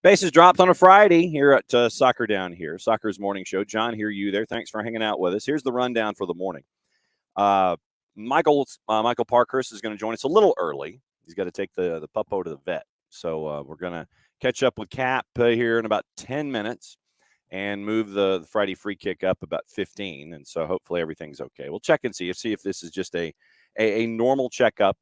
Bases dropped on a Friday here at Soccer Down Here, Soccer's morning show. John, here you there. Thanks for hanging out with us. Here's the rundown for the morning. Michael Parkhurst is going to join us a little early. He's got to take the puppo to the vet. So we're going to catch up with Cap here in about 10 minutes and move the Friday free kick up about 15. And so hopefully everything's okay. We'll check and see if this is just a normal checkup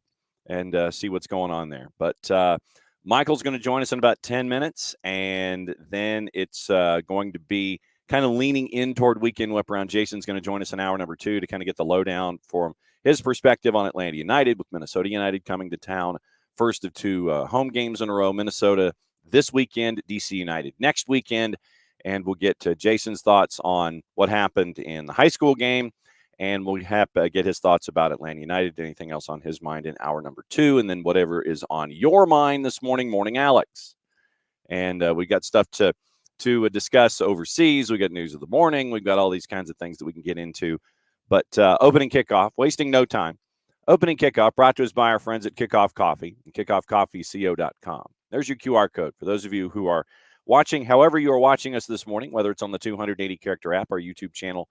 and see what's going on there. But Michael's going to join us in about 10 minutes, and then it's going to be kind of leaning in toward Weekend Whip Around. Jason's going to join us in hour number 2 to kind of get the lowdown for his perspective on Atlanta United, with Minnesota United coming to town. First of 2 home games in a row. Minnesota this weekend, DC United next weekend, and we'll get to Jason's thoughts on what happened in the high school game, and we'll have get his thoughts about Atlanta United, anything else on his mind in hour number 2, and then whatever is on your mind this morning, Morning Alex. And we got stuff to discuss overseas. We got news of the morning. We've got all these kinds of things that we can get into. But opening kickoff, wasting no time. Opening kickoff brought to us by our friends at Kickoff Coffee and kickoffcoffeeco.com. There's your QR code for those of you who are watching, however you are watching us this morning, whether it's on the 280-character app, our YouTube channel,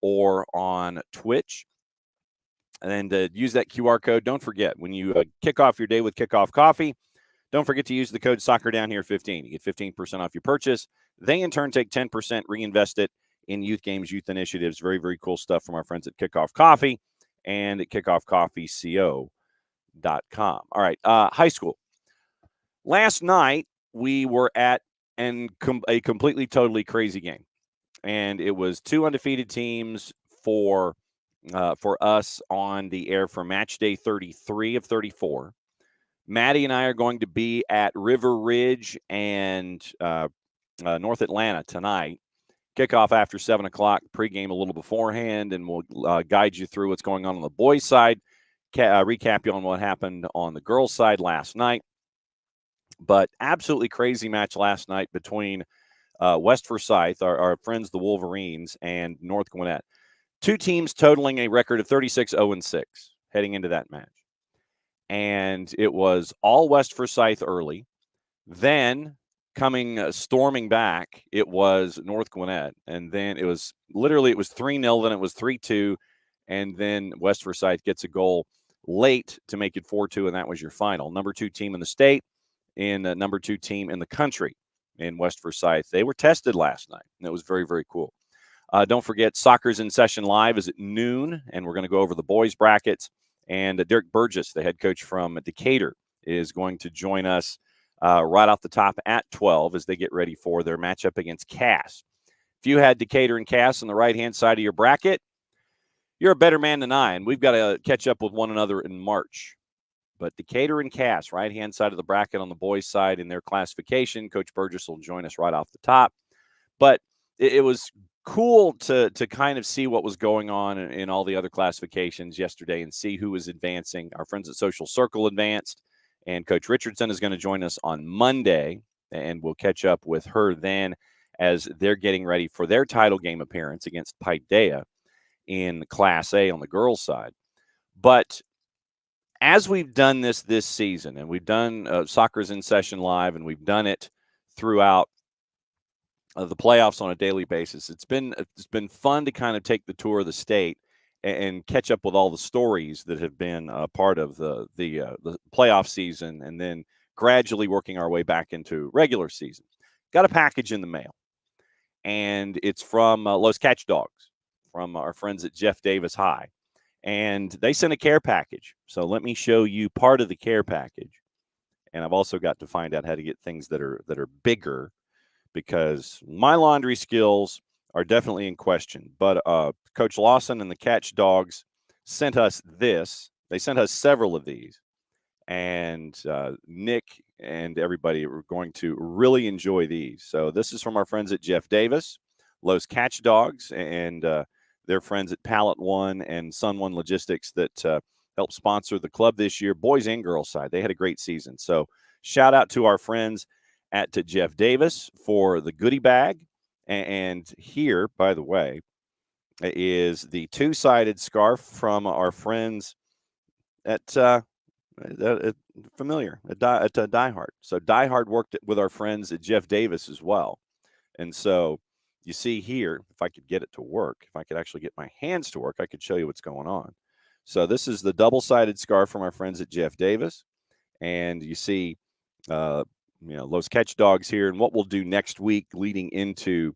or on Twitch. And use that QR code. Don't forget, when you kick off your day with Kickoff Coffee, don't forget to use the code SoccerDownHere15. You get 15% off your purchase. They, in turn, take 10%, reinvest it in youth games, youth initiatives. Very, very cool stuff from our friends at Kickoff Coffee and at kickoffcoffeeco.com. All right, high school. Last night, we were at a completely, totally crazy game. And it was 2 undefeated teams for us on the air for match day 33 of 34. Maddie and I are going to be at River Ridge and North Atlanta tonight. Kickoff after 7 o'clock, pregame a little beforehand, and we'll guide you through what's going on the boys' side, recap you on what happened on the girls' side last night. But absolutely crazy match last night between West Forsyth, our friends the Wolverines, and North Gwinnett. 2 teams totaling a record of 36-0-6 heading into that match. And it was all West Forsyth early. Then coming storming back, it was North Gwinnett. And then it was 3-0, then it was 3-2. And then West Forsyth gets a goal late to make it 4-2, and that was your final. Number 2 team in the state and number 2 team in the country in West Forsyth. They were tested last night, and it was very, very cool. Don't forget, Soccer's in Session Live is at noon, and we're going to go over the boys' brackets. And Derek Burgess, the head coach from Decatur, is going to join us right off the top at 12 as they get ready for their matchup against Cass. If you had Decatur and Cass on the right-hand side of your bracket, you're a better man than I, and we've got to catch up with one another in March. But Decatur and Cass, right-hand side of the bracket on the boys' side in their classification. Coach Burgess will join us right off the top. But it was cool to kind of see what was going on in all the other classifications yesterday and see who was advancing. Our friends at Social Circle advanced, and Coach Richardson is going to join us on Monday, and we'll catch up with her then as they're getting ready for their title game appearance against Paideia in Class A on the girls' side. But as we've done this season, and we've done Soccer's in Session Live, and we've done it throughout the playoffs on a daily basis, it's been fun to kind of take the tour of the state and catch up with all the stories that have been part of the playoff season, and then gradually working our way back into regular season. Got a package in the mail, and it's from Los Catch Dogs, from our friends at Jeff Davis High, and they sent a care package. So let me show you part of the care package, and I've also got to find out how to get things that are bigger, because my laundry skills are definitely in question. But Coach Lawson and the Catch Dogs sent us this. They sent us several of these. And Nick and everybody are going to really enjoy these. So this is from our friends at Jeff Davis, Los Catch Dogs, and their friends at Pallet One and Sun One Logistics that helped sponsor the club this year, boys and girls side. They had a great season. So shout out to our friends to Jeff Davis for the goodie bag. And here, by the way, is the 2-sided scarf from our friends at Familiar, a diehard. So diehard worked with our friends at Jeff Davis as well. And so you see here, if I could get it to work, if I could actually get my hands to work, I could show you what's going on. So this is the double-sided scarf from our friends at Jeff Davis. And you see, uh, Los Catch Dogs here. And what we'll do next week leading into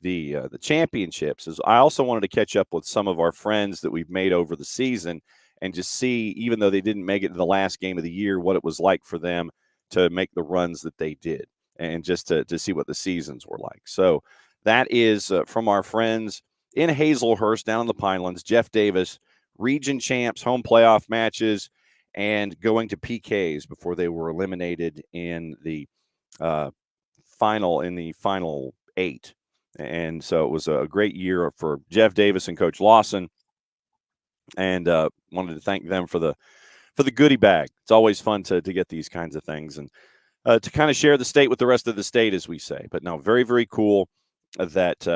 the championships is I also wanted to catch up with some of our friends that we've made over the season and just see, even though they didn't make it to the last game of the year, what it was like for them to make the runs that they did and just to see what the seasons were like. So that is from our friends in Hazelhurst down in the Pinelands, Jeff Davis, region champs, home playoff matches, and going to PKs before they were eliminated in the final 8. And so it was a great year for Jeff Davis and Coach Lawson, and wanted to thank them for the goodie bag. It's always fun to get these kinds of things and to kind of share the state with the rest of the state, as we say. But no, very, very cool that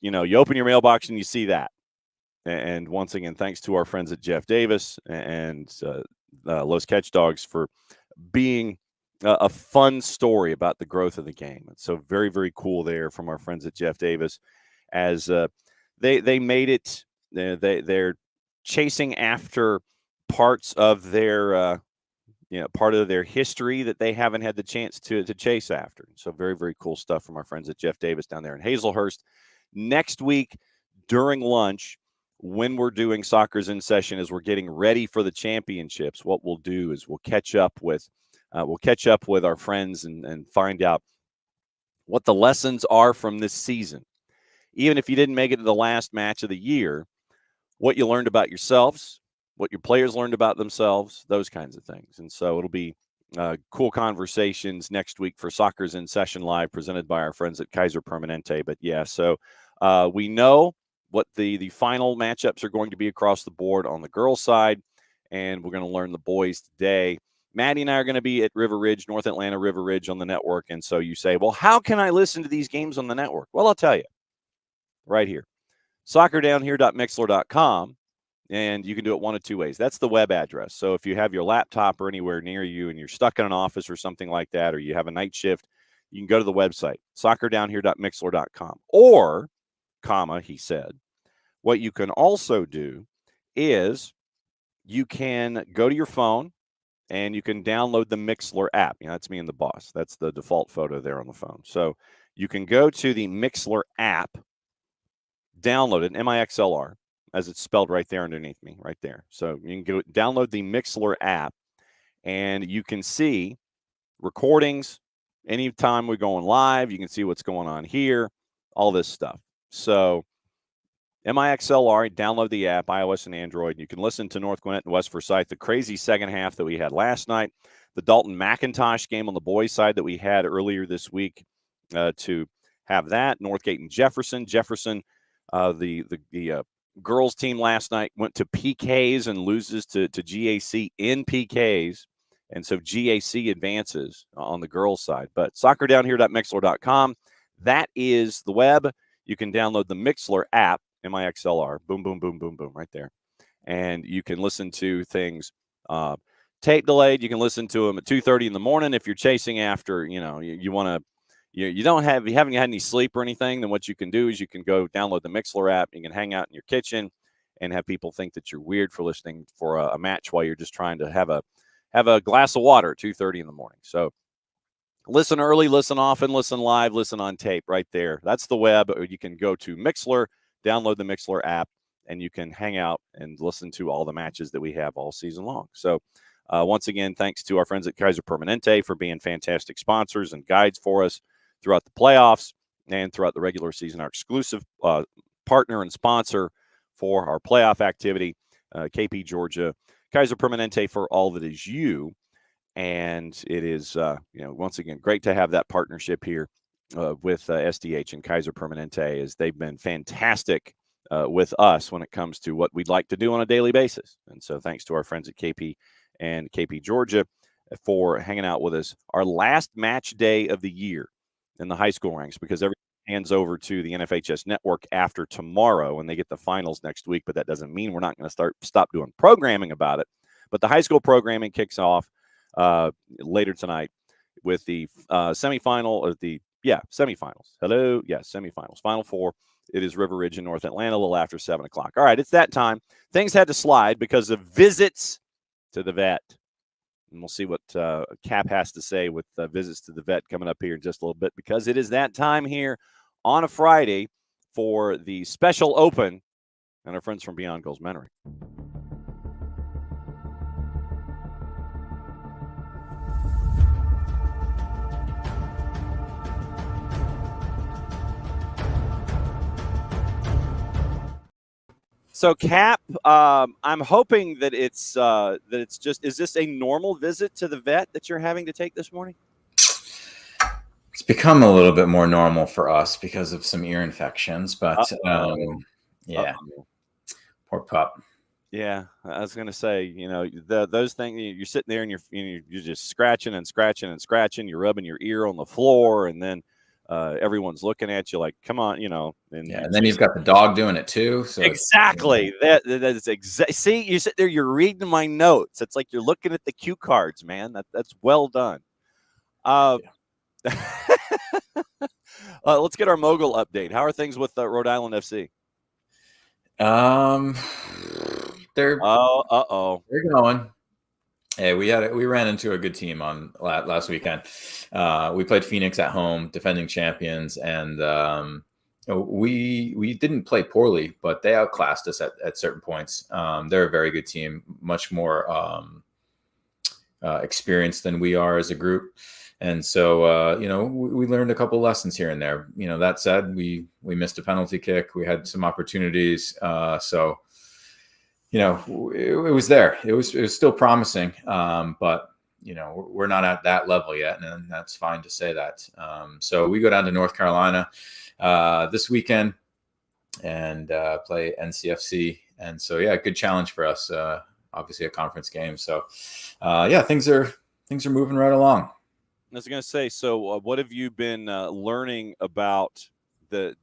you open your mailbox and you see that. And once again, thanks to our friends at Jeff Davis and Los Catch Dogs for being a fun story about the growth of the game. And so very, very cool there from our friends at Jeff Davis as they made it. They're chasing after parts of their part of their history that they haven't had the chance to chase after. So very, very cool stuff from our friends at Jeff Davis down there in Hazelhurst. Next week during lunch, when we're doing Soccer's in Session, as we're getting ready for the championships, what we'll do is we'll catch up with our friends and find out what the lessons are from this season. Even if you didn't make it to the last match of the year, what you learned about yourselves, what your players learned about themselves, those kinds of things. And so it'll be cool conversations next week for Soccer's in Session Live, presented by our friends at Kaiser Permanente. But yeah, so we know what the final matchups are going to be across the board on the girls' side, and we're going to learn the boys today. Maddie and I are going to be at River Ridge, North Atlanta River Ridge on the network. And so you say, well, how can I listen to these games on the network? Well, I'll tell you right here. Soccerdownhere.mixler.com, and you can do it one of two ways. That's the web address. So if you have your laptop or anywhere near you and you're stuck in an office or something like that, or you have a night shift, you can go to the website, soccerdownhere.mixler.com. Or, he said, what you can also do is you can go to your phone and you can download the Mixler app. That's me and the boss. That's the default photo there on the phone. So you can go to the Mixler app, download it, MIXLR, as it's spelled right there underneath me, right there. So you can go download the Mixler app, and you can see recordings anytime we're going live. You can see what's going on here, all this stuff. So MIXLR, download the app, iOS and Android. You can listen to North Gwinnett and West Forsyth, the crazy second half that we had last night, the Dalton McIntosh game on the boys' side that we had earlier this week to have that. Northgate and Jefferson. The girls' team last night went to PKs and loses to GAC in PKs. And so GAC advances on the girls' side. But soccerdownhere.mixler.com, that is the web. You can download the Mixler app, MIXLR, boom, boom, boom, boom, boom, right there. And you can listen to things tape delayed. You can listen to them at 2:30 in the morning if you're chasing after, you want to, you haven't had any sleep or anything. Then what you can do is you can go download the Mixler app. You can hang out in your kitchen and have people think that you're weird for listening for a match while you're just trying to have a glass of water at 2:30 in the morning. So listen early, listen often, listen live, listen on tape right there. That's the web. Or you can go to Mixler, download the Mixler app, and you can hang out and listen to all the matches that we have all season long. So once again, thanks to our friends at Kaiser Permanente for being fantastic sponsors and guides for us throughout the playoffs and throughout the regular season. Our exclusive partner and sponsor for our playoff activity, KP Georgia, Kaiser Permanente for all that is you. And it is, once again, great to have that partnership here with SDH and Kaiser Permanente, as they've been fantastic with us when it comes to what we'd like to do on a daily basis. And so thanks to our friends at KP and KP Georgia for hanging out with us. Our last match day of the year in the high school ranks, because everything hands over to the NFHS network after tomorrow, and they get the finals next week. But that doesn't mean we're not going to stop doing programming about it. But the high school programming kicks off later tonight with the semifinal or semifinals. Semifinals. Final four. It is River Ridge in North Atlanta, a little after 7 o'clock. All right, it's that time. Things had to slide because of visits to the vet. And we'll see what Cap has to say with visits to the vet coming up here in just a little bit, because it is that time here on a Friday for the special open and our friends from Beyond Goals Mentoring. So, Cap, I'm hoping that it's just, is this a normal visit to the vet that you're having to take this morning? It's become a little bit more normal for us because of some ear infections, but poor pup. Yeah, I was gonna say, those things, you're sitting there and you're just scratching and scratching and scratching. You're rubbing your ear on the floor, and then everyone's looking at you like, "Come on," And then you've got the dog doing it too. So exactly, that's exactly. See, you sit there, you're reading my notes. It's like you're looking at the cue cards, man. That's well done. Let's get our mogul update. How are things with Rhode Island FC? They're going. Hey, we ran into a good team on last weekend. We played Phoenix at home, defending champions, and we didn't play poorly, but they outclassed us at certain points. They're a very good team, much more experienced than we are as a group. And so, we learned a couple lessons here and there. That said, we missed a penalty kick. We had some opportunities. So, it was there. It was still promising. But, we're not at that level yet. And that's fine to say that. So we go down to North Carolina this weekend and play NCFC. And so, good challenge for us. Obviously a conference game. So, things are moving right along. I was going to say, so what have you been learning about the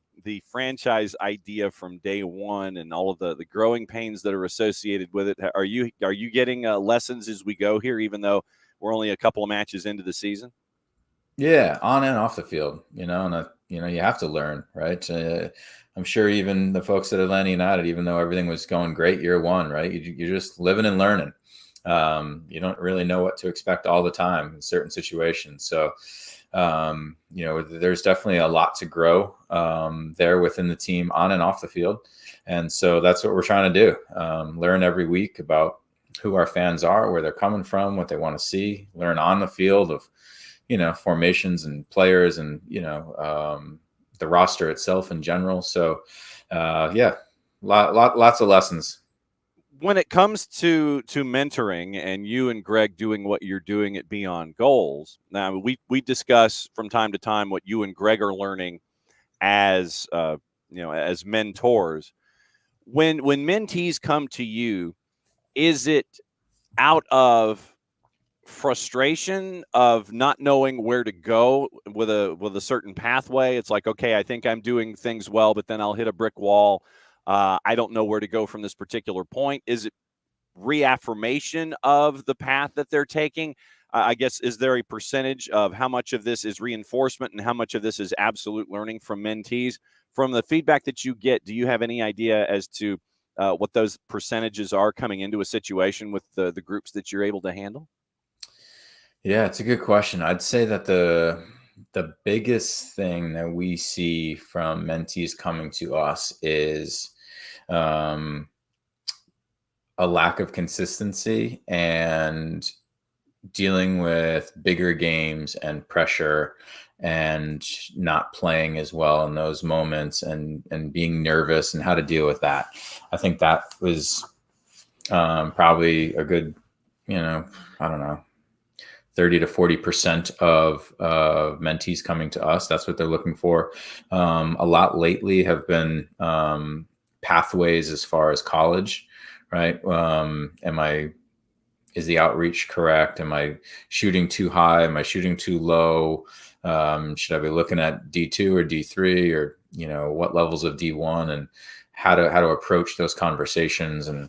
franchise idea from day one and all of the growing pains that are associated with it? Are you getting lessons as we go here, even though we're only a couple of matches into the season? Yeah, on and off the field, and you have to learn, right? I'm sure even the folks at Atlanta United, even though everything was going great year one, right? You're just living and learning. You don't really know what to expect all the time in certain situations. So, there's definitely a lot to grow there within the team on and off the field. And so that's what we're trying to do. Learn every week about who our fans are, where they're coming from, what they want to see, learn on the field of, formations and players and, the roster itself in general. So, lots of lessons. When it comes to mentoring and you and Greg doing what you're doing at Beyond Goals, now we discuss from time to time what you and Greg are learning as as mentors. When mentees come to you, is it out of frustration of not knowing where to go with a certain pathway? It's like, okay, I think I'm doing things well, but then I'll hit a brick wall. I don't know where to go from this particular point. Is it reaffirmation of the path that they're taking? I guess, is there a percentage of how much of this is reinforcement and how much of this is absolute learning from mentees? From the feedback that you get, do you have any idea as to what those percentages are coming into a situation with the groups that you're able to handle? Yeah, it's a good question. I'd say that the biggest thing that we see from mentees coming to us is a lack of consistency and dealing with bigger games and pressure and not playing as well in those moments and being nervous and how to deal with that. I think that was probably a good, I don't know, 30 to 40% of mentees coming to us. That's what they're looking for. A lot lately have been pathways as far as college, right? Is the outreach correct? Am I shooting too high? Am I shooting too low? Should I be looking at D2 or D3 or, what levels of D1 and how to approach those conversations? And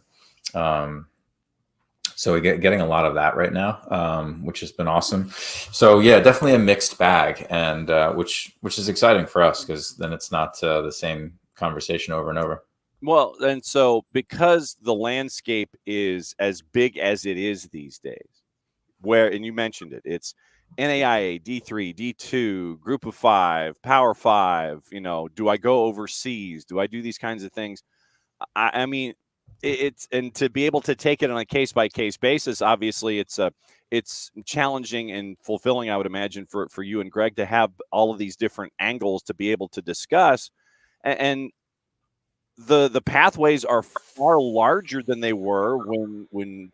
So we getting a lot of that right now, which has been awesome. So yeah, definitely a mixed bag, and which is exciting for us, because then it's not the same conversation over and over. Well, and so because the landscape is as big as it is these days, where and you mentioned it, it's NAIA, D3, D2, Group of Five, Power Five. Do I go overseas? Do I do these kinds of things? I mean, it's and to be able to take it on a case by case basis. Obviously, it's challenging and fulfilling, I would imagine, for you and Greg to have all of these different angles to be able to discuss. And the pathways are far larger than they were when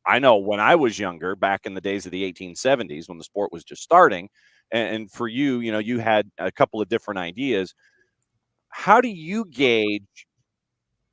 I know when I was younger, back in the days of the 1870s when the sport was just starting. And for you, you had a couple of different ideas. How do you gauge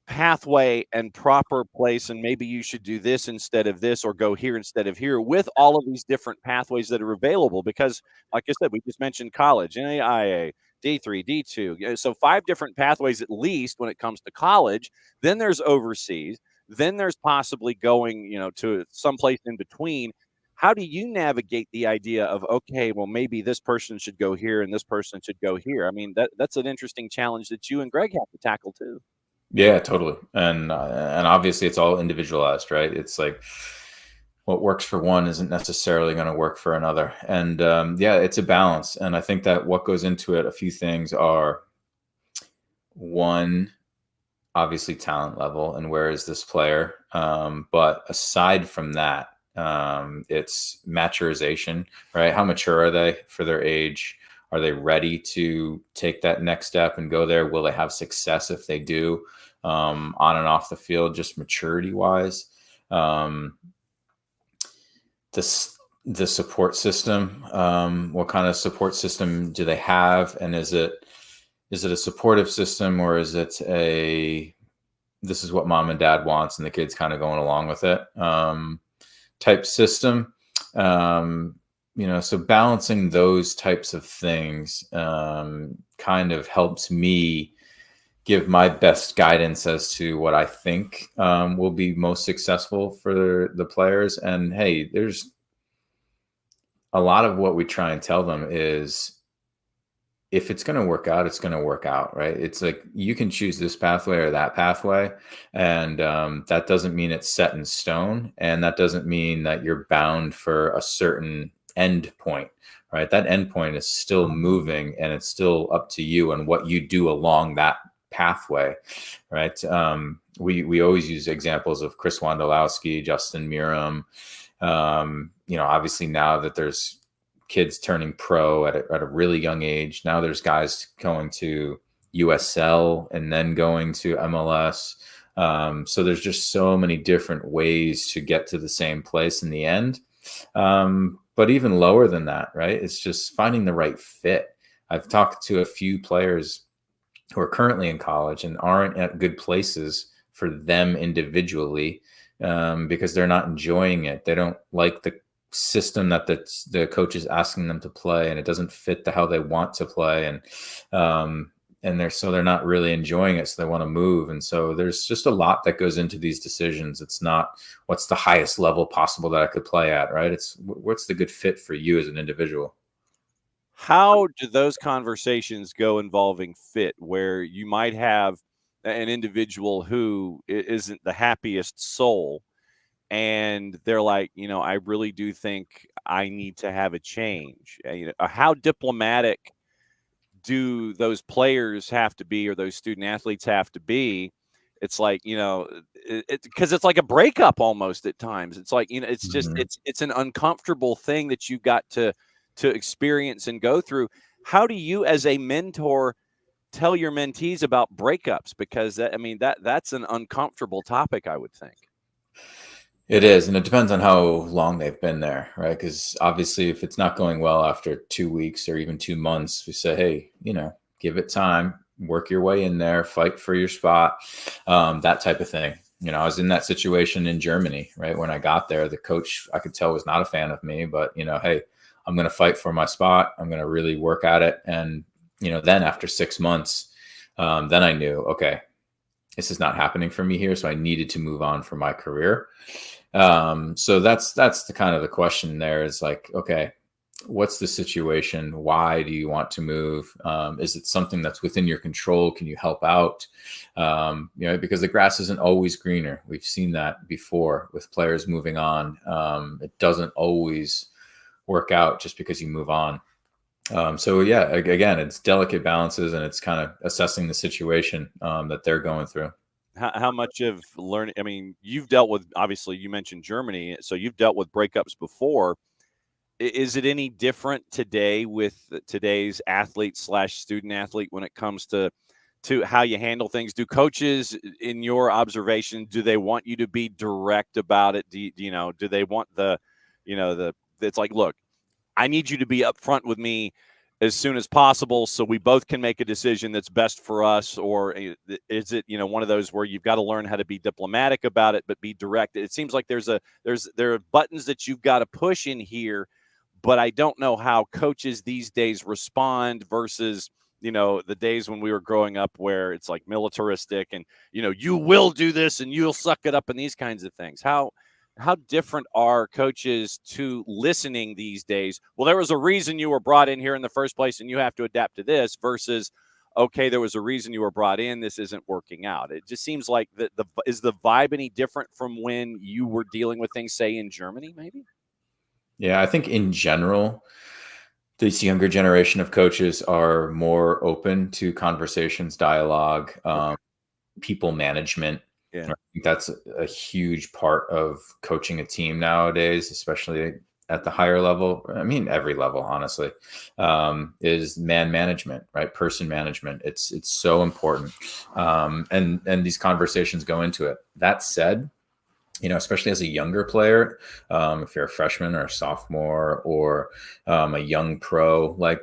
pathway and proper place, and maybe you should do this instead of this or go here instead of here with all of these different pathways that are available? Because like I said, we just mentioned college, NAIA, D3, D2, so 5 different pathways at least when it comes to college. Then there's overseas, then there's possibly going to someplace in between. How do you navigate the idea of, okay, well, maybe this person should go here and this person should go here? I mean, that's an interesting challenge that you and Greg have to tackle too. Yeah, totally. And obviously it's all individualized, right? It's like what works for one isn't necessarily going to work for another. And yeah, it's a balance. And I think that what goes into it, a few things are: one, obviously talent level and where is this player. But aside from that, it's maturization, right? How mature are they for their age? Are they ready to take that next step and go there? Will they have success if they do, on and off the field, just maturity wise? The support system. What kind of support system do they have? And is it a supportive system, or is it this is what mom and dad wants and the kid's kind of going along with it, type system? So balancing those types of things kind of helps me give my best guidance as to what I think will be most successful for the players. And hey, there's a lot of what we try and tell them is, if it's going to work out, it's going to work out, right? It's like you can choose this pathway or that pathway, and that doesn't mean it's set in stone, and that doesn't mean that you're bound for a certain end point, right? That end point is still moving, and it's still up to you and what you do along that pathway, right? We always use examples of Chris Wondolowski, Justin Miram. Obviously now that there's kids turning pro at a really young age, now there's guys going to USL and then going to MLS. So there's just so many different ways to get to the same place in the end. But even lower than that, right? It's just finding the right fit. I've talked to a few players who are currently in college and aren't at good places for them individually, because they're not enjoying it. They don't like the system that the coach is asking them to play, and it doesn't fit how they want to play. And they're not really enjoying it. So they want to move. And so there's just a lot that goes into these decisions. It's not what's the highest level possible that I could play at, right? It's what's the good fit for you as an individual. How do those conversations go involving fit, where you might have an individual who isn't the happiest soul, and they're like, I really do think I need to have a change? How diplomatic do those players have to be, or those student athletes have to be? It's like, because it's like a breakup almost at times. It's like, it's just, Mhm. it's an uncomfortable thing that you've got to experience and go through. How do you, as a mentor, tell your mentees about breakups? Because that's an uncomfortable topic, I would think. It is, and it depends on how long they've been there, right? Because obviously, if it's not going well after 2 weeks or even 2 months, we say, hey, give it time, work your way in there, fight for your spot, that type of thing. I was in that situation in Germany, right? When I got there, the coach, I could tell, was not a fan of me, but, hey, I'm going to fight for my spot. I'm going to really work at it. And, then after 6 months, then I knew, okay, this is not happening for me here. So I needed to move on for my career. So that's the kind of the question there is like, okay, what's the situation? Why do you want to move? Is it something that's within your control? Can you help out? Because the grass isn't always greener. We've seen that before with players moving on. It doesn't always work out just because you move on. So yeah, again, it's delicate balances, and it's kind of assessing the situation that they're going through. How much of learning? I mean, you've dealt with, obviously, you mentioned Germany, so you've dealt with breakups before. Is it any different today with today's athlete slash student athlete when it comes to how you handle things? Do coaches, in your observation, do they want you to be direct about it? Do they want it's like, look, I need you to be upfront with me as soon as possible so we both can make a decision that's best for us? Or is it, one of those where you've got to learn how to be diplomatic about it, but be direct? It seems like there are buttons that you've got to push in here, but I don't know how coaches these days respond versus, the days when we were growing up where it's like militaristic and, you will do this and you'll suck it up and these kinds of things. How different are coaches to listening these days? Well, there was a reason you were brought in here in the first place and you have to adapt to this versus, okay, there was a reason you were brought in. This isn't working out. It just seems like is the vibe any different from when you were dealing with things, say, in Germany, maybe? Yeah, I think in general, this younger generation of coaches are more open to conversations, dialogue, people management. Yeah. I think that's a huge part of coaching a team nowadays, especially at the higher level. I mean, every level, honestly, is man management, right? Person management. It's so important, and these conversations go into it. That said, especially as a younger player, if you're a freshman or a sophomore or a young pro, like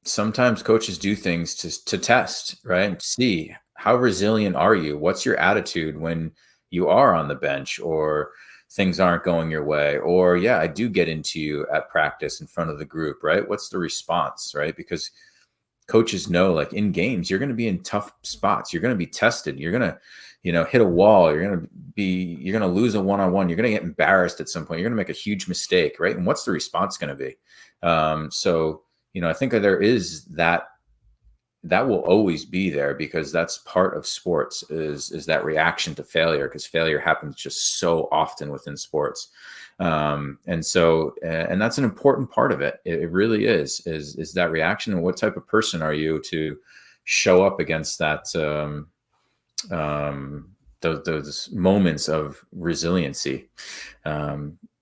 sometimes coaches do things to test, right? And see how resilient are you? What's your attitude when you are on the bench or things aren't going your way? Or yeah, I do get into you at practice in front of the group, right? What's the response, right? Because coaches know, like in games, you're going to be in tough spots. You're going to be tested. You're going to, hit a wall. You're going to lose a one-on-one. You're going to get embarrassed at some point. You're going to make a huge mistake, right? And what's the response going to be? So, I think there is that will always be there because that's part of sports is that reaction to failure, because failure happens just so often within sports. And that's an important part of it. It really is that reaction. And what type of person are you to show up against that, those moments of resiliency?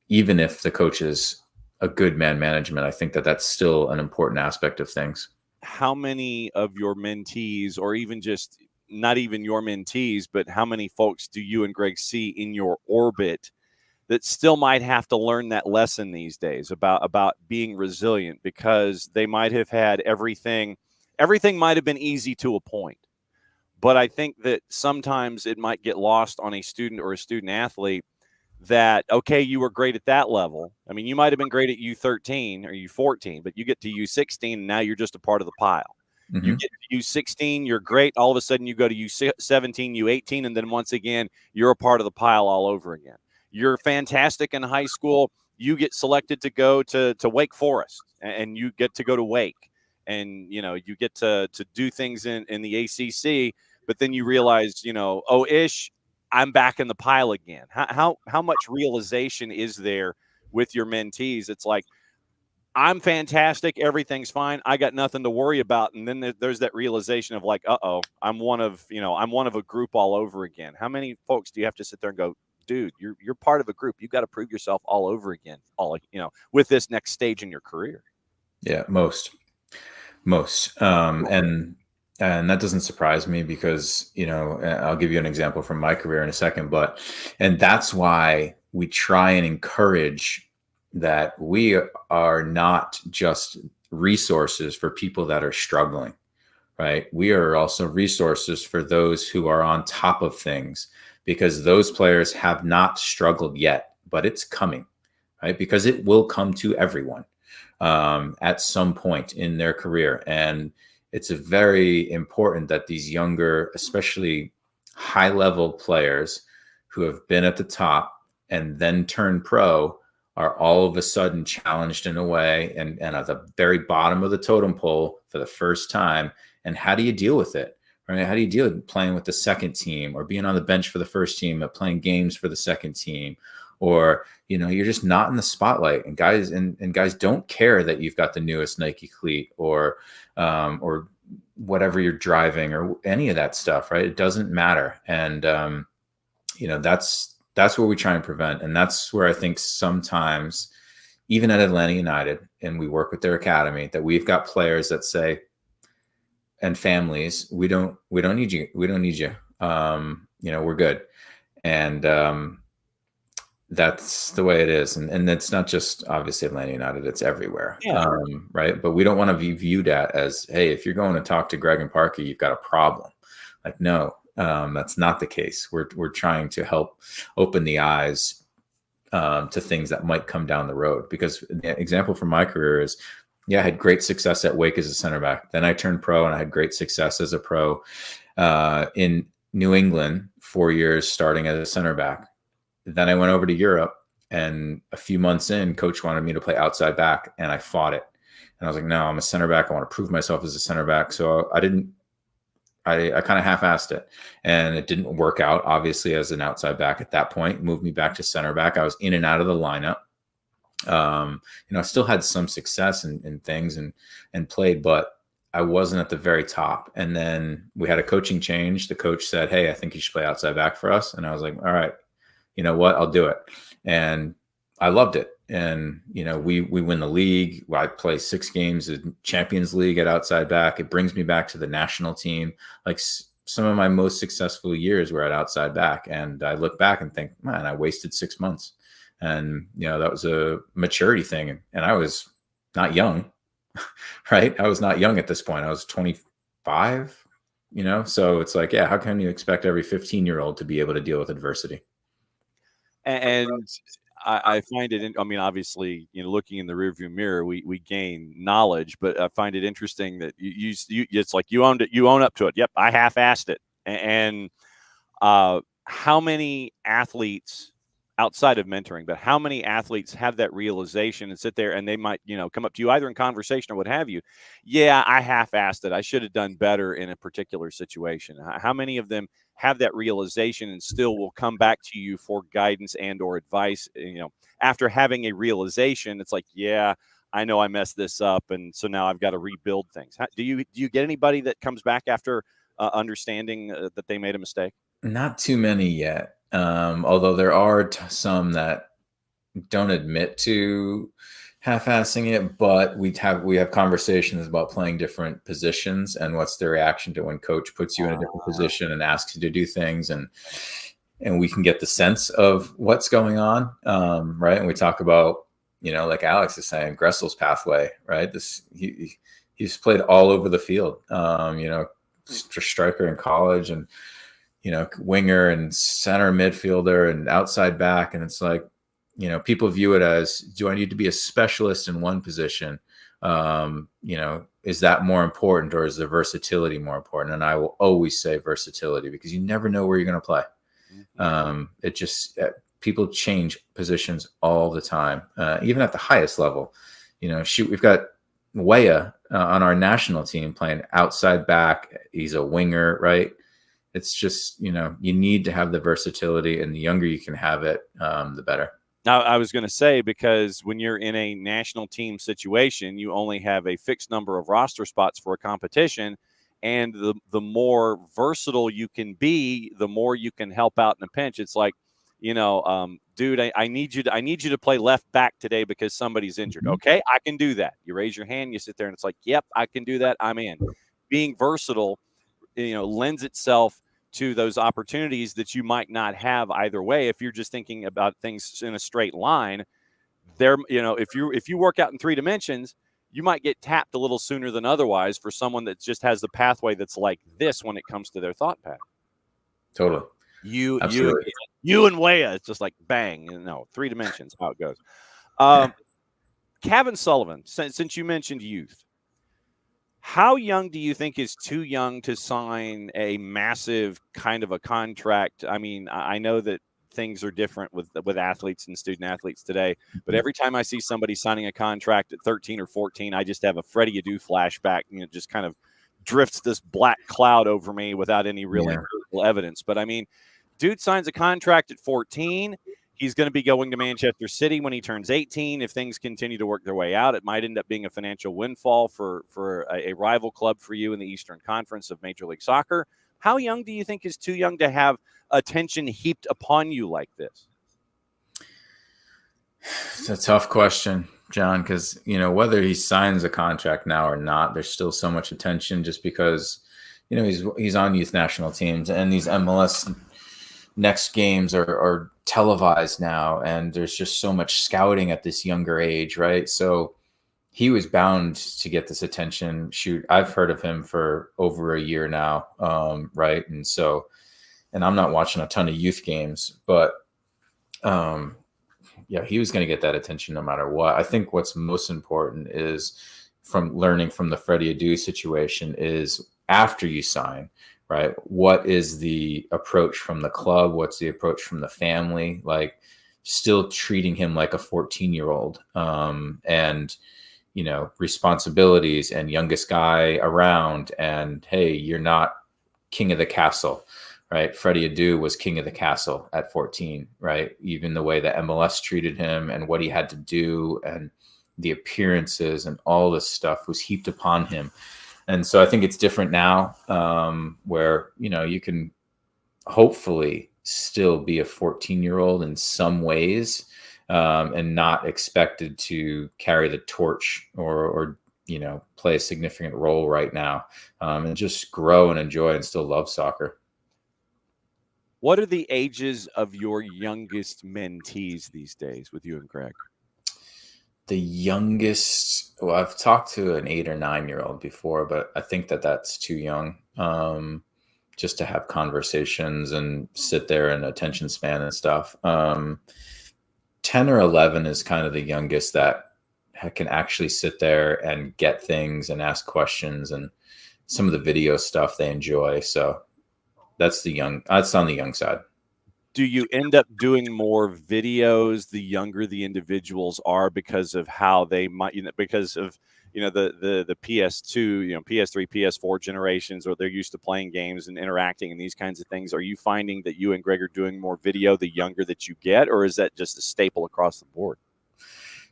Even if the coach is a good man management, I think that's still an important aspect of things. How many of your mentees, or even just not even your mentees, but how many folks do you and Greg see in your orbit that still might have to learn that lesson these days about being resilient? Because they might have had everything might have been easy to a point. But I think that sometimes it might get lost on a student or a student athlete that, okay, you were great at that level. I mean, you might have been great at U13 or U14, but you get to U16 and now you're just a part of the pile. Mm-hmm. You get to U16, you're great. All of a sudden you go to U17, U18, and then once again, you're a part of the pile all over again. You're fantastic in high school. You get selected to go to Wake Forest, and you get to go to Wake, and you get to do things in the ACC, but then you realize, I'm back in the pile again. How much realization is there with your mentees? It's like, I'm fantastic. Everything's fine. I got nothing to worry about. And then there's that realization of like, I'm one of a group all over again. How many folks do you have to sit there and go, dude, you're part of a group. You've got to prove yourself all over again, with this next stage in your career? Yeah, most. And that doesn't surprise me because, I'll give you an example from my career in a second, and that's why we try and encourage that we are not just resources for people that are struggling, right? We are also resources for those who are on top of things, because those players have not struggled yet, but it's coming, right? Because it will come to everyone at some point in their career. And it's very important that these younger, especially high-level players who have been at the top, and then turn pro are all of a sudden challenged in a way and at the very bottom of the totem pole for the first time. And how do you deal with it? Right? How do you deal with playing with the second team or being on the bench for the first team, but playing games for the second team? Or, you're just not in the spotlight, and guys don't care that you've got the newest Nike cleat or whatever you're driving or any of that stuff, right? It doesn't matter. And, that's what we try and prevent. And that's where I think sometimes, even at Atlanta United, and we work with their academy, that we've got players that say, and families, we don't need you. We don't need you. We're good. And, that's the way it is. And it's not just obviously Atlanta United, it's everywhere. Yeah. Right. But we don't want to be viewed as, hey, if you're going to talk to Greg and Parker, you've got a problem. Like, no, that's not the case. We're trying to help open the eyes to things that might come down the road. Because the example from my career is, I had great success at Wake as a center back. Then I turned pro and I had great success as a pro in New England, 4 years starting as a center back. Then I went over to Europe, and a few months in, coach wanted me to play outside back, and I fought it. And I was like, no, I'm a center back. I want to prove myself as a center back. So I kind of half-assed it, and it didn't work out, obviously, as an outside back at that point. Moved me back to center back. I was in and out of the lineup. I still had some success in things and played, but I wasn't at the very top. And then we had a coaching change. The coach said, hey, I think you should play outside back for us. And I was like, all right, you know what, I'll do it. And I loved it. And, we win the league. I play 6 games in Champions League at outside back. It brings me back to the national team. Like, some of my most successful years were at outside back. And I look back and think, man, I wasted 6 months. And, that was a maturity thing. And I was not young, right? I was not young at this point. I was 25, so it's like, how can you expect every 15-year-old to be able to deal with adversity? And I find it, I mean, obviously, looking in the rearview mirror, we gain knowledge, but I find it interesting that you it's like you owned it, you own up to it. Yep, I half-assed it. And how many athletes outside of mentoring, but how many athletes have that realization and sit there and they might, come up to you either in conversation or what have you? Yeah, I half-assed it. I should have done better in a particular situation. How many of them have that realization and still will come back to you for guidance and or advice, after having a realization? It's like, yeah, I know I messed this up, and so now I've got to rebuild things. Do you get anybody that comes back after understanding that they made a mistake? Not too many yet. Although there are some that don't admit to half-assing it, but we have conversations about playing different positions and what's the reaction to when coach puts you in a different position and asks you to do things, and we can get the sense of what's going on, right? And we talk about, like Alex is saying, Gressel's pathway, right? He's played all over the field, striker in college, and winger and center midfielder and outside back. And it's like, people view it as, do I need to be a specialist in one position? Is that more important, or is the versatility more important? And I will always say versatility, because you never know where you're going to play. It just, people change positions all the time, even at the highest level. We've got Weah on our national team playing outside back. He's a winger, right? It's just, you need to have the versatility, and the younger you can have it, the better. Now, I was going to say, because when you're in a national team situation, you only have a fixed number of roster spots for a competition. And the more versatile you can be, the more you can help out in a pinch. It's like, dude, I need you to play left back today because somebody's injured. Mm-hmm. Okay, I can do that. You raise your hand, you sit there, and it's like, yep, I can do that. I'm in. Being versatile, lends itself to those opportunities that you might not have either way. If you're just thinking about things in a straight line, there, if you work out in 3 dimensions, you might get tapped a little sooner than otherwise for someone that just has the pathway that's like this when it comes to their thought pattern. Totally. You and Weah, it's just like bang, 3 dimensions, how it goes. Kevin Sullivan, since you mentioned youth, how young do you think is too young to sign a massive kind of a contract? I mean, I know that things are different with athletes and student athletes today. But every time I see somebody signing a contract at 13 or 14, I just have a Freddie Adu flashback. Just kind of drifts this black cloud over me without any really empirical evidence. But I mean, dude signs a contract at 14. He's going to be going to Manchester City when he turns 18. If things continue to work their way out, it might end up being a financial windfall for a rival club for you in the Eastern Conference of Major League Soccer. How young do you think is too young to have attention heaped upon you like this? It's a tough question, John, because, whether he signs a contract now or not, there's still so much attention just because, he's on youth national teams, and these MLS next games are televised now, and there's just so much scouting at this younger age, right? So he was bound to get this attention. Shoot, I've heard of him for over a year now, right? And I'm not watching a ton of youth games, but he was going to get that attention no matter what. I think what's most important is from learning from the Freddie Adu situation is after you sign, right? What is the approach from the club? What's the approach from the family? Like, still treating him like a 14-year-old, and, responsibilities and youngest guy around. And hey, you're not king of the castle, right? Freddie Adu was king of the castle at 14, right? Even the way that MLS treated him and what he had to do and the appearances and all this stuff was heaped upon him. And so I think it's different now, where, you can hopefully still be a 14-year-old in some ways, and not expected to carry the torch or play a significant role right now, and just grow and enjoy and still love soccer. What are the ages of your youngest mentees these days with you and Greg? The youngest, well, I've talked to an 8 or 9-year-old before, but I think that's too young, just to have conversations and sit there and attention span and stuff. 10 or 11 is kind of the youngest that can actually sit there and get things and ask questions, and some of the video stuff they enjoy. So that's on the young side. Do you end up doing more videos the younger the individuals are because of how they might, because of, the PS2, PS3, PS4 generations, or they're used to playing games and interacting and these kinds of things? Are you finding that you and Greg are doing more video the younger that you get, or is that just a staple across the board?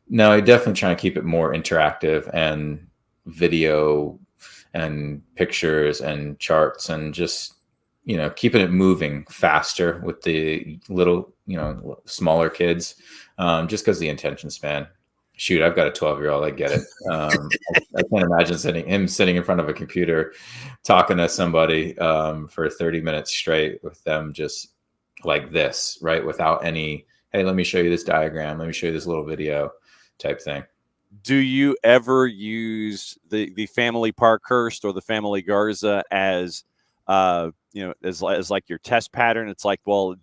No, I definitely try to keep it more interactive and video and pictures and charts, and just, keeping it moving faster with the little, smaller kids, just because the attention span. Shoot, I've got a 12-year-old. I get it. I can't imagine him sitting in front of a computer talking to somebody for 30 minutes straight with them just like this, right? Without any, hey, let me show you this diagram. Let me show you this little video type thing. Do you ever use the family Parkhurst or the family Garza as as like your test pattern? It's like, well,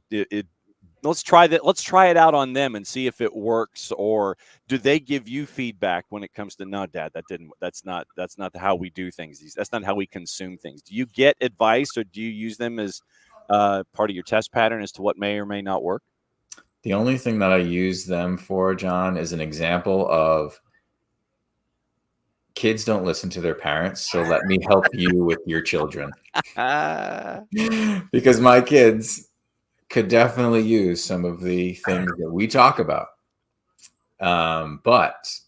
let's try that. Let's try it out on them and see if it works. Or do they give you feedback when it comes to, no, Dad, that's not how we do things. That's not how we consume things. Do you get advice, or do you use them as part of your test pattern as to what may or may not work? The only thing that I use them for, John, is an example of kids don't listen to their parents. So let me help you with your children. Because my kids could definitely use some of the things that we talk about. But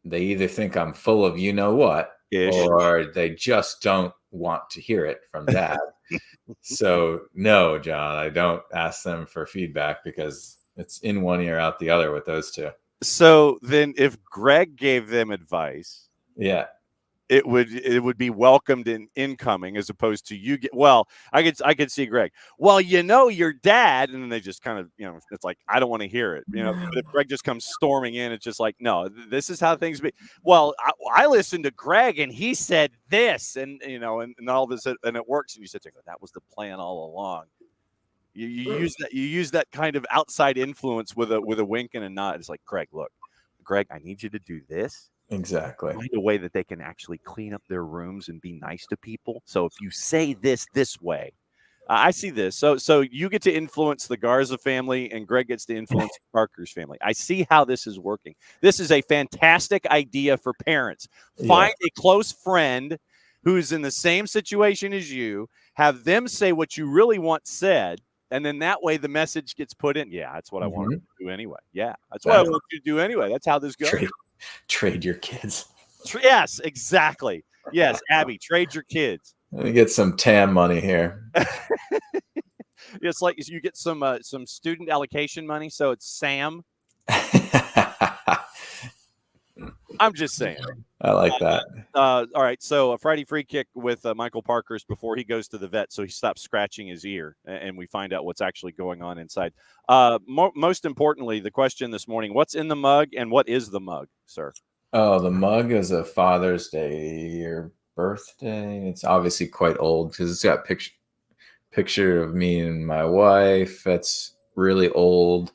they either think I'm full of what, or they just don't want to hear it from Dad. So no, John, I don't ask them for feedback because it's in one ear, out the other with those two. So then if Greg gave them advice, yeah, it would be welcomed in incoming, as opposed to you get, well, I could see Greg, well, your dad, and then they just kind of, it's like, I don't want to hear it. But if Greg just comes storming in, it's just like, no, this is how things be. Well, I listened to Greg and he said this, and and all this, and it works. And you said, that was the plan all along. You use that kind of outside influence with a wink and a nod. It's like, Greg, I need you to do this. Exactly. Find a way that they can actually clean up their rooms and be nice to people. So if you say this way, I see this. So you get to influence the Garza family, and Greg gets to influence the Parkhurst family. I see how this is working. This is a fantastic idea for parents. Find a close friend who's in the same situation as you, have them say what you really want said, and then that way the message gets put in. Yeah, that's what I wanted to do anyway. Yeah, that's what I want you to do anyway. That's how this goes. Trade your kids. Yes, exactly. Yes, Abby, trade your kids. Let me get some TAM money here. It's like you get some student allocation money, so it's Sam. I'm just saying. I like that. All right, so a Friday free kick with Michael Parkhurst before he goes to the vet, so he stops scratching his ear, and we find out what's actually going on inside. Most importantly, the question this morning: what's in the mug, and what is the mug, sir? Oh, the mug is a Father's Day or birthday. It's obviously quite old because it's got picture of me and my wife. That's really old,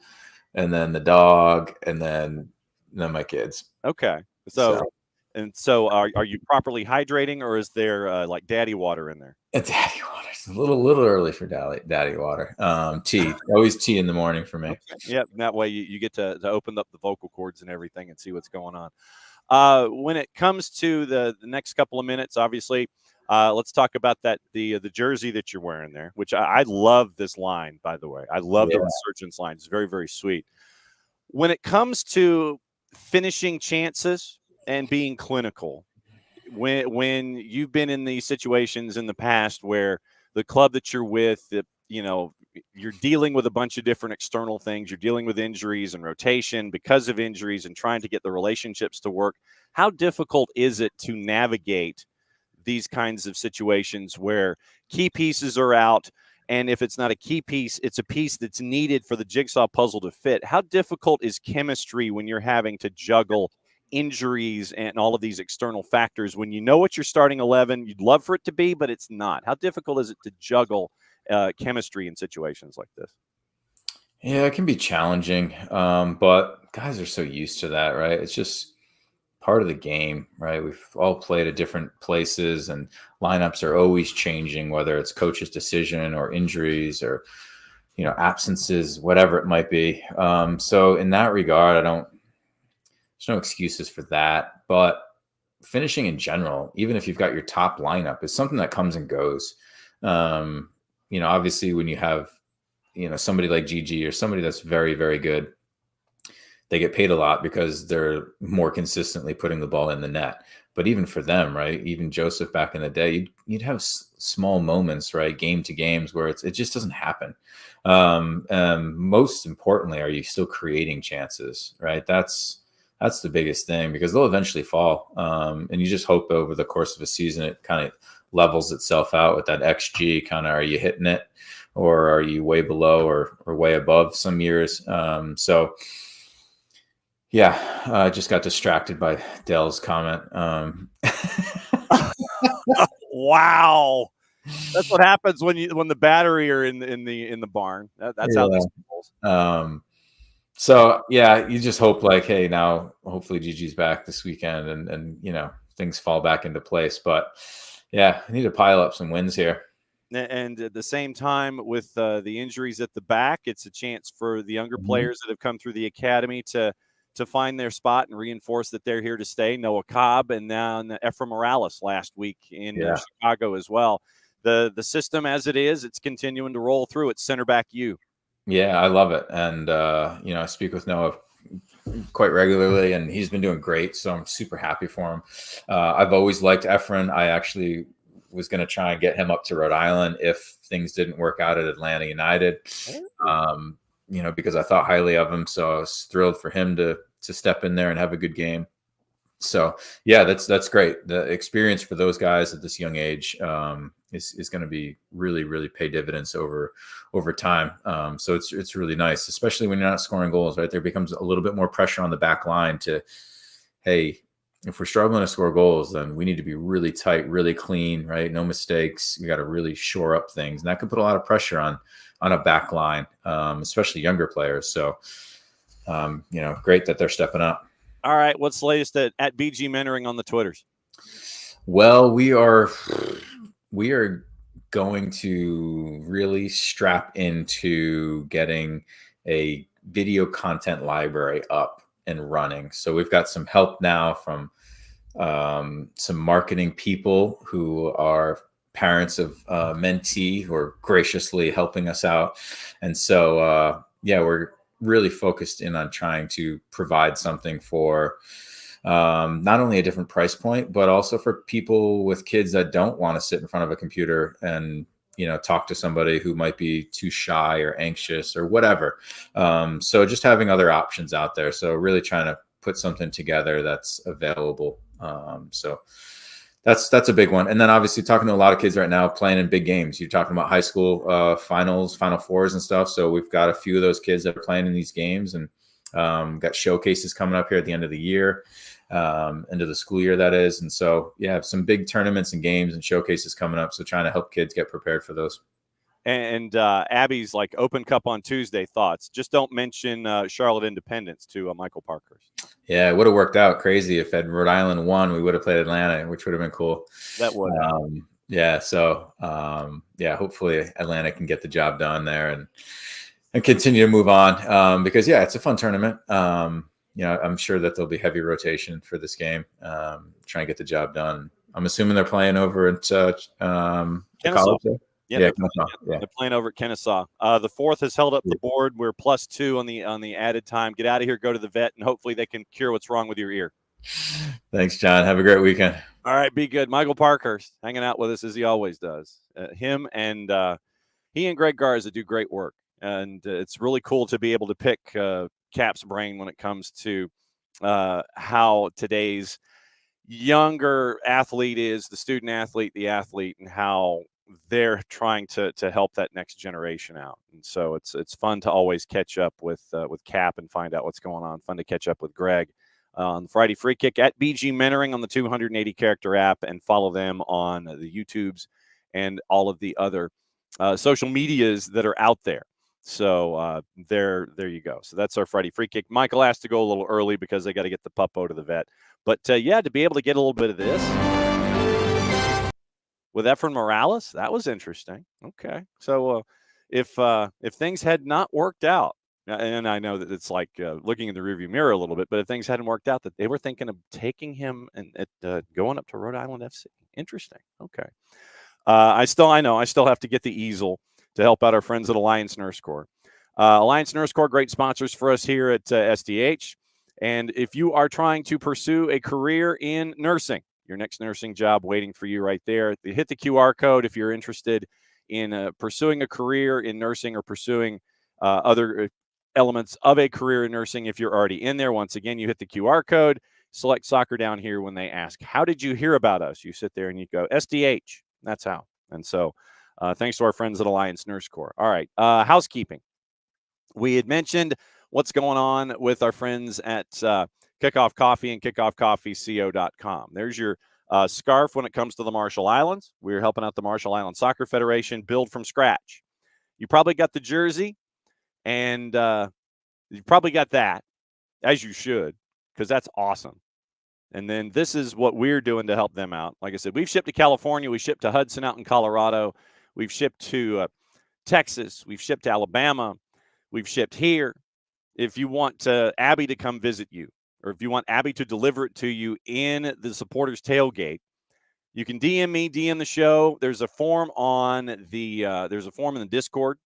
and then the dog, and then my kids. Okay, so are you properly hydrating, or is there like daddy water in there? Daddy water. It's a little early for daddy water. Tea, always tea in the morning for me. Okay. Yep, that way you get to open up the vocal cords and everything and see what's going on. When it comes to the next couple of minutes, obviously, let's talk about the jersey that you're wearing there, which I love this line, by the way. I love the Resurgence line. It's very, very sweet. When it comes to finishing chances and being clinical, when you've been in these situations in the past where the club that you're with, you're dealing with a bunch of different external things. You're dealing with injuries and rotation because of injuries and trying to get the relationships to work. How difficult is it to navigate these kinds of situations where key pieces are out? And if it's not a key piece, it's a piece that's needed for the jigsaw puzzle to fit. How difficult is chemistry when you're having to juggle injuries and all of these external factors when you know what your starting 11, you'd love for it to be, but it's not? How difficult is it to juggle chemistry in situations like this? Yeah, it can be challenging, but guys are so used to that, right? It's just part of the game, right? We've all played at different places, and lineups are always changing, whether it's coach's decision or injuries or absences, whatever it might be. So in that regard, there's no excuses for that. But finishing in general, even if you've got your top lineup, is something that comes and goes. Obviously when you have, somebody like Gigi or somebody that's very, very good, they get paid a lot because they're more consistently putting the ball in the net. But even for them, right, even Joseph back in the day, you'd have small moments, right, game to games where it just doesn't happen. Most importantly, are you still creating chances, right? That's the biggest thing, because they'll eventually fall. And you just hope over the course of a season it kind of levels itself out with that XG. Kind of, are you hitting it, or are you way below or way above some years? I just got distracted by Dell's comment. Wow, that's what happens when the battery are in the barn. That's how this goes. So yeah, you just hope like, hey, now hopefully Gigi's back this weekend and things fall back into place. But yeah, I need to pile up some wins here. And at the same time, with the injuries at the back, it's a chance for the younger players that have come through the academy to find their spot and reinforce that they're here to stay. Noah Cobb and then Ephraim Morales last week in Chicago as well. The system as it is, it's continuing to roll through. It's center back you. Yeah, I love it. And, I speak with Noah quite regularly, and he's been doing great. So I'm super happy for him. I've always liked Ephraim. I actually was going to try and get him up to Rhode Island if things didn't work out at Atlanta United, because I thought highly of him. So I was thrilled for him to step in there and have a good game. So yeah, that's great. The experience for those guys at this young age is going to be really, really pay dividends over time. So it's really nice, especially when you're not scoring goals, right? There becomes a little bit more pressure on the back line to, hey, if we're struggling to score goals, then we need to be really tight, really clean, right? No mistakes. We got to really shore up things, and that could put a lot of pressure on a back line, especially younger players. So, great that they're stepping up. All right. What's the latest at BG Mentoring on the Twitters? Well, we are going to really strap into getting a video content library up and running. So we've got some help now from some marketing people who are parents of mentee who are graciously helping us out. And so, yeah, we're really focused in on trying to provide something for not only a different price point, but also for people with kids that don't want to sit in front of a computer and talk to somebody who might be too shy or anxious or whatever. So just having other options out there. So really trying to put something together that's available. So that's a big one. And then obviously talking to a lot of kids right now playing in big games. You're talking about high school finals, Final Fours and stuff. So we've got a few of those kids that are playing in these games, and got showcases coming up here at the end of the year, into the school year, that is. And so, yeah, some big tournaments and games and showcases coming up. So trying to help kids get prepared for those. And Abby's like Open Cup on Tuesday thoughts. Just don't mention Charlotte Independence to Michael Parkhurst. Yeah, it would have worked out crazy if at Rhode Island won, we would have played Atlanta, which would have been cool. That would. Yeah. So, yeah, hopefully Atlanta can get the job done there and continue to move on. Because yeah, it's a fun tournament. I'm sure that there'll be heavy rotation for this game. Try and get the job done. I'm assuming they're playing over at college there. Yeah, they're playing over at Kennesaw. The fourth has held up the board. We're +2 on the added time. Get out of here, go to the vet, and hopefully they can cure what's wrong with your ear. Thanks, John. Have a great weekend. All right, be good. Michael Parkhurst hanging out with us as he always does. Him and he and Greg Garza do great work, and it's really cool to be able to pick Cap's brain when it comes to how today's younger athlete is, the student athlete, the athlete, and how they're trying to help that next generation out. And so it's fun to always catch up with Cap and find out what's going on. Fun to catch up with Greg on the Friday Free Kick at BG Mentoring on the 280 character app, and follow them on the YouTubes and all of the other social medias that are out there. So there you go. So that's our Friday Free Kick. Michael has to go a little early because they got to get the puppo to the vet. But yeah, to be able to get a little bit of this with Efren Morales, that was interesting. Okay, so if things had not worked out, and I know that it's like looking in the rearview mirror a little bit, but if things hadn't worked out, that they were thinking of taking him and going up to Rhode Island FC. Interesting. Okay, I still have to get the easel to help out our friends at Alliance Nurse Corps. Alliance Nurse Corps, great sponsors for us here at SDH. And if you are trying to pursue a career in nursing, your next nursing job waiting for you right there, hit the QR code if you're interested in pursuing a career in nursing or pursuing other elements of a career in nursing. If you're already in there, once again, you hit the QR code, select soccer down here. When they ask, how did you hear about us? You sit there and you go, SDH. That's how. And so thanks to our friends at Alliance Nurse Corps. All right, housekeeping. We had mentioned what's going on with our friends at Kickoff Coffee and kickoffcoffeeco.com. There's your scarf when it comes to the Marshall Islands. We're helping out the Marshall Islands Soccer Federation build from scratch. You probably got the jersey, and you probably got that, as you should, because that's awesome. And then this is what we're doing to help them out. Like I said, we've shipped to California. We shipped to Hudson out in Colorado. We've shipped to Texas. We've shipped to Alabama. We've shipped here. If you want Abby to come visit you, or if you want Abby to deliver it to you in the supporters tailgate, you can DM me, DM the show. There's a form on the there's a form in the Discord,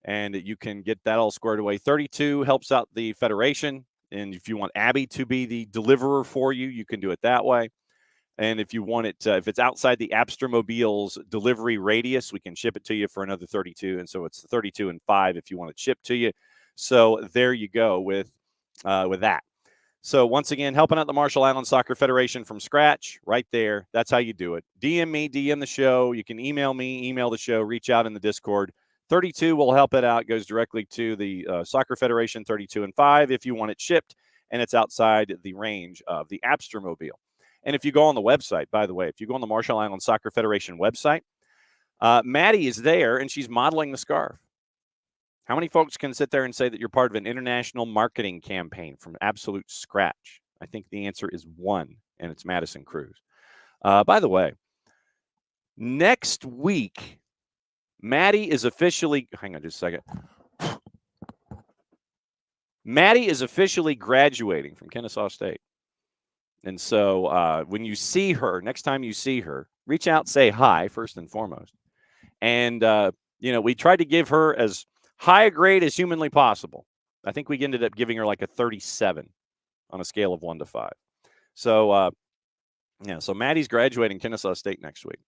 and you can get that all squared away. 32 helps out the Federation, and if you want Abby to be the deliverer for you, you can do it that way. And if you want it, if it's outside the Abstermobile's delivery radius, we can ship it to you for another 32. And so it's 32 and 5 if you want it shipped to you. So there you go with that. So once again, helping out the Marshall Islands Soccer Federation from scratch, right there. That's how you do it. DM me, DM the show. You can email me, email the show, reach out in the Discord. 32 will help it out. It goes directly to the Soccer Federation, 32 and 5 if you want it shipped, and it's outside the range of the Abstermobile. And if you go on the website, by the way, if you go on the Marshall Islands Soccer Federation website, Maddie is there, and she's modeling the scarf. How many folks can sit there and say that you're part of an international marketing campaign from absolute scratch? I think the answer is one, and it's Madison Cruz. By the way, next week, Maddie is officially, hang on just a second. Maddie is officially graduating from Kennesaw State. And so when you see her, next time you see her, reach out, say hi, first and foremost. And, we tried to give her as high a grade as humanly possible. I think we ended up giving her like a 37 on a scale of 1 to 5. So, so Maddie's graduating Kennesaw State next week.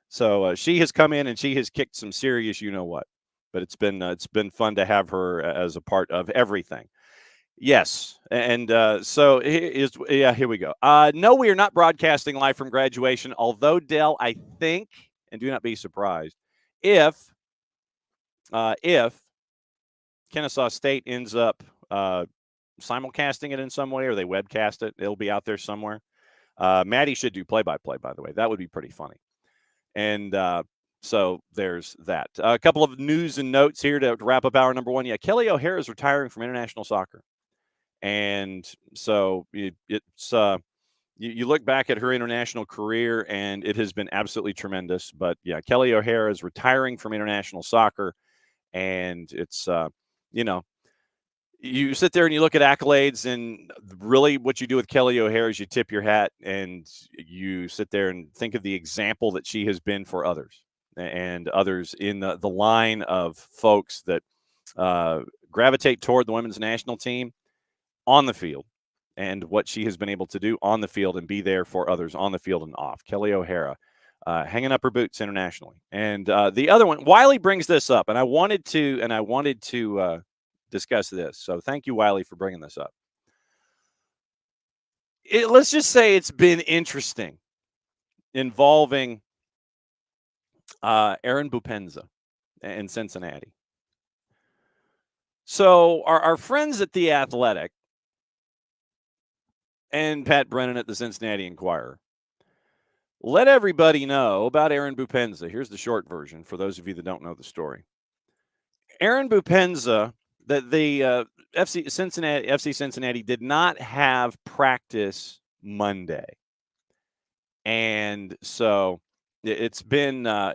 So she has come in and she has kicked some serious what. But it's been fun to have her as a part of everything. Yes, and here we go. No, we are not broadcasting live from graduation. Although Dell, I think, and do not be surprised if Kennesaw State ends up simulcasting it in some way, or they webcast it, it'll be out there somewhere. Maddie should do play-by-play, by the way. That would be pretty funny. And so there's that. A couple of news and notes here to wrap up hour number one. Yeah, Kelly O'Hara is retiring from international soccer. And so you look back at her international career, and it has been absolutely tremendous. But, yeah, Kelly O'Hara is retiring from international soccer, and it's, you sit there and you look at accolades, and really what you do with Kelly O'Hara is you tip your hat and you sit there and think of the example that she has been for others and others in the line of folks that gravitate toward the women's national team on the field, and what she has been able to do on the field and be there for others on the field and off. Kelly O'Hara hanging up her boots internationally. And the other one, Wiley brings this up, and I wanted to discuss this. So thank you, Wiley, for bringing this up. Let's just say it's been interesting involving Aaron Bupenza in Cincinnati. So our friends at The Athletic and Pat Brennan at the Cincinnati Enquirer let everybody know about Aaron Bupenza. Here's the short version for those of you that don't know the story. Aaron Bupenza, that the FC Cincinnati did not have practice Monday. And so it's been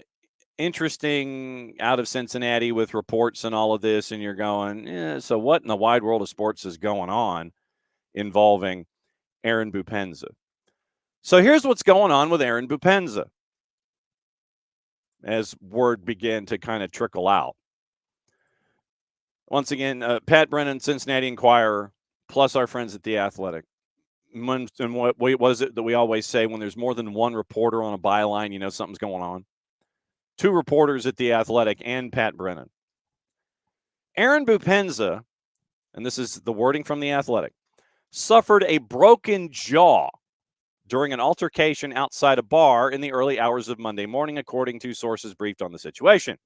interesting out of Cincinnati with reports and all of this, and you're going, so what in the wide world of sports is going on involving Aaron Bupenza? So here's what's going on with Aaron Bupenza as word began to kind of trickle out. Once again, Pat Brennan, Cincinnati Enquirer, plus our friends at The Athletic. And what was it that we always say, when there's more than one reporter on a byline, you know something's going on? Two reporters at The Athletic and Pat Brennan. Aaron Bupenza, and this is the wording from The Athletic, suffered a broken jaw during an altercation outside a bar in the early hours of Monday morning, according to sources briefed on the situation.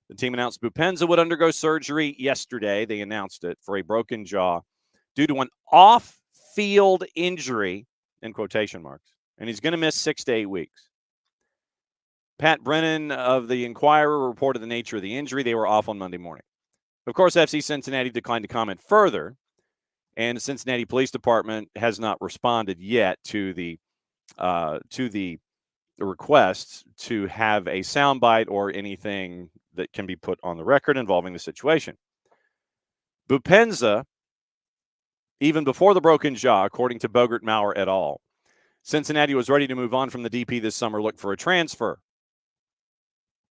The team announced Bupenza would undergo surgery yesterday. They announced it for a broken jaw due to an off-field injury, in quotation marks, and he's going to miss 6 to 8 weeks. Pat Brennan of the Enquirer reported the nature of the injury. They were off on Monday morning. Of course, FC Cincinnati declined to comment further, and the Cincinnati Police Department has not responded yet to the request to have a soundbite or anything that can be put on the record involving the situation. Bupenza, even before the broken jaw, according to Bogert Maurer et al., Cincinnati was ready to move on from the DP this summer, look for a transfer.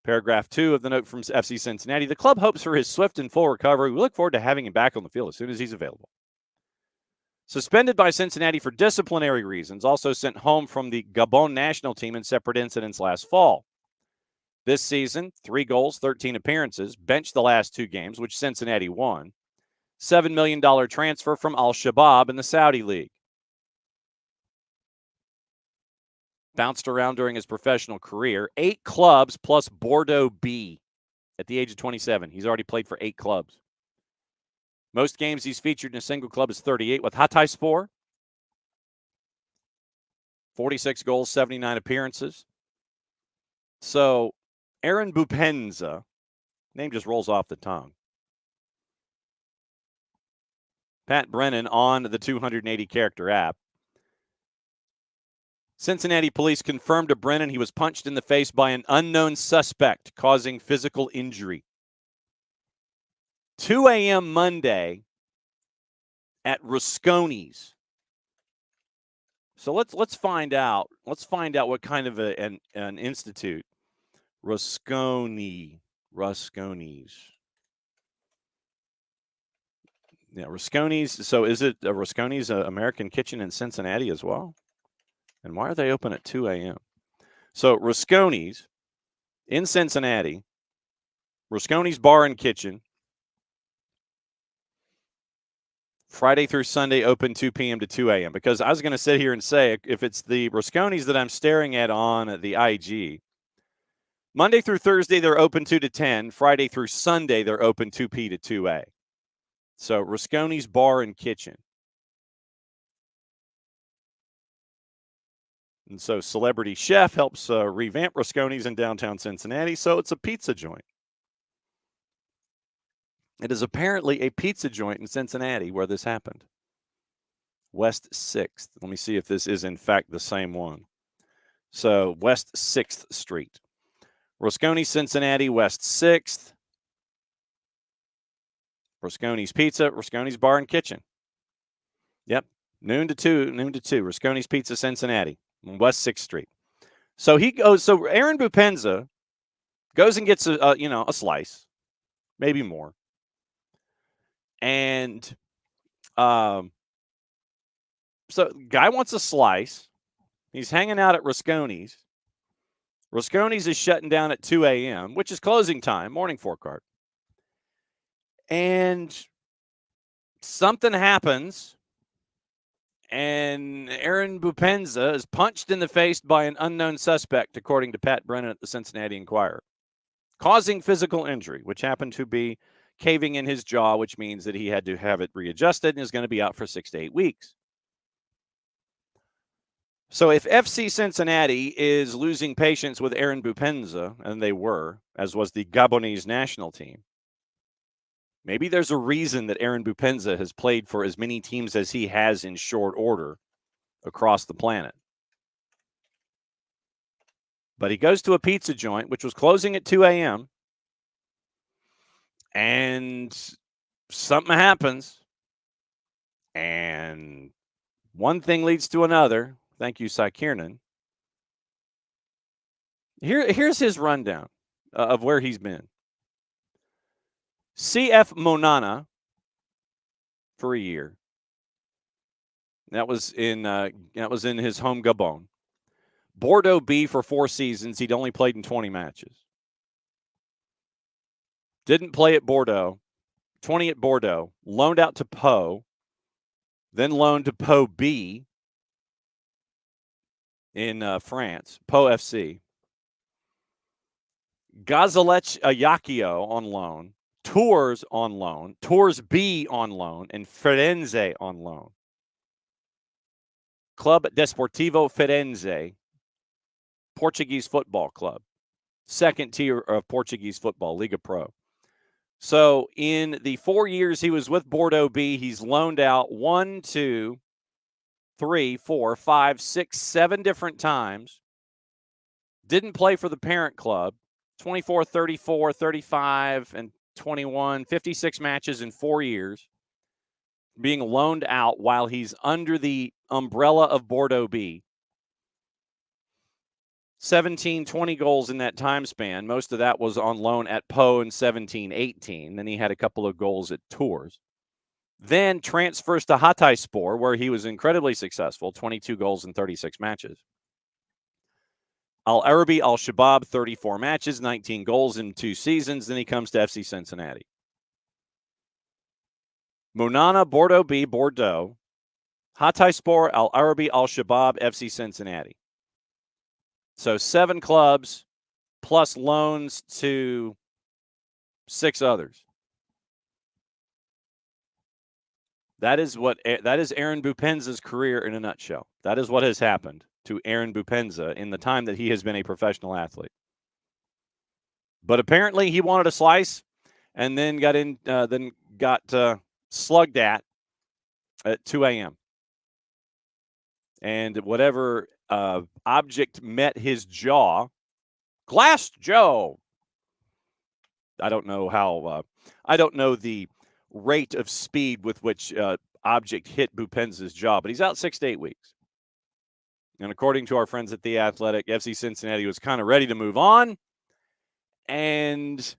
Paragraph 2 of the note from FC Cincinnati, the club hopes for his swift and full recovery. We look forward to having him back on the field as soon as he's available. Suspended by Cincinnati for disciplinary reasons, also sent home from the Gabon national team in separate incidents last fall. This season, 3 goals, 13 appearances, benched the last 2 games, which Cincinnati won. $7 million transfer from Al-Shabaab in the Saudi League. Bounced around during his professional career. 8 clubs plus Bordeaux B at the age of 27. He's already played for 8 clubs. Most games he's featured in a single club is 38 with Hatayspor. 46 goals, 79 appearances. So, Aaron Bupenza, name just rolls off the tongue. Pat Brennan on the 280 character app Cincinnati police confirmed to Brennan he was punched in the face by an unknown suspect, causing physical injury. 2 a.m. Monday at Rusconi's. So let's find out. Let's find out what kind of an institute. Rusconi's. Yeah, Rusconi's. So is it Rusconi's American Kitchen in Cincinnati as well? And why are they open at 2 a.m.? So Rusconi's in Cincinnati, Rusconi's Bar and Kitchen, Friday through Sunday, open 2 p.m. to 2 a.m. Because I was going to sit here and say, if it's the Rusconi's that I'm staring at on the IG, Monday through Thursday, they're open 2 to 10. Friday through Sunday, they're open 2 p. to 2 a. So Rusconi's Bar and Kitchen. And so Celebrity Chef helps revamp Rusconi's in downtown Cincinnati, so it's a pizza joint. It is apparently a pizza joint in Cincinnati where this happened. West 6th. Let me see if this is, in fact, the same one. So West 6th Street. Rusconi's Cincinnati, West 6th. Rusconi's Pizza, Rusconi's Bar and Kitchen. Yep, noon to 2. Rusconi's Pizza, Cincinnati, West 6th Street. So he goes. So Aaron Bupenza goes and gets a slice, maybe more, and so guy wants a slice. He's hanging out at Rusconi's. Rusconi's is shutting down at 2 a.m., which is closing time, morning forecast. And something happens, and Aaron Bupenza is punched in the face by an unknown suspect, according to Pat Brennan at the Cincinnati Enquirer, causing physical injury, which happened to be caving in his jaw, which means that he had to have it readjusted and is going to be out for 6 to 8 weeks. So if FC Cincinnati is losing patience with Aaron Bupenza, and they were, as was the Gabonese national team, maybe there's a reason that Aaron Bupenza has played for as many teams as he has in short order across the planet. But he goes to a pizza joint, which was closing at 2 a.m., and something happens, and one thing leads to another. Thank you, Cy Kiernan. Here's his rundown of where he's been. CF Monana for a year. That was in his home Gabon. Bordeaux B for 4 seasons. He'd only played in 20 matches. Didn't play at Bordeaux. 20 at Bordeaux. Loaned out to Pau. Then loaned to Pau B in France. Pau FC. Gazalech Ajaccio on loan. Tours on loan. Tours B on loan. And Firenze on loan. Club Desportivo Firenze, Portuguese football club, second tier of Portuguese football, Liga Pro. So in the 4 years he was with Bordeaux B, he's loaned out 1, 2, 3, 4, 5, 6, 7 different times. Didn't play for the parent club. 24, 34, 35, and 21, 56 matches in 4 years. Being loaned out while he's under the umbrella of Bordeaux B. 17, 20 goals in that time span. Most of that was on loan at Pau in 17, 18. Then he had a couple of goals at Tours. Then transfers to Hatayspor, where he was incredibly successful, 22 goals in 36 matches. Al Arabi Al Shabab, 34 matches, 19 goals in 2 seasons. Then he comes to FC Cincinnati. Monana, Bordeaux B, Bordeaux. Hatayspor, Al Arabi, Al Shabab, FC Cincinnati. So 7 clubs plus loans to 6 others. That is Aaron Bupenza's career in a nutshell. That is what has happened to Aaron Bupenza in the time that he has been a professional athlete. But apparently he wanted a slice and then got slugged at 2 a.m. And whatever object met his jaw. Glass Joe. I don't know how. I don't know the rate of speed with which object hit Bupenza's jaw, but he's out 6 to 8 weeks. And according to our friends at The Athletic, FC Cincinnati was kind of ready to move on. And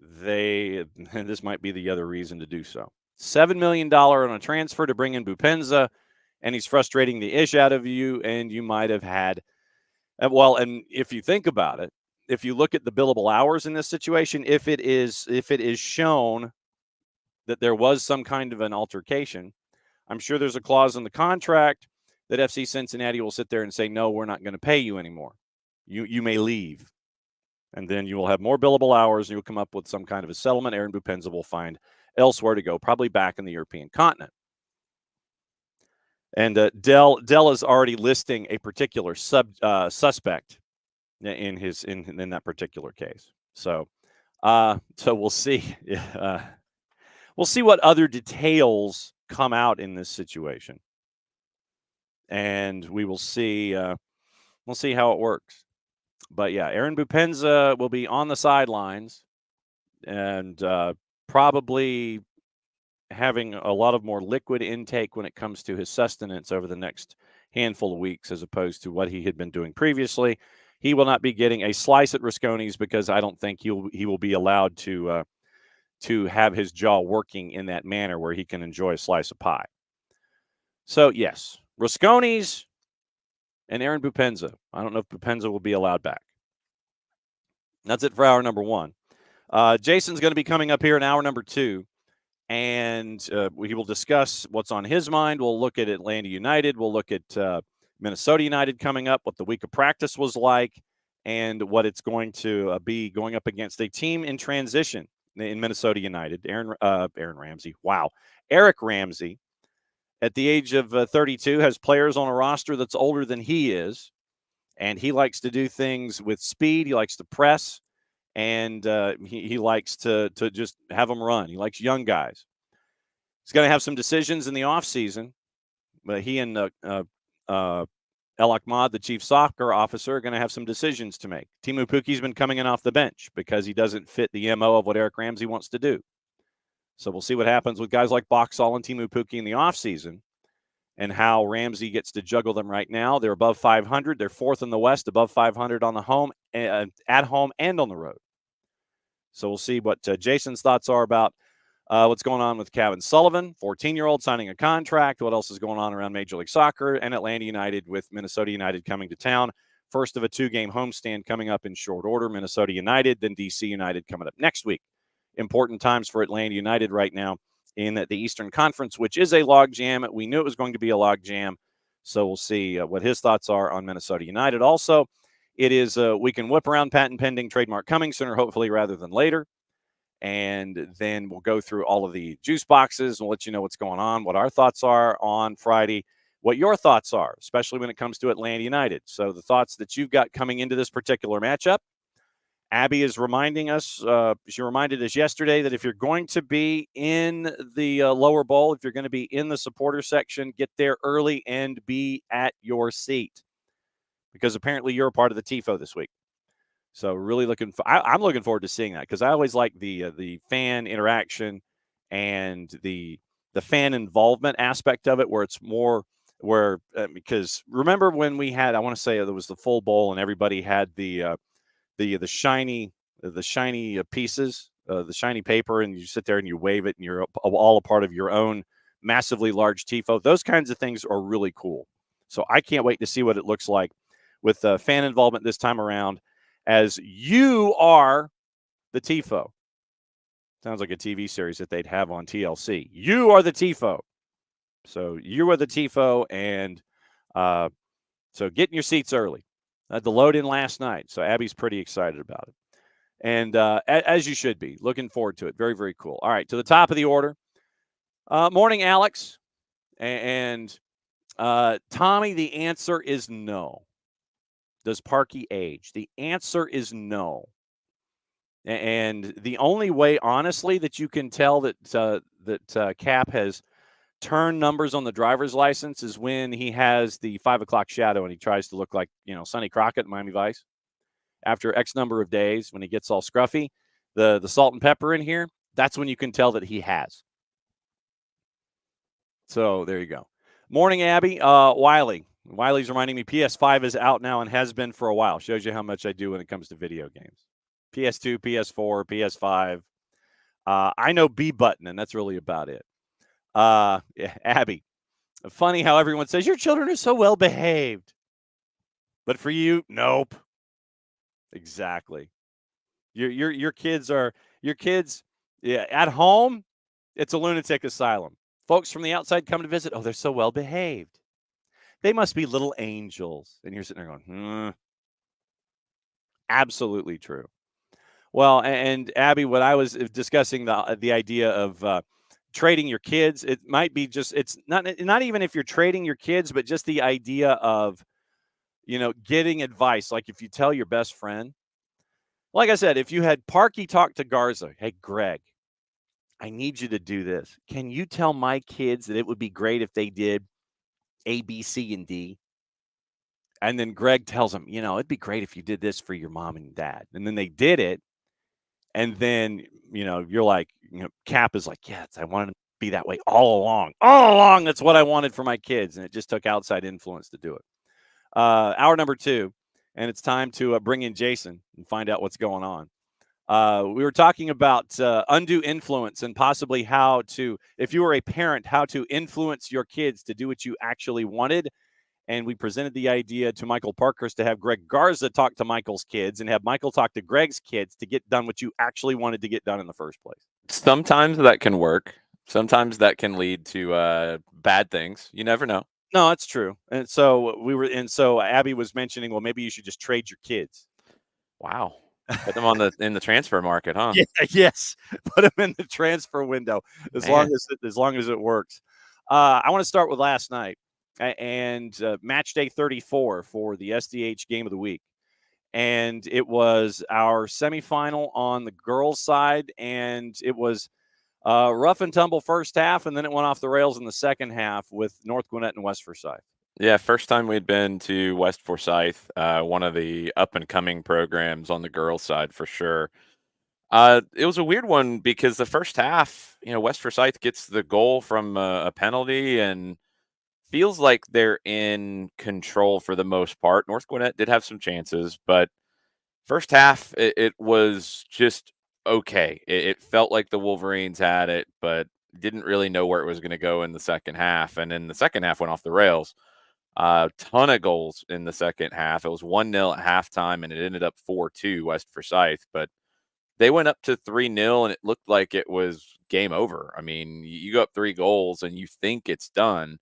this might be the other reason to do so. $7 million on a transfer to bring in Bupenza, and he's frustrating the ish out of you, and you might have had, and if you think about it, if you look at the billable hours in this situation, if it is shown that there was some kind of an altercation, I'm sure there's a clause in the contract that FC Cincinnati will sit there and say, no, we're not going to pay you anymore. You may leave. And then you will have more billable hours, and you'll come up with some kind of a settlement. Aaron Bupenza will find elsewhere to go, probably back in the European continent. And Dell is already listing a particular suspect in that particular case. So we'll see. We'll see what other details come out in this situation, and we will see. We'll see how it works. But yeah, Aaron Bupenza will be on the sidelines and probably having a lot of more liquid intake when it comes to his sustenance over the next handful of weeks, as opposed to what he had been doing previously. He will not be getting a slice at Rasconi's because I don't think he will be allowed to have his jaw working in that manner where he can enjoy a slice of pie. So yes, Rasconi's and Aaron Bupenza. I don't know if Bupenza will be allowed back. That's it for hour number one. Jason's going to be coming up here in hour number two, and he will discuss what's on his mind. We'll look at Atlanta United. We'll look at Minnesota United coming up, what the week of practice was like, and what it's going to be going up against a team in transition in Minnesota United. Eric Ramsey, at the age of 32, has players on a roster that's older than he is, and he likes to do things with speed. He likes to press, and he likes to just have them run. He likes young guys. He's going to have some decisions in the offseason, but he and El Ahmad, the chief soccer officer, are going to have some decisions to make. Teemu Pukki's been coming in off the bench because he doesn't fit the MO of what Eric Ramsey wants to do. So we'll see what happens with guys like Boxall and Teemu Pukki in the offseason and how Ramsey gets to juggle them right now. They're above 500. They're fourth in the West, above 500 on the home, at home and on the road. So we'll see what Jason's thoughts are about what's going on with Kevin Sullivan, 14-year-old signing a contract. What else is going on around Major League Soccer and Atlanta United with Minnesota United coming to town. First of a 2-game homestand coming up in short order. Minnesota United, then DC United coming up next week. Important times for Atlanta United right now in the Eastern Conference, which is a logjam. We knew it was going to be a logjam. So we'll see what his thoughts are on Minnesota United. Also, it is we can whip around patent pending, trademark coming sooner, hopefully, rather than later. And then we'll go through all of the juice boxes and let you know what's going on, what our thoughts are on Friday, what your thoughts are, especially when it comes to Atlanta United. So the thoughts that you've got coming into this particular matchup. Abby is reminding us, she reminded us yesterday that if you're going to be in the lower bowl, if you're going to be in the supporter section, get there early and be at your seat, because apparently you're a part of the TIFO this week. So really I'm looking forward to seeing that, because I always like the fan interaction and the fan involvement aspect of it, where it's more because remember when we had, I want to say there was the full bowl and everybody had the shiny pieces, the shiny paper, and you sit there and you wave it and you're all a part of your own massively large TIFO. Those kinds of things are really cool. So I can't wait to see what it looks like with fan involvement this time around, as you are the TIFO. Sounds like a TV series that they'd have on TLC. You are the TIFO. So you are the TIFO, and so get in your seats early. I had the load in last night, so Abby's pretty excited about it. And as you should be. Looking forward to it. Very, very cool. All right, to the top of the order. Morning, Alex. And Tommy, the answer is no. Does Parky age? The answer is no. And the only way, honestly, that you can tell that Cap has turn numbers on the driver's license is when he has the 5 o'clock shadow and he tries to look like, Sonny Crockett in Miami Vice. After X number of days, when he gets all scruffy, the salt and pepper in here, that's when you can tell that he has. So there you go. Morning, Abby. Wiley's reminding me PS5 is out now and has been for a while. Shows you how much I do when it comes to video games. PS2, PS4, PS5. I know B button, and that's really about it. Yeah, Abby. Funny how everyone says your children are so well behaved. But for you, nope. Exactly. Your kids at home, it's a lunatic asylum. Folks from the outside come to visit. Oh, they're so well behaved. They must be little angels. And you're sitting there going, Absolutely true. Well, and Abby, what I was discussing the idea of trading your kids, it might be just it's not even if you're trading your kids, but just the idea of getting advice. Like if you tell your best friend, like I said, if you had Parky talk to Garza, hey Greg, I need you to do this. Can you tell my kids that it would be great if they did A, B, C, and D? And then Greg tells them, it'd be great if you did this for your mom and dad. And then they did it. And then, you're like, Cap is like, yes, I wanted to be that way all along. All along, that's what I wanted for my kids. And it just took outside influence to do it. Hour number 2, and it's time to bring in Jason and find out what's going on. We were talking about undue influence and possibly how to, if you were a parent, how to influence your kids to do what you actually wanted. And we presented the idea to Michael Parkhurst to have Greg Garza talk to Michael's kids and have Michael talk to Greg's kids to get done what you actually wanted to get done in the first place. Sometimes that can work. Sometimes that can lead to bad things. You never know. No, that's true. And so Abby was mentioning, well, maybe you should just trade your kids. Wow. Put them in the transfer market, huh? Yeah, yes. Put them in the transfer window as long as it works. I want to start with last night and match day 34 for the SDH game of the week. And it was our semifinal on the girls' side, and it was rough and tumble first half, and then it went off the rails in the second half with North Gwinnett and West Forsyth. Yeah, first time we'd been to West Forsyth, one of the up-and-coming programs on the girls' side for sure. It was a weird one because the first half, West Forsyth gets the goal from a penalty and feels like they're in control for the most part. North Gwinnett did have some chances, but first half, it was just okay. It felt like the Wolverines had it, but didn't really know where it was going to go in the second half. And then the second half went off the rails. A ton of goals in the second half. It was 1-0 at halftime, and it ended up 4-2 West Forsyth. But they went up to 3-0, and it looked like it was game over. I mean, you go up 3 goals, and you think it's done.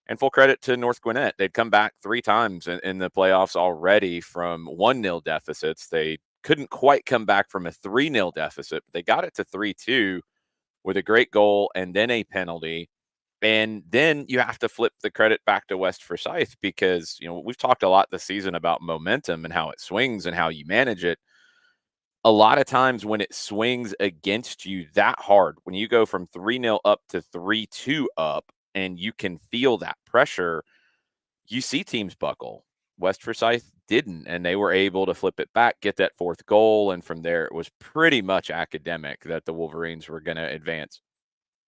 And full credit to North Gwinnett. They'd come back 3 times in the playoffs already from 1-0 deficits. They couldn't quite come back from a 3-0 deficit, but they got it to 3-2 with a great goal and then a penalty. And then you have to flip the credit back to West Forsyth because, we've talked a lot this season about momentum and how it swings and how you manage it. A lot of times when it swings against you that hard, when you go from 3-0 up to 3-2 up and you can feel that pressure, you see teams buckle. West Forsyth didn't, and they were able to flip it back, get that 4th goal, and from there it was pretty much academic that the Wolverines were going to advance.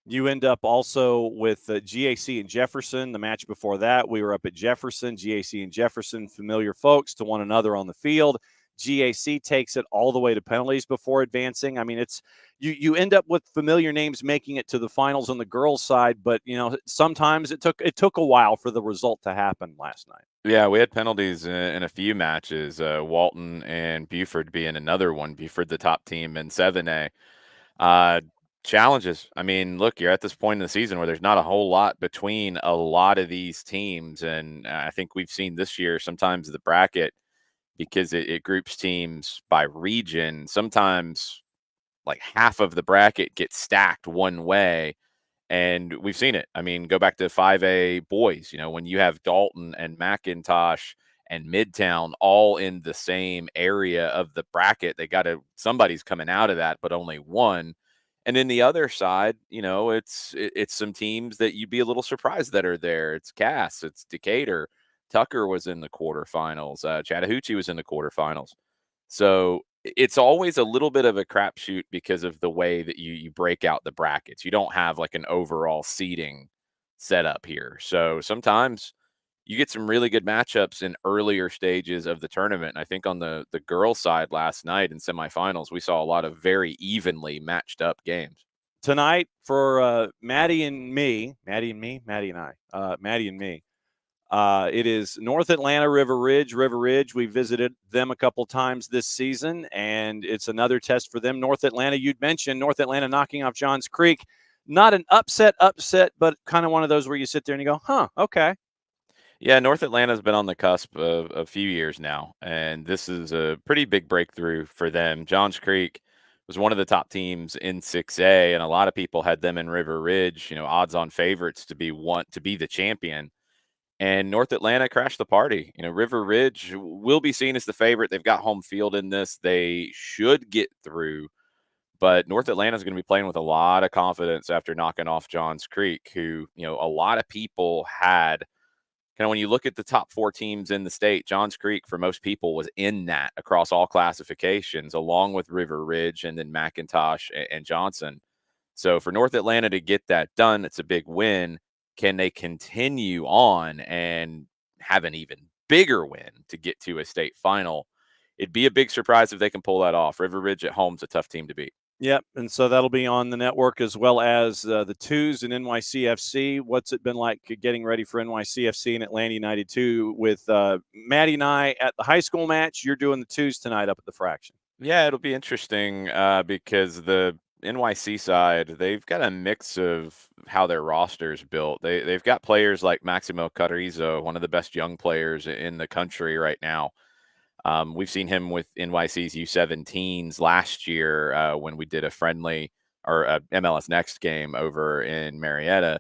You end up also with GAC and Jefferson. The match before that, we were up at Jefferson. GAC and Jefferson, familiar folks to one another on the field. GAC takes it all the way to penalties before advancing. I mean, it's you end up with familiar names making it to the finals on the girls' side, but sometimes it took a while for the result to happen last night. Yeah, we had penalties in a few matches. Walton and Buford being another one. Buford, the top team in 7A. Challenges. I mean, look, you're at this point in the season where there's not a whole lot between a lot of these teams, and I think we've seen this year sometimes the bracket, because it groups teams by region. Sometimes like half of the bracket gets stacked one way, and we've seen it. I mean, go back to 5A boys, when you have Dalton and McIntosh and Midtown all in the same area of the bracket, somebody's coming out of that, but only one. And then the other side, it's some teams that you'd be a little surprised that are there. It's Cass, it's Decatur. Tucker was in the quarterfinals. Chattahoochee was in the quarterfinals. So it's always a little bit of a crapshoot because of the way that you break out the brackets. You don't have like an overall seeding set up here. So sometimes you get some really good matchups in earlier stages of the tournament. And I think on the girls' side last night in semifinals, we saw a lot of very evenly matched up games. Tonight for Maddie and me, Maddie and me, it is North Atlanta River Ridge. River Ridge, we visited them a couple times this season, and it's another test for them. North Atlanta, you'd mentioned North Atlanta knocking off Johns Creek. Not an upset, but kind of one of those where you sit there and you go, huh, okay. Yeah, North Atlanta's been on the cusp of a few years now, and this is a pretty big breakthrough for them. Johns Creek was one of the top teams in 6A, and a lot of people had them in River Ridge, odds-on favorites to be the champion. And North Atlanta crashed the party. River Ridge will be seen as the favorite. They've got home field in this. They should get through, but North Atlanta is going to be playing with a lot of confidence after knocking off Johns Creek, who, a lot of people had kind of when you look at the top 4 teams in the state, Johns Creek, for most people, was in that across all classifications, along with River Ridge and then McIntosh and Johnson. So for North Atlanta to get that done, it's a big win. Can they continue on and have an even bigger win to get to a state final? It'd be a big surprise if they can pull that off. River Ridge at home is a tough team to beat. Yep, and so that'll be on the network as well as the twos and NYCFC. What's it been like getting ready for NYCFC and Atlanta United 2 with Maddie and I at the high school match? You're doing the twos tonight up at the Fraction. Yeah, it'll be interesting because the NYC side, they've got a mix of how their roster's built. They've got players like Maximo Carrizo, one of the best young players in the country right now. We've seen him with NYC's U17s last year when we did a friendly or a MLS Next game over in Marietta,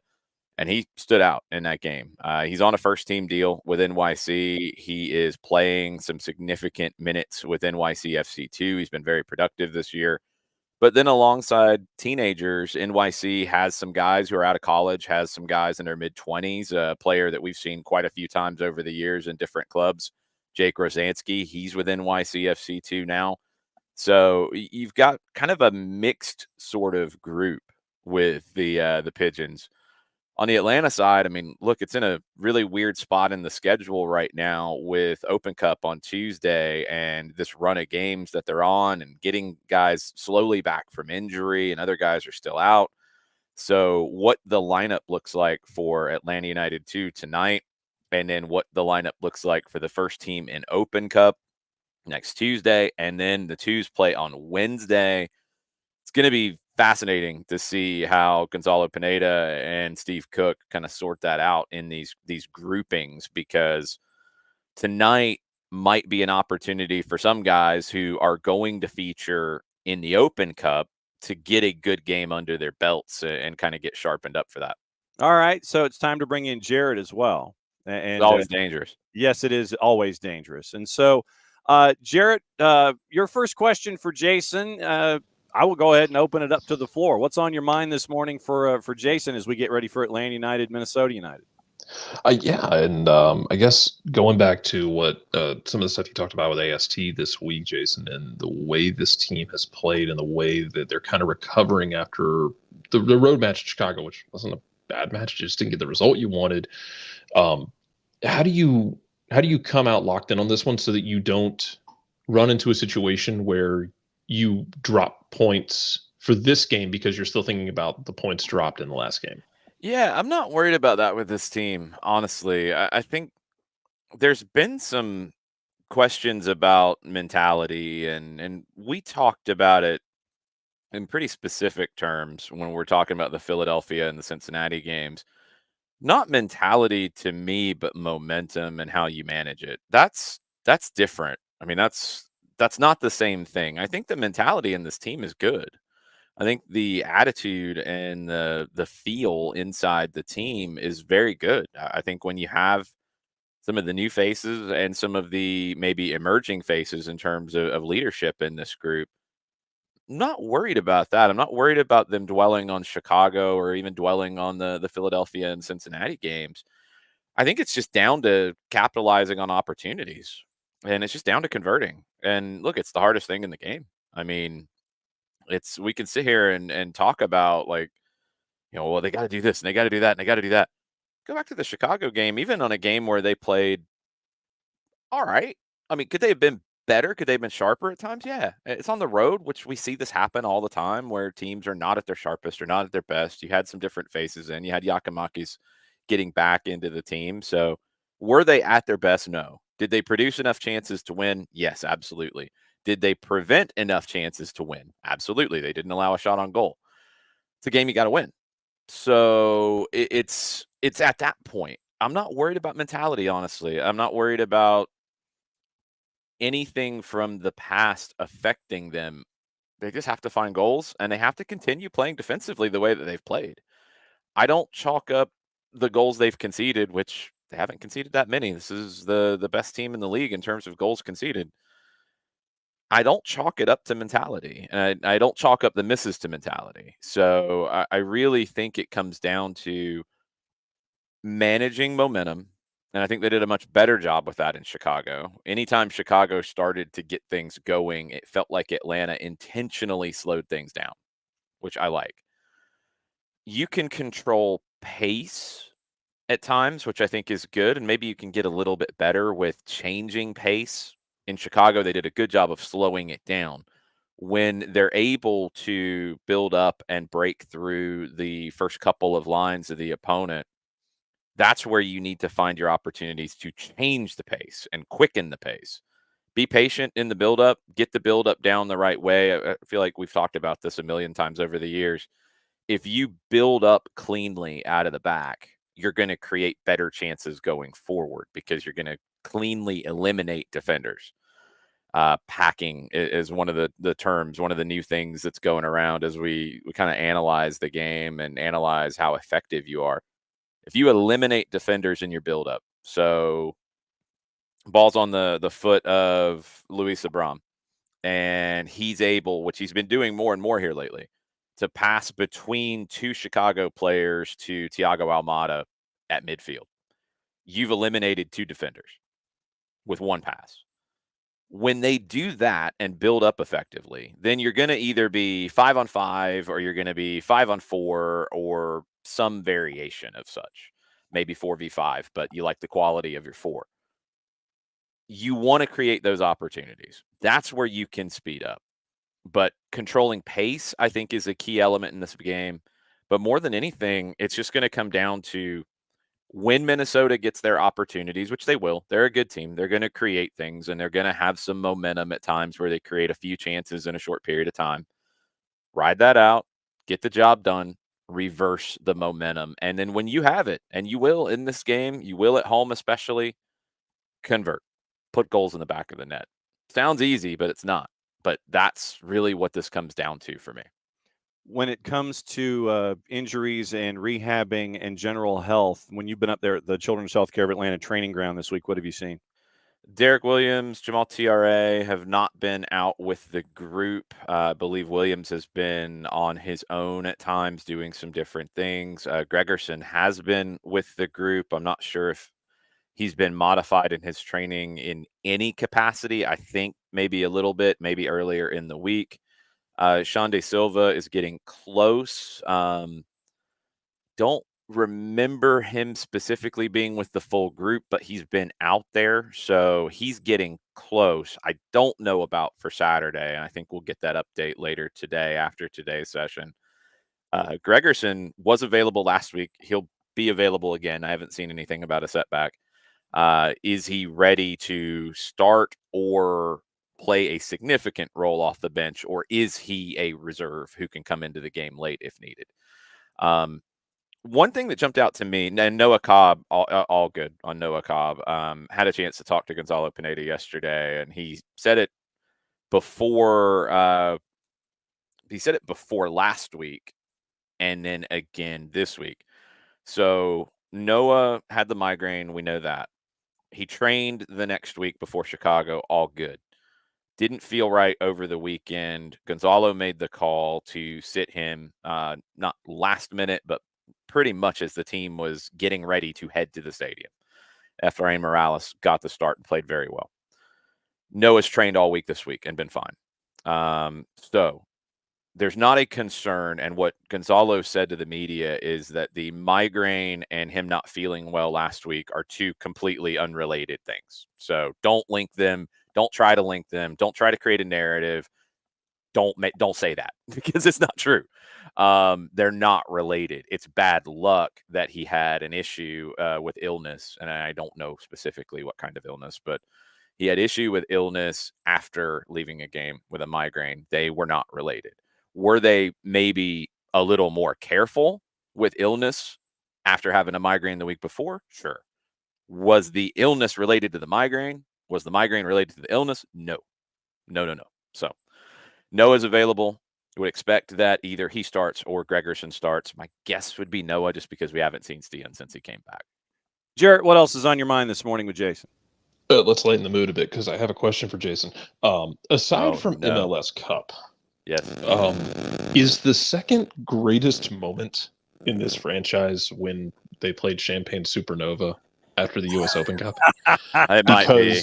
and he stood out in that game. He's on a first-team deal with NYC. He is playing some significant minutes with NYCFC too. He's been very productive this year. But then alongside teenagers, NYC has some guys who are out of college, has some guys in their mid-20s, a player that we've seen quite a few times over the years in different clubs. Jake Rosansky, he's with NYCFC too now. So you've got kind of a mixed sort of group with the Pigeons. On the Atlanta side, I mean, look, it's in a really weird spot in the schedule right now with Open Cup on Tuesday and this run of games that they're on and getting guys slowly back from injury and other guys are still out. So what the lineup looks like for Atlanta United 2 tonight, and then what the lineup looks like for the first team in Open Cup next Tuesday, and then the twos play on Wednesday. It's going to be fascinating to see how Gonzalo Pineda and Steve Cook kind of sort that out in these groupings, because tonight might be an opportunity for some guys who are going to feature in the Open Cup to get a good game under their belts and kind of get sharpened up for that. All right, so it's time to bring in Jared as well. And It's always dangerous. Yes, it is always dangerous. And so, Jarrett, your first question for Jason, I will go ahead and open it up to the floor. What's on your mind this morning for Jason as we get ready for Atlanta United, Minnesota United? Yeah, and I guess going back to what some of the stuff you talked about with AST this week, Jason, and the way this team has played and the way that they're kind of recovering after the road match in Chicago, which wasn't a bad match, just didn't get the result you wanted. How do you come out locked in on this one so that you don't run into a situation where you drop points for this game because you're still thinking about the points dropped in the last game? Yeah, I'm not worried about that with this team, honestly. I think there's been some questions about mentality, and we talked about it in pretty specific terms when we're talking about the Philadelphia and the Cincinnati games. Not mentality to me, but momentum and how you manage it. That's different. I mean, that's not the same thing. I think the mentality in this team is good. I think the attitude and the feel inside the team is very good. I think when you have some of the new faces and some of the maybe emerging faces in terms of leadership in this group, not worried about that. I'm not worried about them dwelling on Chicago or even dwelling on the Philadelphia and Cincinnati games. I think it's just down to capitalizing on opportunities, and it's just down to converting. And look, it's the hardest thing in the game. I mean, it's we can sit here and talk about, like, well, they got to do this and they got to do that and they got to do that. Go back to the Chicago game, even on a game where they played all right. I mean, could they have been better? Could they have been sharper at times? Yeah. It's on the road, which we see this happen all the time where teams are not at their sharpest or not at their best. You had some different faces in. You had Yakimakis getting back into the team. So were they at their best? No. Did they produce enough chances to win? Yes, absolutely. Did they prevent enough chances to win? Absolutely. They didn't allow a shot on goal. It's a game you got to win. So it's at that point. I'm not worried about mentality, honestly. I'm not worried about anything from the past affecting them. They just have to find goals and they have to continue playing defensively the way that they've played. I don't chalk up the goals they've conceded, which they haven't conceded that many. This is the best team in the league in terms of goals conceded. I don't chalk it up to mentality, and I don't chalk up the misses to mentality. So I really think it comes down to managing momentum, and I think they did a much better job with that in Chicago. Anytime Chicago started to get things going, it felt like Atlanta intentionally slowed things down, which I like. You can control pace at times, which I think is good, and maybe you can get a little bit better with changing pace. In Chicago, they did a good job of slowing it down. When they're able to build up and break through the first couple of lines of the opponent, that's where you need to find your opportunities to change the pace and quicken the pace. Be patient in the buildup, get the buildup down the right way. I feel like we've talked about this a million times over the years. If you build up cleanly out of the back, you're going to create better chances going forward because you're going to cleanly eliminate defenders. Packing is one of the terms, one of the new things that's going around as we kind of analyze the game and analyze how effective you are. If you eliminate defenders in your buildup, so ball's on the foot of Luis Abram, and he's able, which he's been doing more and more here lately, to pass between two Chicago players to Thiago Almada at midfield. You've eliminated two defenders with one pass. When they do that and build up effectively, then you're going to either be 5-on-5 or you're going to be 5-on-4 or some variation of such. Maybe 4v5, but you like the quality of your 4. You want to create those opportunities. That's where you can speed up. But controlling pace, I think, is a key element in this game. But more than anything, it's just going to come down to when Minnesota gets their opportunities, which they will. They're a good team. They're going to create things, and they're going to have some momentum at times where they create a few chances in a short period of time. Ride that out, get the job done, reverse the momentum. And then when you have it, and you will in this game, you will at home especially, convert. Put goals in the back of the net. Sounds easy, but it's not. But that's really what this comes down to for me. When it comes to injuries and rehabbing and general health, when you've been up there at the Children's Healthcare of Atlanta training ground this week, what have you seen? Derek Williams, Jamal TRA have not been out with the group. I believe Williams has been on his own at times doing some different things. Gregerson has been with the group. I'm not sure if he's been modified in his training in any capacity. I think maybe a little bit, maybe earlier in the week. Sean De Silva is getting close. Don't remember him specifically being with the full group, but he's been out there, so he's getting close. I don't know about for Saturday, and I think we'll get that update later today after today's session. Gregerson was available last week. He'll be available again. I haven't seen anything about a setback. Is he ready to start or play a significant role off the bench, or is he a reserve who can come into the game late if needed? One thing that jumped out to me, and Noah Cobb, all good on Noah Cobb. Had a chance to talk to Gonzalo Pineda yesterday, and he said it before. He said it before last week, and then again this week. So Noah had the migraine. We know that. He trained the next week before Chicago. All good. Didn't feel right over the weekend. Gonzalo made the call to sit him, not last minute, but pretty much as the team was getting ready to head to the stadium. Efrain Morales got the start and played very well. Noah's trained all week this week and been fine. So there's not a concern. And what Gonzalo said to the media is that the migraine and him not feeling well last week are two completely unrelated things. So don't link them. Don't try to link them. Don't try to create a narrative. Don't say that because it's not true. They're not related. It's bad luck that he had an issue with illness, and I don't know specifically what kind of illness, but he had issue with illness after leaving a game with a migraine. They were not related. Were they maybe a little more careful with illness after having a migraine the week before? Sure. Was the illness related to the migraine? Was the migraine related to the illness? No. So Noah's available. I would expect that either he starts or Gregerson starts. My guess would be Noah, just because we haven't seen Stian since he came back. Jarrett, what else is on your mind this morning with Jason? Let's lighten the mood a bit because I have a question for Jason. Aside from no. MLS Cup, Yes. Is the second greatest moment in this franchise when they played Champagne Supernova after the U.S. Open Cup? It might be.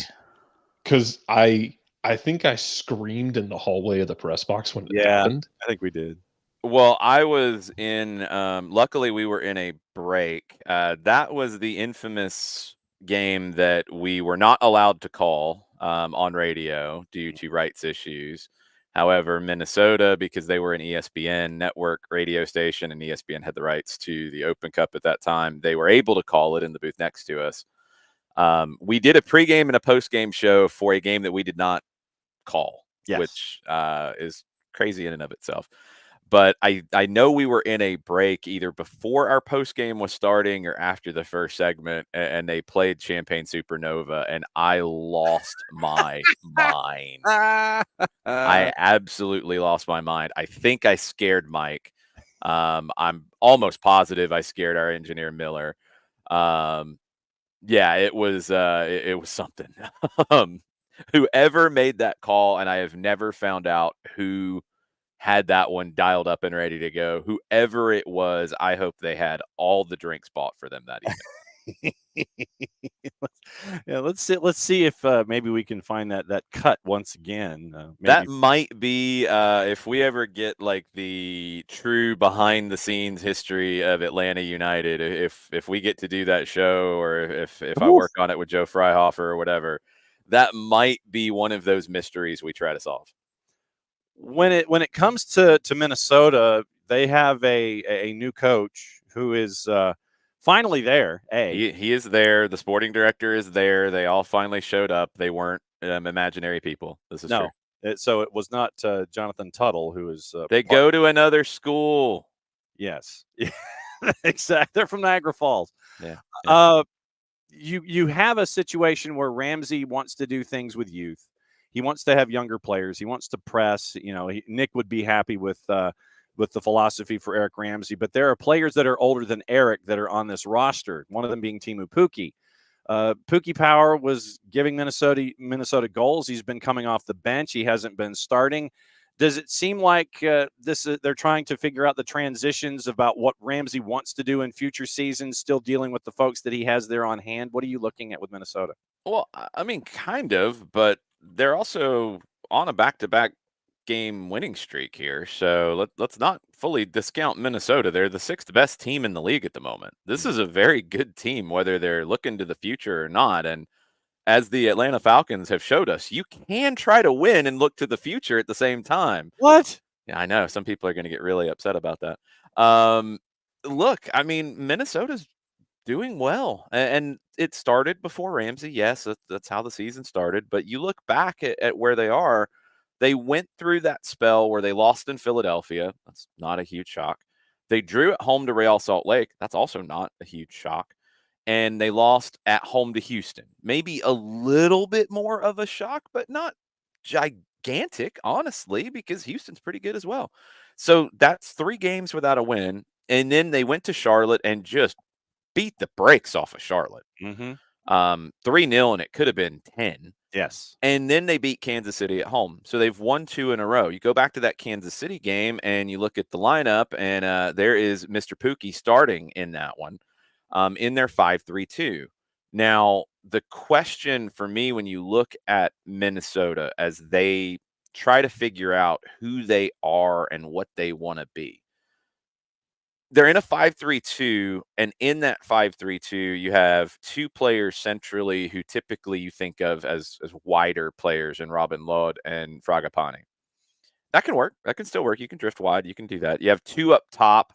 Because I think I screamed in the hallway of the press box when it happened. I think we did. Well, I was in, luckily we were in a break. That was the infamous game that we were not allowed to call on radio due to rights issues. However, Minnesota, because they were an ESPN network radio station and ESPN had the rights to the Open Cup at that time, they were able to call it in the booth next to us. We did a pregame and a postgame show for a game that we did not call, which is crazy in and of itself. But I know we were in a break either before our post game was starting or after the first segment, and they played Champagne Supernova, and I lost my mind. I absolutely lost my mind. I think I scared Mike. I'm almost positive I scared our engineer Miller. Yeah, it was something. Whoever made that call, and I have never found out who had that one dialed up and ready to go. Whoever it was, I hope they had all the drinks bought for them that evening. Let's see if maybe we can find that cut once again. That might be if we ever get like the true behind the scenes history of Atlanta United. If we get to do that show, or if I work on it with Joe Freihofer or whatever, that might be one of those mysteries we try to solve. When it comes to Minnesota, they have a new coach who is finally there. He is there. The sporting director is there. They all finally showed up. They weren't imaginary people. This is true. So it was not Jonathan Tuttle, who is. They go to another school. Yes, exactly. They're from Niagara Falls. Yeah. You have a situation where Ramsey wants to do things with youth. He wants to have younger players. He wants to press. Nick would be happy with the philosophy for Eric Ramsey. But there are players that are older than Eric that are on this roster, one of them being Timu Pukki. Pukki Power was giving Minnesota goals. He's been coming off the bench. He hasn't been starting. Does it seem like they're trying to figure out the transitions about what Ramsey wants to do in future seasons, still dealing with the folks that he has there on hand? What are you looking at with Minnesota? Well, I mean, kind of, but they're also on a back-to-back game winning streak here. So let's not fully discount Minnesota. They're the 6th best team in the league at the moment. This is a very good team, whether they're looking to the future or not. And as the Atlanta Falcons have showed us, you can try to win and look to the future at the same time. What? Yeah, I know. Some people are going to get really upset about that. Look, I mean, Minnesota's doing well, and it started before Ramsey. Yes, that's how the season started. But you look back at where they are. They went through that spell where they lost in Philadelphia. That's not a huge shock. They drew at home to Real Salt Lake. That's also not a huge shock. And they lost at home to Houston. Maybe a little bit more of a shock, but not gigantic, honestly, because Houston's pretty good as well. So that's 3 games without a win. And then they went to Charlotte and just beat the brakes off of Charlotte. 3-0, and it could have been 10. Yes. And then they beat Kansas City at home. So they've won 2 in a row. You go back to that Kansas City game and you look at the lineup, and there is Mr. Pookie starting in that one, in their 5-3-2. Now, the question for me when you look at Minnesota as they try to figure out who they are and what they want to be, they're in a 5-3-2, and in that 5-3-2, you have 2 players centrally who typically you think of as wider players in Robin Lod and Fragapane. That can work. That can still work. You can drift wide. You can do that. You have 2 up top.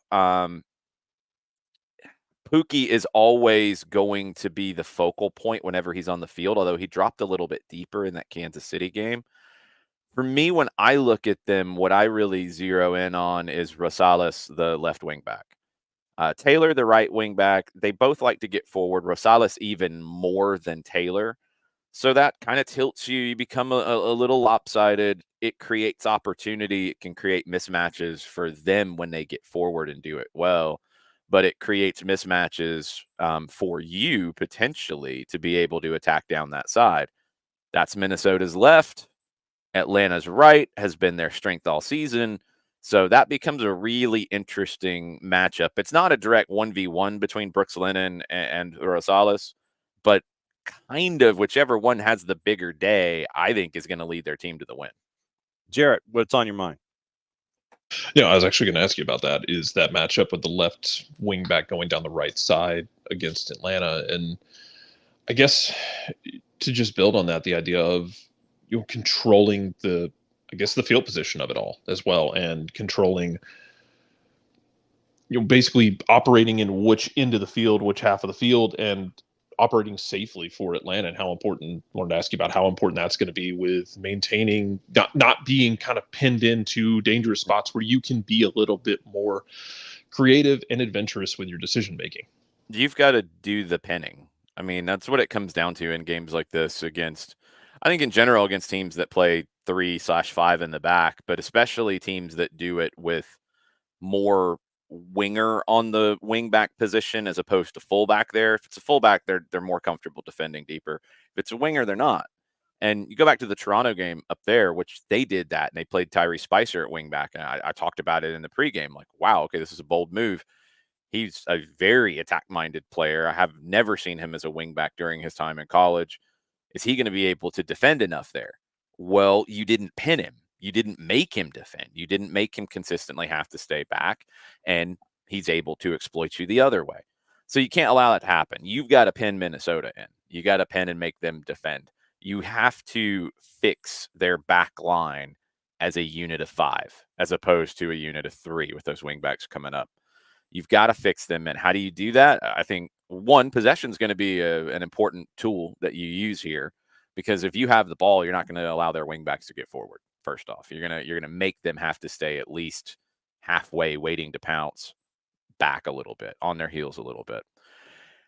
Pookie is always going to be the focal point whenever he's on the field, although he dropped a little bit deeper in that Kansas City game. For me, when I look at them, what I really zero in on is Rosales, the left wing back. Taylor, the right wing back. They both like to get forward. Rosales even more than Taylor. So that kind of tilts you. You become a little lopsided. It creates opportunity. It can create mismatches for them when they get forward and do it well. But it creates mismatches for you potentially to be able to attack down that side. That's Minnesota's left. Atlanta's right has been their strength all season. So that becomes a really interesting matchup. It's not a direct 1v1 between Brooks Lennon and Rosales, but kind of whichever one has the bigger day, I think is going to lead their team to the win. Jarrett, what's on your mind? Yeah, I was actually going to ask you about that. Is that matchup with the left wing back going down the right side against Atlanta? And I guess to just build on that, the idea of controlling the field position of it all as well, and controlling, basically operating in which end of the field, which half of the field, and operating safely for Atlanta, and how important. I wanted to ask you about how important that's going to be with maintaining, not being kind of pinned into dangerous spots where you can be a little bit more creative and adventurous with your decision making. You've got to do the pinning. I mean, that's what it comes down to in games like this against, I think in general, against teams that play 3/5 in the back, but especially teams that do it with more winger on the wing back position as opposed to fullback there. If it's a fullback, they're more comfortable defending deeper. If it's a winger, they're not. And you go back to the Toronto game up there, which they did that, and they played Tyrese Spicer at wing back. And I talked about it in the pregame, like, wow, okay, this is a bold move. He's a very attack-minded player. I have never seen him as a wing back during his time in college. Is he going to be able to defend enough there? Well, you didn't pin him. You didn't make him defend. You didn't make him consistently have to stay back, and he's able to exploit you the other way. So you can't allow that to happen. You've got to pin Minnesota in. You got to pin and make them defend. You have to fix their back line as a unit of 5, as opposed to a unit of 3 with those wingbacks coming up. You've got to fix them. And how do you do that? I think, one, possession is going to be an important tool that you use here, because if you have the ball, you're not going to allow their wingbacks to get forward. First off, you're gonna make them have to stay at least halfway, waiting to pounce back a little bit, on their heels a little bit.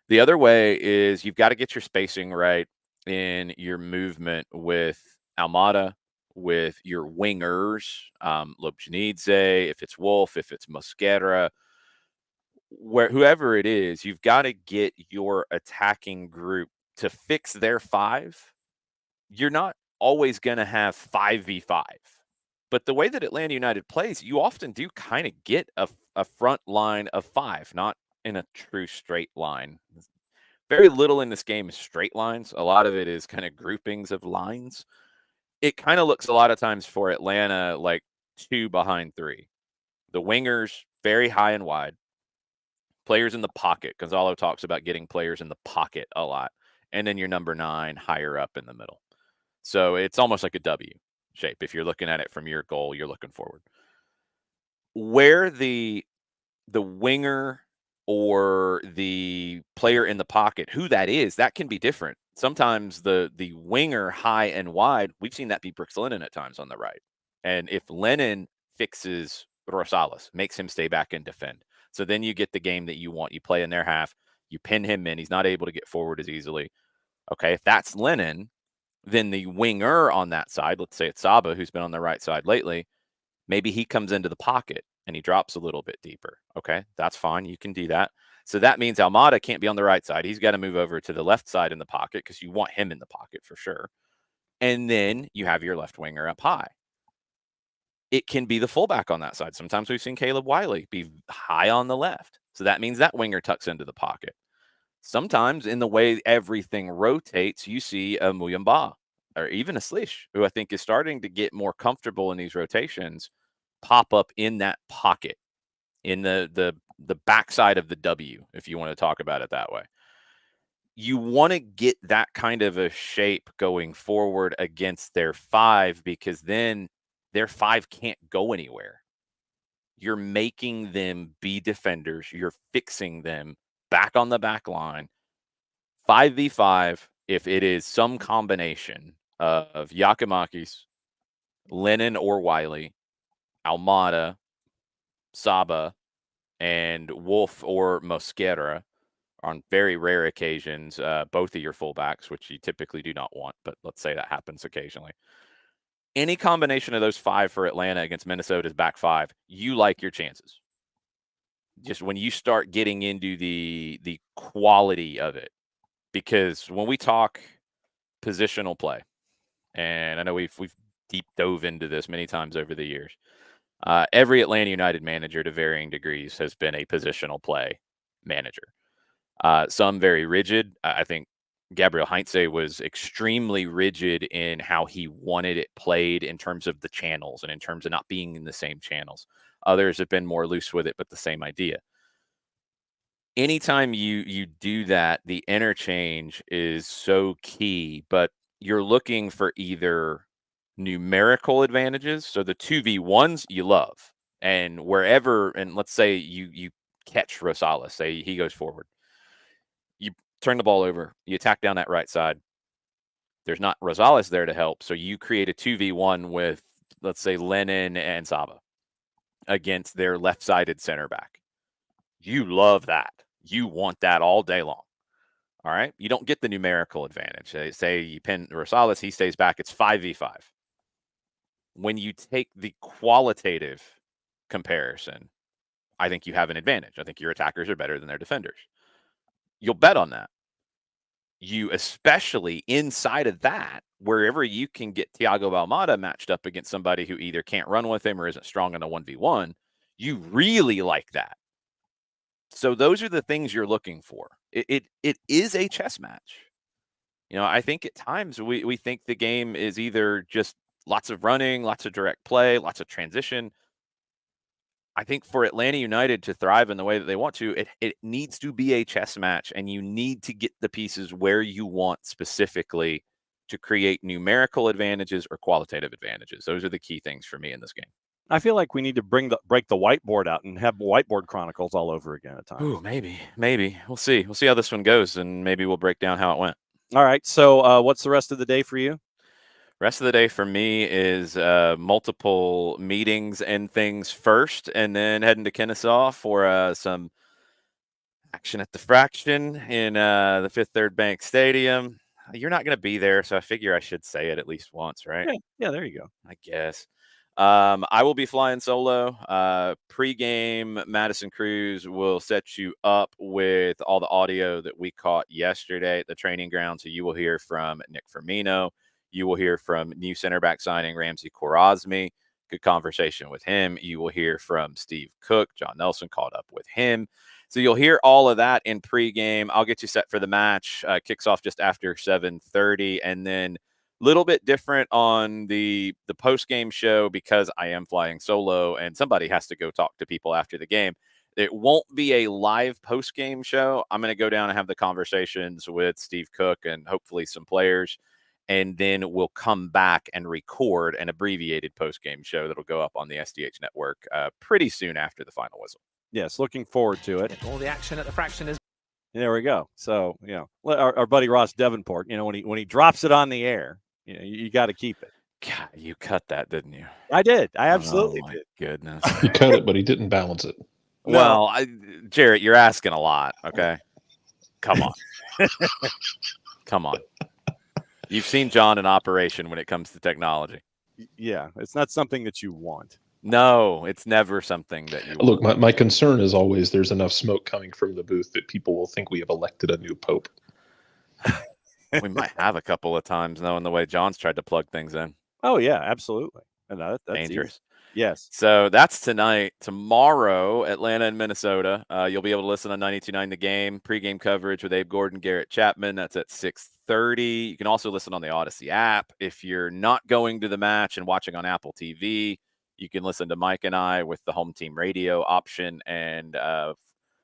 The other way is you've got to get your spacing right in your movement with Almada, with your wingers, Lobjanidze, if it's Wolf, if it's Mosquera, whoever it is, you've got to get your attacking group to fix their 5. You're not always going to have 5v5. But the way that Atlanta United plays, you often do kind of get a front line of 5, not in a true straight line. Very little in this game is straight lines. A lot of it is kind of groupings of lines. It kind of looks a lot of times for Atlanta like 2 behind 3. The wingers, very high and wide. Players in the pocket. Gonzalo talks about getting players in the pocket a lot. And then your number 9 higher up in the middle. So it's almost like a W shape. If you're looking at it from your goal, you're looking forward. Where the winger or the player in the pocket, who that is, that can be different. Sometimes the winger high and wide, we've seen that be Brooks Lennon at times on the right. And if Lennon fixes Rosales, makes him stay back and defend, so then you get the game that you want. You play in their half, you pin him in, he's not able to get forward as easily. Okay, if that's Lennon, then the winger on that side, let's say it's Saba, who's been on the right side lately, maybe he comes into the pocket and he drops a little bit deeper. Okay, that's fine. You can do that. So that means Almada can't be on the right side. He's got to move over to the left side in the pocket, because you want him in the pocket for sure. And then you have your left winger up high. It can be the fullback on that side. Sometimes we've seen Caleb Wiley be high on the left. So that means that winger tucks into the pocket. Sometimes in the way everything rotates, you see a Muyamba or even a Slish, who I think is starting to get more comfortable in these rotations, pop up in that pocket, in the backside of the W, if you want to talk about it that way. You want to get that kind of a shape going forward against their 5, because then their 5 can't go anywhere. You're making them be defenders. You're fixing them back on the back line. 5v5, if it is some combination of Yakimakis, Lennon or Wiley, Almada, Saba, and Wolf or Mosquera, on very rare occasions, both of your fullbacks, which you typically do not want, but let's say that happens occasionally. Any combination of those 5 for Atlanta against Minnesota's back 5, you like your chances. Just when you start getting into the quality of it, because when we talk positional play, and I know we've deep dove into this many times over the years, every Atlanta United manager to varying degrees has been a positional play manager. Some very rigid. I think Gabriel Heinze was extremely rigid in how he wanted it played in terms of the channels and in terms of not being in the same channels. Others have been more loose with it, but the same idea. Anytime you do that, the interchange is so key, but you're looking for either numerical advantages. So the 2v1s you love, and wherever, and let's say you catch Rosales, say he goes forward. You turn the ball over, you attack down that right side. There's not Rosales there to help, so you create a 2v1 with, let's say, Lennon and Saba against their left-sided center back. You love that. You want that all day long. All right? You don't get the numerical advantage. They say you pin Rosales, he stays back. It's 5v5. When you take the qualitative comparison, I think you have an advantage. I think your attackers are better than their defenders. You'll bet on that. You, especially inside of that, wherever you can get Thiago Almada matched up against somebody who either can't run with him or isn't strong in a 1v1, you really like that. So those are the things you're looking for. It is a chess match. You know, I think at times we think the game is either just lots of running, lots of direct play, lots of transition. I think for Atlanta United to thrive in the way that they want to, it needs to be a chess match, and you need to get the pieces where you want specifically to create numerical advantages or qualitative advantages. Those are the key things for me in this game. I feel like we need to break the whiteboard out and have whiteboard chronicles all over again at times. Ooh, maybe. We'll see. We'll see how this one goes, and maybe we'll break down how it went. All right. So what's the rest of the day for you? Rest of the day for me is multiple meetings and things first, and then heading to Kennesaw for some action at the Fraction in the Fifth Third Bank Stadium. You're not going to be there, so I figure I should say it at least once, right? Yeah, there you go. I guess. I will be flying solo. Pre-game, Madison Cruz will set you up with all the audio that we caught yesterday at the training ground. So you will hear from Nick Firmino. You will hear from new center back signing Ramsey Khwarazmi. Good conversation with him. You will hear from Steve Cook. John Nelson caught up with him. So you'll hear all of that in pregame. I'll get you set for the match. Kicks off just after 7:30, and then a little bit different on the post-game show because I am flying solo and somebody has to go talk to people after the game. It won't be a live post-game show. I'm going to go down and have the conversations with Steve Cook and hopefully some players, and then we'll come back and record an abbreviated post-game show that'll go up on the SDH network pretty soon after the final whistle. Yes, looking forward to it. All the action at the Fraction is. There we go. So, our buddy Ross Davenport, when he drops it on the air, you got to keep it. God, you cut that, didn't you? I did. I absolutely my did. Goodness. He cut it, but he didn't balance it. Well, Jarrett, you're asking a lot. Okay, come on, come on. You've seen John in operation when it comes to technology. Yeah, it's not something that you want. No, it's never something that you Look, want. my concern is always there's enough smoke coming from the booth that people will think we have elected a new pope. We might have a couple of times, knowing the way John's tried to plug things in. Oh yeah, absolutely. And that's Dangerous. easy. Yes. So that's tonight. Tomorrow, Atlanta and Minnesota. You'll be able to listen on 92.9 The Game. Pregame coverage with Abe Gordon, Garrett Chapman. That's at 6:30. You can also listen on the Odyssey app. If you're not going to the match and watching on Apple TV, you can listen to Mike and I with the home team radio option. And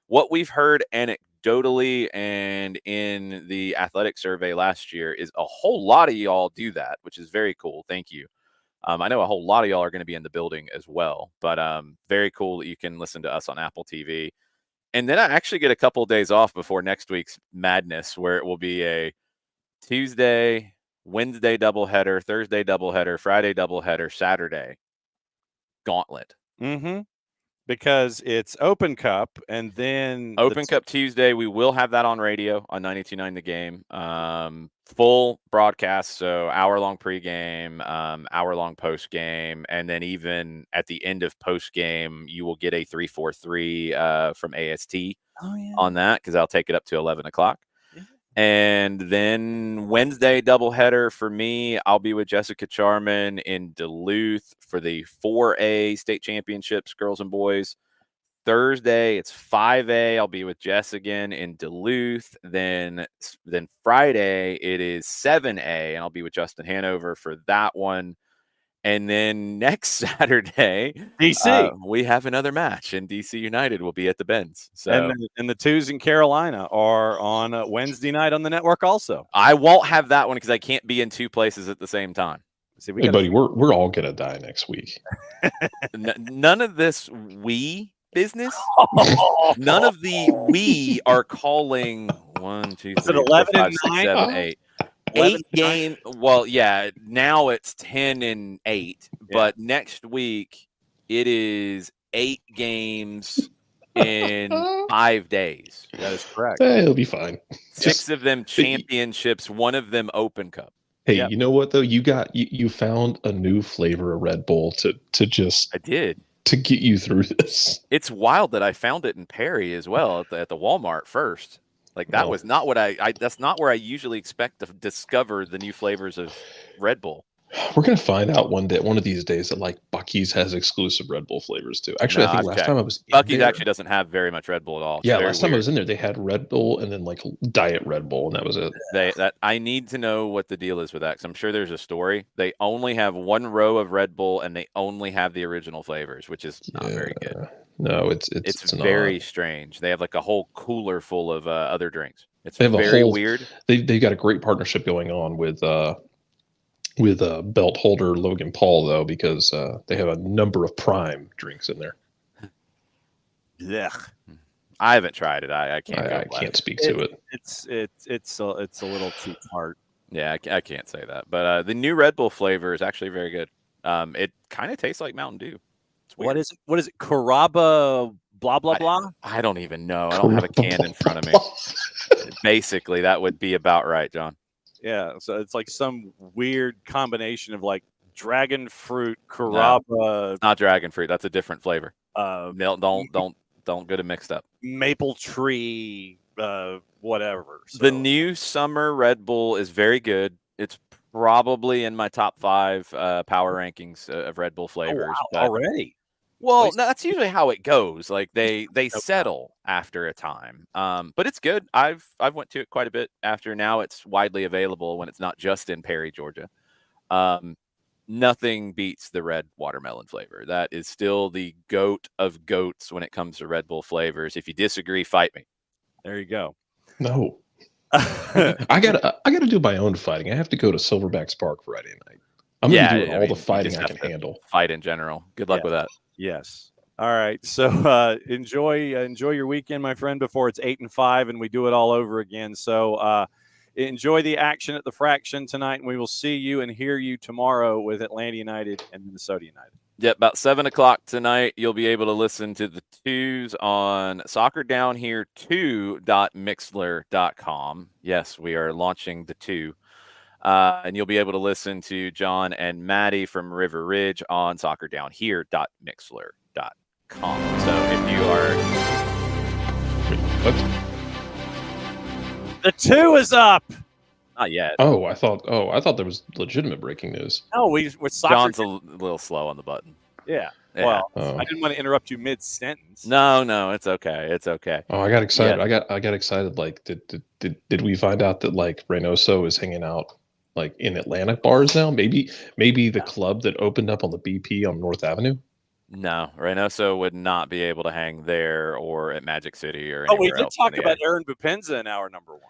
what we've heard anecdotally and in the athletic survey last year is a whole lot of y'all do that, which is very cool. Thank you. I know a whole lot of y'all are going to be in the building as well, but very cool that you can listen to us on Apple TV. And then I actually get a couple of days off before next week's madness, where it will be a Tuesday, Wednesday doubleheader, Thursday doubleheader, Friday doubleheader, Saturday gauntlet. Mm-hmm. Because it's Open Cup, and then Open Cup Tuesday, we will have that on radio on 92.9 The Game. Full broadcast, so hour-long pregame, hour-long postgame, and then even at the end of postgame, you will get a 343 from AST on that, because I'll take it up to 11 o'clock. Yeah. And then Wednesday doubleheader for me, I'll be with Jessica Charman in Duluth for the 4A state championships, girls and boys. Thursday, it's 5A. I'll be with Jess again in Duluth. Then Friday, it is 7A, and I'll be with Justin Hanover for that one. And then next Saturday, DC, we have another match, and DC United will be at the Benz. So, and the twos in Carolina are on Wednesday night on the network also. I won't have that one because I can't be in two places at the same time. See, hey, buddy, we're all gonna die next week. None of this business. None of the we are calling 1, 2, 3, 4, 5, 6, 7, 8. 8 game. Well, yeah. Now it's 10 and 8, but next week it is 8 games in 5 days. That is correct. It'll be fine. 6 of them championships, 1 of them Open Cup. Hey, you know what though? You found a new flavor of Red Bull to just. I did. To get you through this. It's wild that I found it in Perry as well at the Walmart first. Like that was not what I that's not where I usually expect to discover the new flavors of Red Bull. We're gonna find out one of these days that like Buc-ee's has exclusive Red Bull flavors too. Actually, I think last time I was Buc-ee's actually doesn't have very much Red Bull at all. Yeah, last time I was in there, they had Red Bull and then like Diet Red Bull, and that was it. I need to know what the deal is with that, because I'm sure there's a story. They only have 1 row of Red Bull, and they only have the original flavors, which is not very good. No, it's very strange. They have like a whole cooler full of other drinks. It's very weird. They've got a great partnership going on with belt holder Logan Paul, though, because they have a number of Prime drinks in there. Yeah, I haven't tried it. I can't. I can't speak to it. It's a little too hard. Yeah, I can't say that. But the new Red Bull flavor is actually very good. It kind of tastes like Mountain Dew. What is it? Caraba blah blah blah. I don't even know. I don't have a can in front of me. Basically, that would be about right, John. Yeah, so it's like some weird combination of like dragon fruit, Caraba. No, it's not dragon fruit. That's a different flavor. Don't get it mixed up. Maple tree, whatever. So. The new summer Red Bull is very good. It's probably in my top 5 power rankings of Red Bull flavors. Oh, wow. Already? Well, no, that's usually how it goes. Like they settle after a time. But it's good. I've went to it quite a bit after. Now it's widely available when it's not just in Perry, Georgia. Nothing beats the red watermelon flavor. That is still the goat of goats when it comes to Red Bull flavors. If you disagree, fight me. There you go. No. I gotta do my own fighting. I have to go to Silverback Spark Friday night. I'm gonna be doing all the fighting I can handle. Fight in general. Good luck with that. Yes. All right. So enjoy your weekend, my friend, before it's 8 and 5 and we do it all over again. So enjoy the action at the Fraction tonight, and we will see you and hear you tomorrow with Atlanta United and Minnesota United. Yeah, about 7 o'clock tonight, you'll be able to listen to the twos on soccerdownhere2.mixler.com. Yes, we are launching the 2. And you'll be able to listen to John and Maddie from River Ridge on soccerdownhere.mixler.com. So if you are... What? The 2 is up. Not yet. Oh, I thought there was legitimate breaking news. No, with soccer. John's a little slow on the button. Yeah. Yeah. Well, Oh. I didn't want to interrupt you mid-sentence. No, it's okay. It's okay. Oh, I got excited. Yeah. I got excited. Like, did we find out that like Reynoso is hanging out like in Atlanta bars now? Maybe the club that opened up on the BP on North Avenue. No, Reynoso would not be able to hang there or at Magic City or Oh, anywhere we did else. talk about Aaron Bupenza in hour number 1.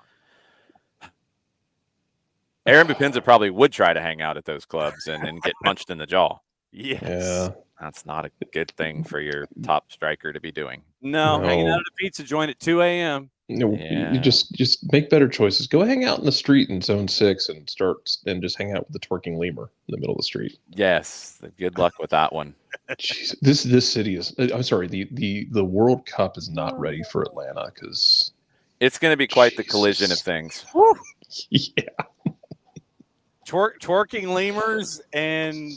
Aaron Bupenza probably would try to hang out at those clubs and get punched in the jaw. Yes. Yeah. That's not a good thing for your top striker to be doing. No, hanging out at a pizza joint at 2 a.m. No, Yeah. you just make better choices. Go hang out in the street in Zone 6 and just hang out with the twerking lemur in the middle of the street. Yes. Good luck with that one. Jeez, this city is. I'm sorry. The World Cup is not ready for Atlanta because It's going to be quite the collision of things. yeah. Twerking lemurs and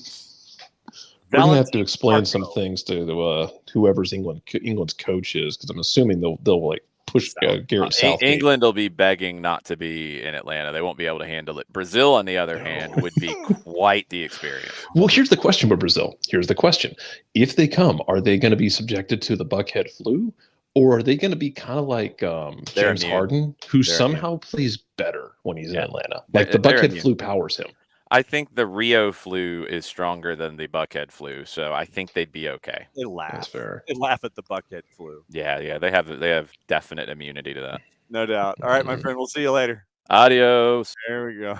We're gonna have to explain some things to whoever's England's coach is, because I'm assuming they'll like push Garrett Southgate. England will be begging not to be in Atlanta. They won't be able to handle it. Brazil, on the other hand, would be quite the experience. Well, here's the question with Brazil. Here's the question: if they come, are they going to be subjected to the buckhead flu, or are they going to be kind of like James immune. Harden, who They're somehow plays better when he's in Atlanta? They're- Like the they're buckhead immune. flu powers him. I think the Rio flu is stronger than the Buckhead flu, so I think they'd be okay. they laugh. That's fair. They laugh at the bucket flu. Yeah, they have definite immunity to that. No doubt. All right, my friend. We'll see you later. Adios. There we go.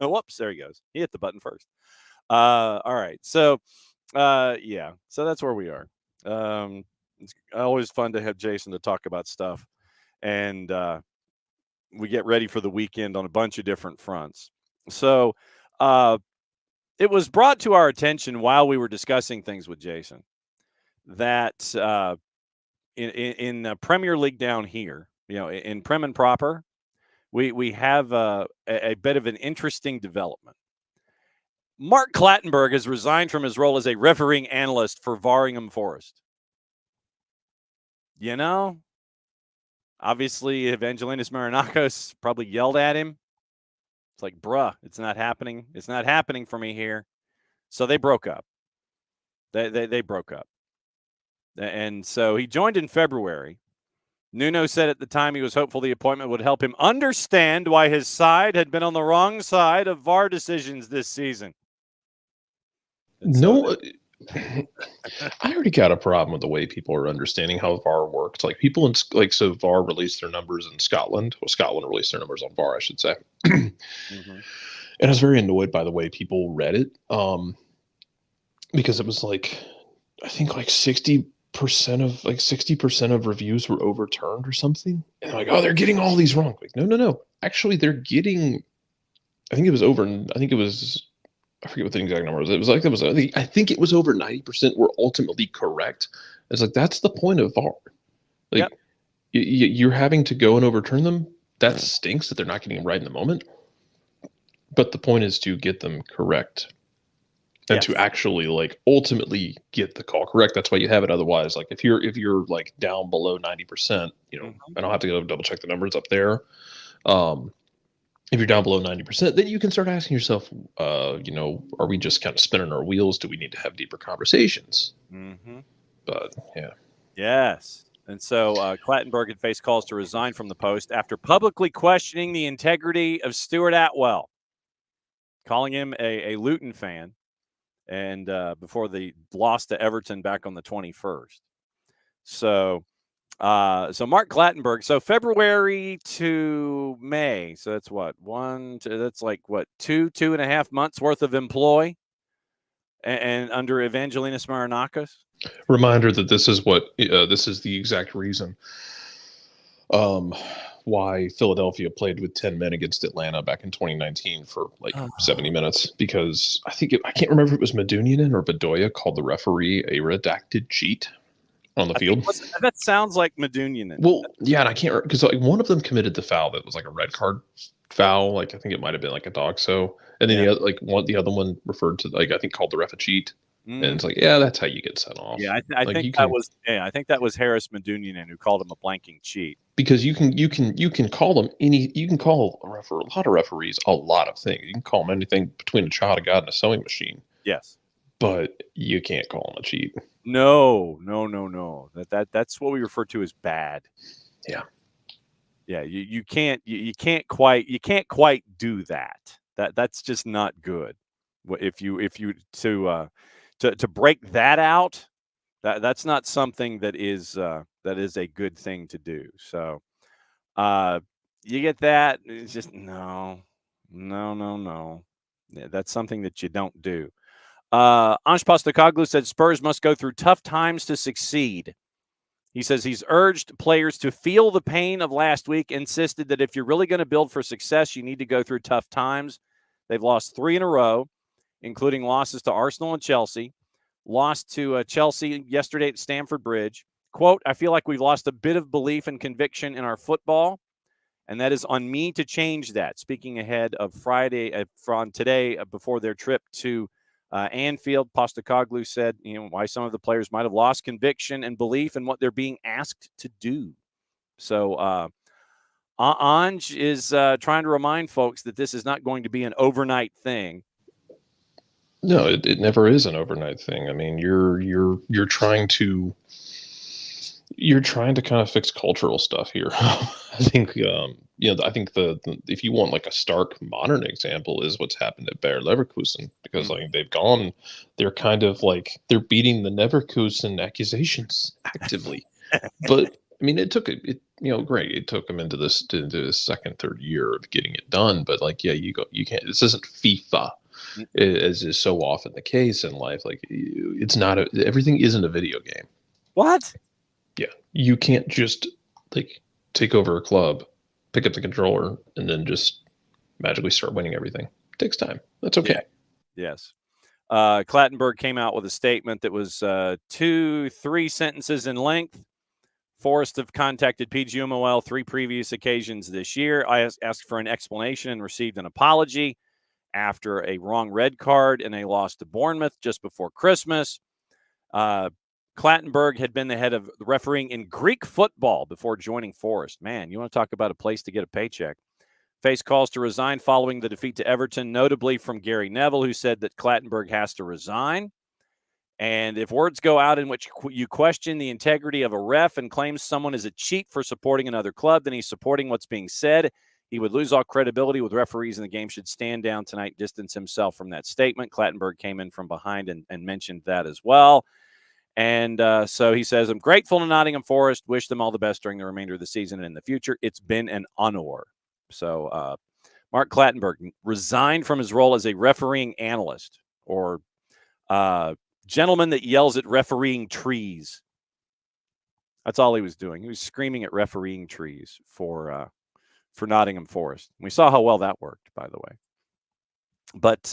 Whoops, there he goes. He hit the button first. All right. So yeah. So that's where we are. It's always fun to have Jason to talk about stuff. And we get ready for the weekend on a bunch of different fronts. So it was brought to our attention while we were discussing things with Jason that in the Premier League down here, in Prem and Proper, we have a bit of an interesting development. Mark Clattenburg has resigned from his role as a refereeing analyst for Varingham Forest. Obviously, Evangelinas Marinakos probably yelled at him. It's like, bruh, it's not happening. It's not happening for me here. So they broke up. They broke up. And so he joined in February. Nuno said at the time he was hopeful the appointment would help him understand why his side had been on the wrong side of VAR decisions this season. No, I already got a problem with the way people are understanding how VAR works. Like people so VAR released their numbers in Scotland. Well, Scotland released their numbers on VAR, I should say. Mm-hmm. And I was very annoyed by the way people read it, because it was like, I think like 60% of reviews were overturned or something. And they're like, oh, they're getting all these wrong. Like, no. Actually, they're getting. I think it was I forget what the exact number was. I think it was over 90% were ultimately correct. It's like, that's the point of VAR. Like, you're having to go and overturn them. That stinks that they're not getting them right in the moment. But the point is to get them correct and to actually like ultimately get the call correct. That's why you have it. Otherwise, like if you're like down below 90%, I don't have to go double check the numbers up there. If you're down below 90%, then you can start asking yourself, are we just kind of spinning our wheels? Do we need to have deeper conversations? Mm-hmm. But yeah. Yes. And so Clattenburg had faced calls to resign from the post after publicly questioning the integrity of Stuart Atwell, calling him a Luton fan, and before the loss to Everton back on the 21st. So Mark Clattenburg, so February to May, so that's what, 2.5 months worth of employ and under Evangelinas Marinakos. Reminder that this is the exact reason why Philadelphia played with 10 men against Atlanta back in 2019 for 70 minutes, because I can't remember if it was Medunian or Bedoya called the referee a redacted cheat on the field. That sounds like Medunian. Well, yeah, and I can't, because one of them committed the foul that was like a red card foul. Like I think it might have been like a dog. So, and then the other one referred to I think called the ref a cheat. And it's like, yeah, that's how you get sent off. Yeah, I Like, think that was Harris Medunian who called him a blanking cheat. because you can call them you can call a lot of referees a lot of things. You can call them anything between a child of God and a sewing machine. Yes. But you can't call them a cheat. No. That's what we refer to as bad. Yeah. Yeah, you can't quite do that. That's just not good. If you to break that out, that's not something that is a good thing to do. So you get that. It's just no. Yeah, that's something that you don't do. Ansh Postecoglou said Spurs must go through tough times to succeed. He says he's urged players to feel the pain of last week, insisted that if you're really going to build for success, you need to go through tough times. They've lost 3 in a row, including losses to Arsenal and Chelsea. Lost to Chelsea yesterday at Stamford Bridge. Quote, I feel like we've lost a bit of belief and conviction in our football, and that is on me to change that. Speaking ahead of Friday from today before their trip to Anfield, Postecoglou said, why some of the players might have lost conviction and belief in what they're being asked to do. So Ange is trying to remind folks that this is not going to be an overnight thing. No, it never is an overnight thing. I mean, you're trying to kind of fix cultural stuff here. I think I think the if you want like a stark modern example is what's happened at Bayer Leverkusen, because like they're kind of like they're beating the Leverkusen accusations actively. But I mean, it took great. It took them into the second, third year of getting it done. But like, yeah, you can't. This isn't FIFA, as is so often the case in life. Like, it's not everything isn't a video game. What? Yeah, you can't just like take over a club, pick up the controller, and then just magically start winning everything. It takes time. That's okay. Yeah. Yes. Clattenburg came out with a statement that was 2-3 sentences in length. Forrest have contacted PGMOL 3 previous occasions this year. I asked for an explanation and received an apology after a wrong red card and a loss to Bournemouth just before Christmas. Clattenburg had been the head of refereeing in Greek football before joining Forrest. Man, you want to talk about a place to get a paycheck. Faced calls to resign following the defeat to Everton, notably from Gary Neville, who said that Clattenburg has to resign. And if words go out in which you question the integrity of a ref and claim someone is a cheat for supporting another club, then he's supporting what's being said. He would lose all credibility with referees, and the game should stand down tonight, distance himself from that statement. Clattenburg came in from behind and mentioned that as well. And so he says, I'm grateful to Nottingham Forest. Wish them all the best during the remainder of the season and in the future. It's been an honor. So Mark Clattenburg resigned from his role as a refereeing analyst, or gentleman that yells at refereeing trees. That's all he was doing. He was screaming at refereeing trees for Nottingham Forest. We saw how well that worked, by the way. But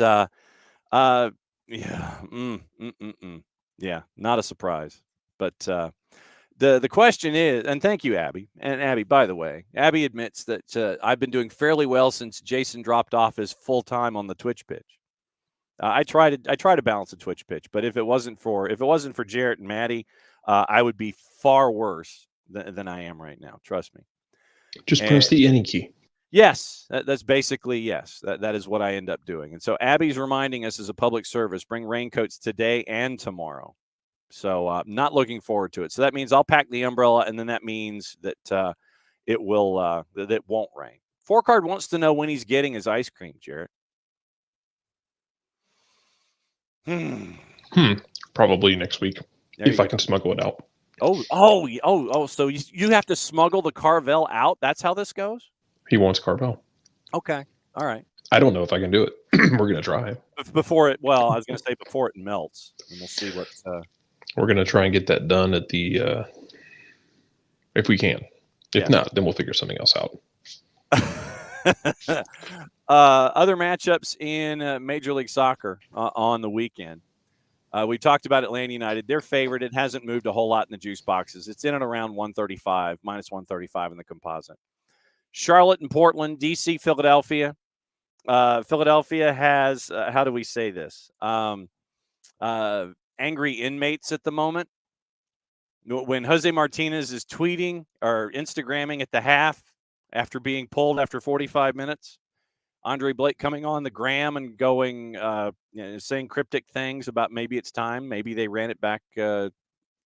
yeah, not a surprise. But the question is, and thank you, Abby. And Abby, by the way, Abby admits that I've been doing fairly well since Jason dropped off his full time on the Twitch pitch. I try to balance the Twitch pitch, but if it wasn't for Jarrett and Maddie, I would be far worse than I am right now. Trust me. Just press the any key. Yes, that's basically yes. That is what I end up doing. And so Abby's reminding us as a public service, bring raincoats today and tomorrow. So not looking forward to it. So that means I'll pack the umbrella, and then that means that it will that it won't rain. Four-Card wants to know when he's getting his ice cream, Jarrett. Probably next week, if I can smuggle it out. So you have to smuggle the Carvel out? That's how this goes? He wants Carvel. Okay. All right. I don't know if I can do it. We're going to try. Before it melts. And we'll see what... We're going to try and get that done at the... if we can. If not, then we'll figure something else out. Other matchups in Major League Soccer on the weekend. We talked about Atlanta United. They're favored. It hasn't moved a whole lot in the juice boxes. It's in and around 135, minus 135 in the composite. Charlotte and Portland, DC, Philadelphia. Philadelphia has, how do we say this? angry inmates at the moment. When Jose Martinez is tweeting or Instagramming at the half after being pulled after 45 minutes, Andre Blake coming on the gram and going, saying cryptic things about maybe it's time, maybe they ran it back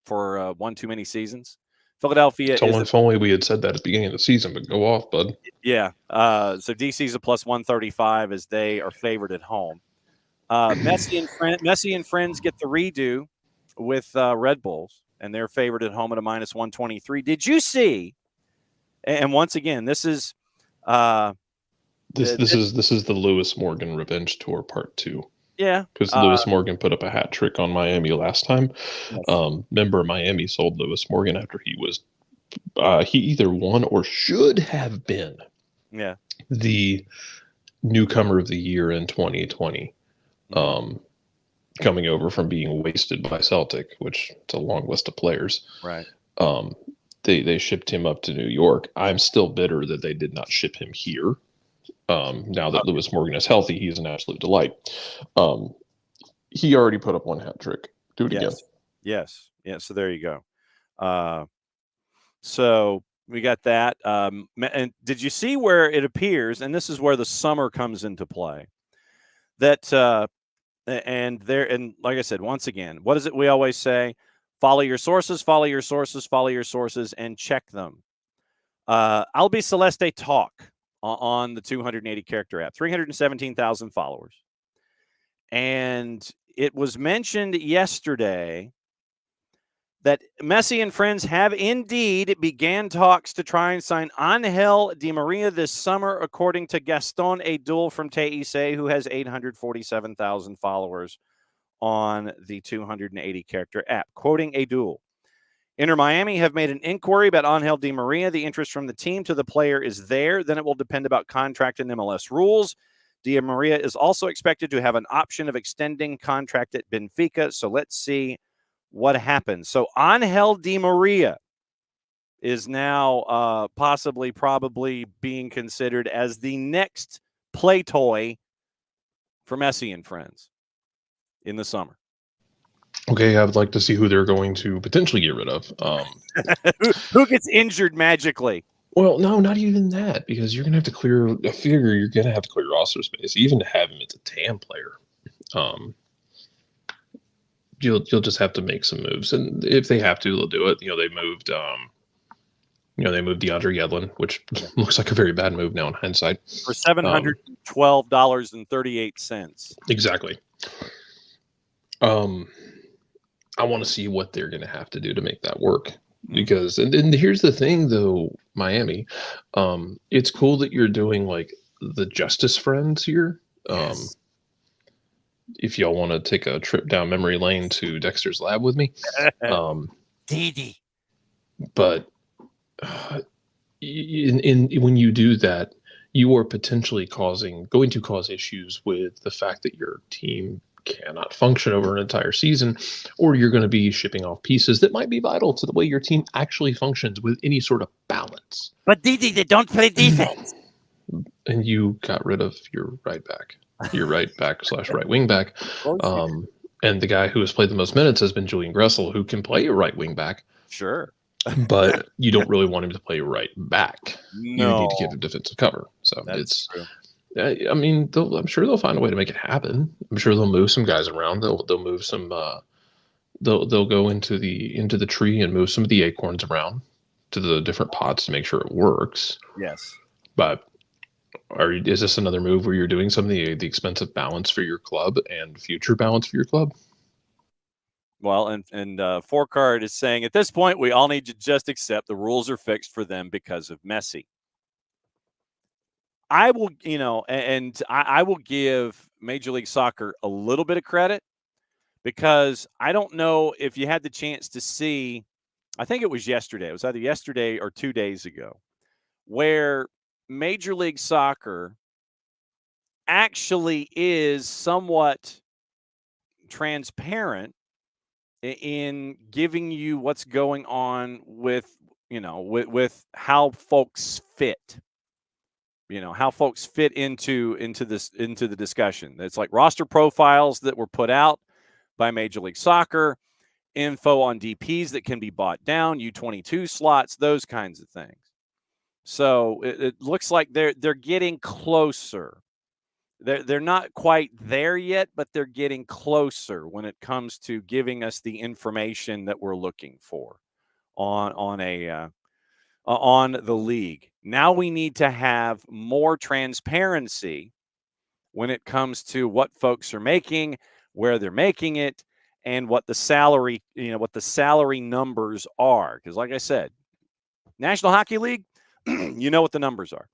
for one too many seasons. Philadelphia is If only we had said that at the beginning of the season, but go off, bud. Yeah. So DC's a plus 135 as they are favored at home. Messi and friends get the redo with Red Bulls, and they're favored at home at a minus 123. Did you see? And once again, this is this is the Lewis Morgan Revenge Tour Part 2. Yeah, because Lewis Morgan put up a hat trick on Miami last time. Yes. Remember, Miami sold Lewis Morgan after he was he either won or should have been the newcomer of the year in 2020, coming over from being wasted by Celtic, which it's a long list of players. Right. They shipped him up to New York. I'm still bitter that they did not ship him here. Now that Lewis Morgan is healthy, he's an absolute delight. He already put up one hat trick. Do it again. Yes. Yeah. So there you go. So we got that. And did you see where it appears, and this is where the summer comes into play, that and like I said, once again, what is it we always say? Follow your sources, and check them. Albi Celeste Talk on the 280 character app, 317,000 followers. And it was mentioned yesterday that Messi and friends have indeed began talks to try and sign Angel Di Maria this summer, according to Gaston Edul from TIC, who has 847,000 followers on the 280 character app. Quoting Edul, Inter Miami have made an inquiry about Angel Di Maria. The interest from the team to the player is there. Then it will depend about contract and MLS rules. Di Maria is also expected to have an option of extending contract at Benfica. So let's see what happens. So Angel Di Maria is now probably being considered as the next play toy for Messi and friends in the summer. Okay, I would like to see who they're going to potentially get rid of. Who gets injured magically? Well, no, not even that, because you're going to have to clear. I figure you're going to have to clear roster space, even to have him as a TAM player. You'll just have to make some moves, and if they have to, they'll do it. They moved. They moved DeAndre Yedlin, which looks like a very bad move now in hindsight, for $712.38. Exactly. I want to see what they're going to have to do to make that work. Because, and here's the thing, though, Miami, it's cool that you're doing like the Justice Friends here. Yes. If y'all want to take a trip down memory lane to Dexter's Lab with me, Dee. But when you do that, you are potentially going to cause issues with the fact that your team cannot function over an entire season, or you're going to be shipping off pieces that might be vital to the way your team actually functions with any sort of balance. But Didi, they don't play defense. And you got rid of your right back / right wing back. And the guy who has played the most minutes has been Julian Gressel, who can play a right wing back. Sure. But you don't really want him to play right back. No. You need to give him defensive cover. So That's true. I mean, I'm sure they'll find a way to make it happen. I'm sure they'll move some guys around. They'll move some. They'll go into the tree and move some of the acorns around to the different pots to make sure it works. Yes. But is this another move where you're doing some of the expensive balance for your club and future balance for your club? Well, and Four Card is saying at this point we all need to just accept the rules are fixed for them because of Messi. I will, I will give Major League Soccer a little bit of credit because I don't know if you had the chance to see, I think it was yesterday. It was either yesterday or 2 days ago, where Major League Soccer actually is somewhat transparent in giving you what's going on with, with how folks fit. How folks fit into the discussion. It's like roster profiles that were put out by Major League Soccer, info on DPs that can be bought down, U22 slots, those kinds of things. So it looks like they're getting closer. They're not quite there yet, but they're getting closer when it comes to giving us the information that we're looking for on the league. Now we need to have more transparency when it comes to what folks are making, where they're making it, and what the salary numbers are. Because like I said, National Hockey League, you know what the numbers are.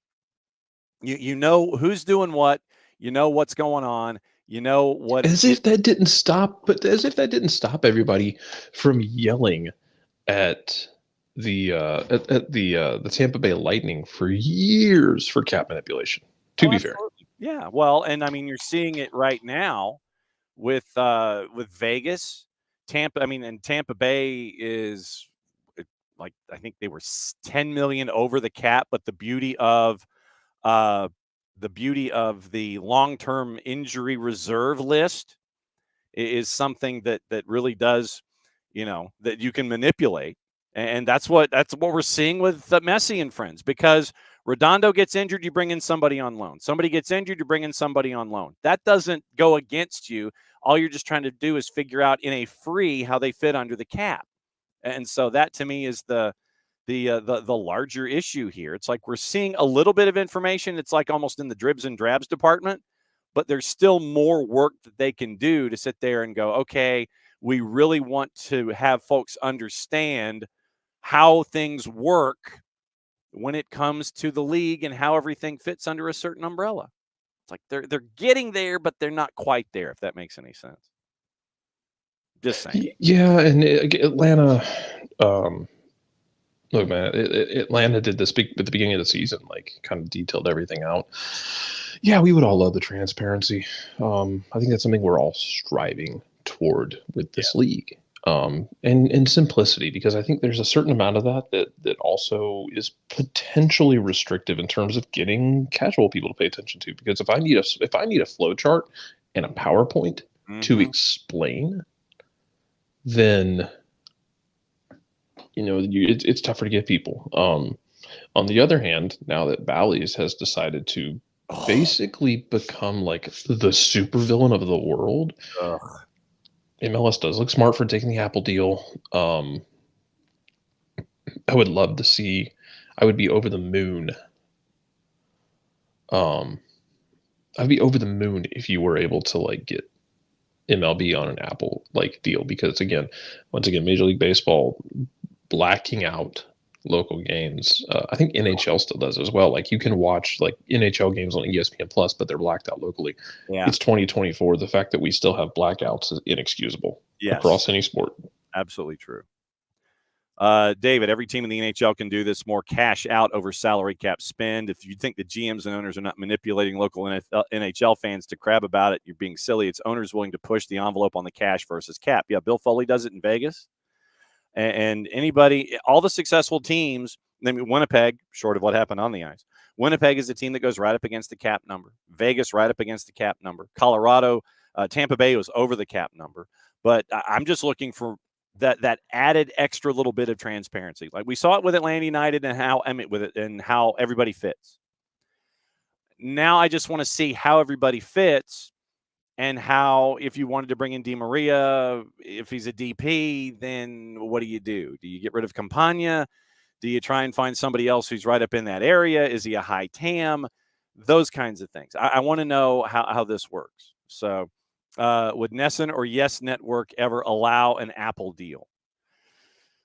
You know who's doing what, you know what's going on, you know what. As if that didn't stop everybody from yelling at the Tampa Bay Lightning for years for cap manipulation. To be fair, yeah. Well, and I mean, you're seeing it right now with Vegas, Tampa. I mean, and Tampa Bay is like, I think they were 10 million over the cap, but the beauty of the long-term injury reserve list is something that really does, that you can manipulate. And that's what we're seeing with Messi and friends, because Redondo gets injured, you bring in somebody on loan. Somebody gets injured, you bring in somebody on loan. That doesn't go against you. All you're just trying to do is figure out in a free how they fit under the cap. And so that, to me, is the larger issue here. It's like we're seeing a little bit of information. It's like almost in the dribs and drabs department, but there's still more work that they can do to sit there and go, okay, we really want to have folks understand how things work when it comes to the league and how everything fits under a certain umbrella. It's like they're getting there, but they're not quite there, if that makes any sense. Just saying. Yeah, and Atlanta, look, man, Atlanta did this at the beginning of the season, like kind of detailed everything out. Yeah, we would all love the transparency. I think that's something we're all striving toward with this league. And simplicity, because I think there's a certain amount of that also is potentially restrictive in terms of getting casual people to pay attention to. Because if I need a flow chart and a PowerPoint to explain, then it's tougher to get people. On the other hand, now that Bally's has decided to basically become like the supervillain of the world, MLS does look smart for taking the Apple deal. I would love to see. I would be over the moon. I'd be over the moon if you were able to like get MLB on an Apple like deal, because once again, Major League Baseball blacking out local games. I think NHL still does as well. Like you can watch like NHL games on ESPN Plus, but they're blacked out locally. Yeah. It's 2024. The fact that we still have blackouts is inexcusable across any sport. Absolutely true. David, every team in the NHL can do this. More cash out over salary cap spend. If you think the GMs and owners are not manipulating local NHL fans to crab about it, you're being silly. It's owners willing to push the envelope on the cash versus cap. Yeah, Bill Foley does it in Vegas. And anybody, all the successful teams, I mean, Winnipeg, short of what happened on the ice, Winnipeg is a team that goes right up against the cap number. Vegas right up against the cap number. Colorado, Tampa Bay was over the cap number. But I'm just looking for that added extra little bit of transparency. Like we saw it with Atlanta United and how everybody fits. Now I just want to see how everybody fits. And how, if you wanted to bring in Di Maria, if he's a DP, then what do? Do you get rid of Campagna? Do you try and find somebody else who's right up in that area? Is he a high TAM? Those kinds of things. I want to know how this works. So would Nesson or Yes Network ever allow an Apple deal?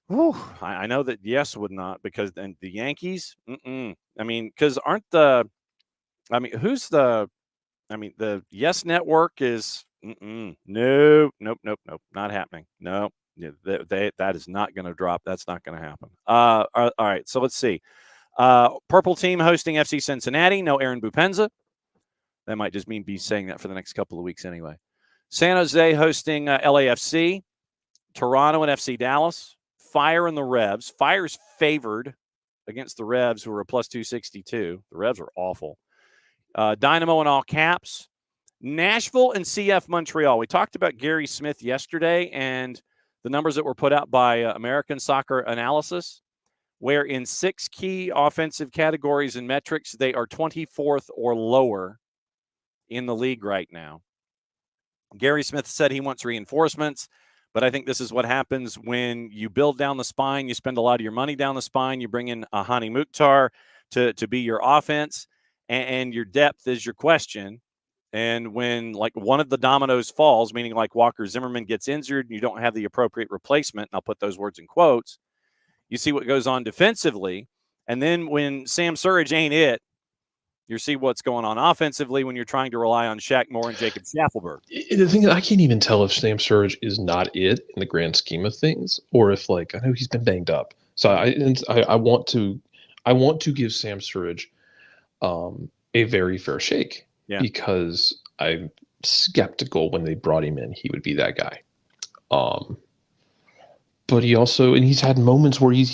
Whew, I know that Yes would not, because then the Yankees, I mean, because who's the... the Yes Network is nope, not happening. No, that is not going to drop. That's not going to happen. All right, so let's see. Purple Team hosting FC Cincinnati. No Aaron Bupenza. That might just mean be saying that for the next couple of weeks anyway. San Jose hosting LAFC. Toronto and FC Dallas. Fire and the Revs. Fire's favored against the Revs, who are a plus 262. The Revs are awful. Dynamo in all caps, Nashville and CF Montreal. We talked about Gary Smith yesterday and the numbers that were put out by American Soccer Analysis, where in 6 key offensive categories and metrics, they are 24th or lower in the league right now. Gary Smith said he wants reinforcements, but I think this is what happens when you build down the spine. You spend a lot of your money down the spine. You bring in Hani Mukhtar to be your offense, and your depth is your question. And when like one of the dominoes falls, meaning like Walker Zimmerman gets injured and you don't have the appropriate replacement, and I'll put those words in quotes, you see what goes on defensively. And then when Sam Surridge ain't it, you see what's going on offensively when you're trying to rely on Shaq Moore and Jacob Schaffelberg. The thing is, I can't even tell if Sam Surridge is not it in the grand scheme of things, or if like I know he's been banged up. So I want to give Sam Surridge a very fair shake. Yeah. Because I'm skeptical when they brought him in, he would be that guy. But he also, and he's had moments where he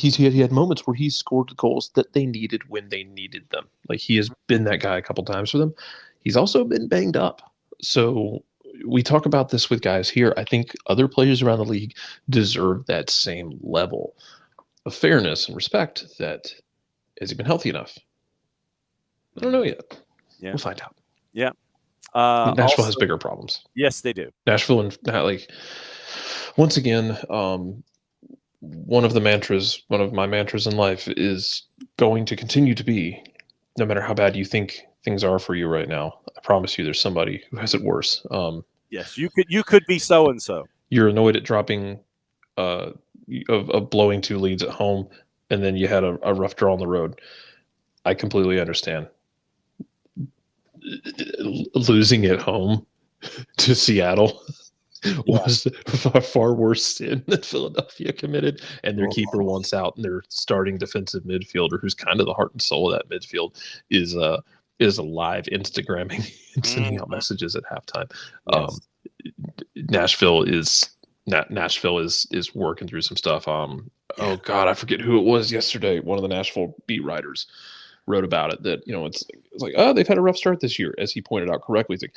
had moments where he's scored the goals that they needed when they needed them. Like he has been that guy a couple times for them. He's also been banged up. So we talk about this with guys here. I think other players around the league deserve that same level of fairness and respect. That has he been healthy enough? I don't know yet. Yeah. We'll find out. Yeah. Nashville also has bigger problems. Yes, they do. Nashville, and like once again, one of my mantras in life is going to continue to be, no matter how bad you think things are for you right now, I promise you there's somebody who has it worse. Yes, you could be so and so. You're annoyed at dropping of blowing 2 leads at home, and then you had a rough draw on the road. I completely understand. Losing at home to Seattle was a far worse sin that Philadelphia committed, and their keeper wants out, and their starting defensive midfielder, who's kind of the heart and soul of that midfield, is alive Instagramming and sending out messages at halftime. Yes. Nashville is working through some stuff. Oh God, I forget who it was yesterday. One of the Nashville beat writers wrote about it, that it's like, oh, they've had a rough start this year, as he pointed out correctly. It's like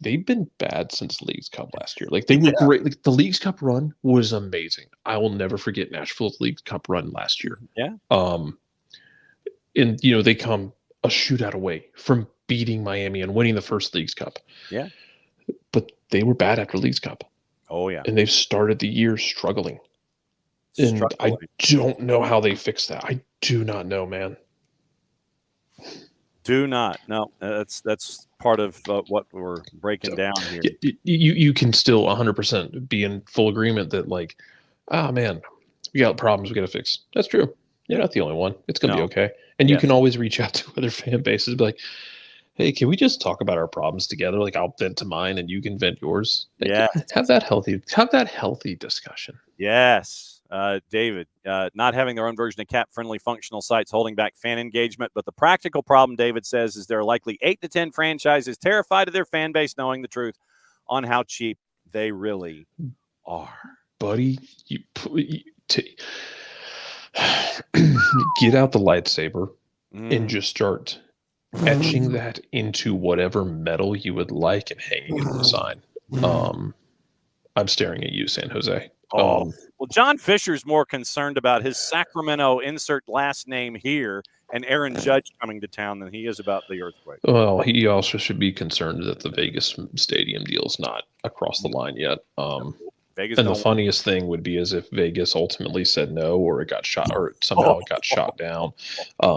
they've been bad since Leagues Cup last year. Like they were great. Like the Leagues Cup run was amazing. I will never forget Nashville's Leagues Cup run last year. Yeah. And they come a shootout away from beating Miami and winning the first Leagues Cup. Yeah. But they were bad after Leagues Cup. Oh yeah. And they've started the year struggling. And I don't know how they fix that. I do not know, man. Do not. No, that's part of what we're breaking down here. You can still 100% be in full agreement that like, man, we got problems we got to fix. That's true. You're not the only one. It's going to be okay. And you can always reach out to other fan bases and be like, hey, can we just talk about our problems together? Like I'll vent to mine and you can vent yours. Like, yeah. Have that healthy discussion. Yes. David, not having their own version of cat-friendly functional sites holding back fan engagement. But the practical problem, David says, is there are likely 8 to 10 franchises terrified of their fan base knowing the truth on how cheap they really are. Buddy, get out the lightsaber and just start etching that into whatever metal you would like and hanging it on the sign. I'm staring at you, San Jose. Well, John Fisher's more concerned about his Sacramento insert last name here and Aaron Judge coming to town than he is about the earthquake. Well, he also should be concerned that the Vegas stadium deal's not across the line yet. Vegas and the funniest thing would be as if Vegas ultimately said no, or it got shot, or somehow it got shot down,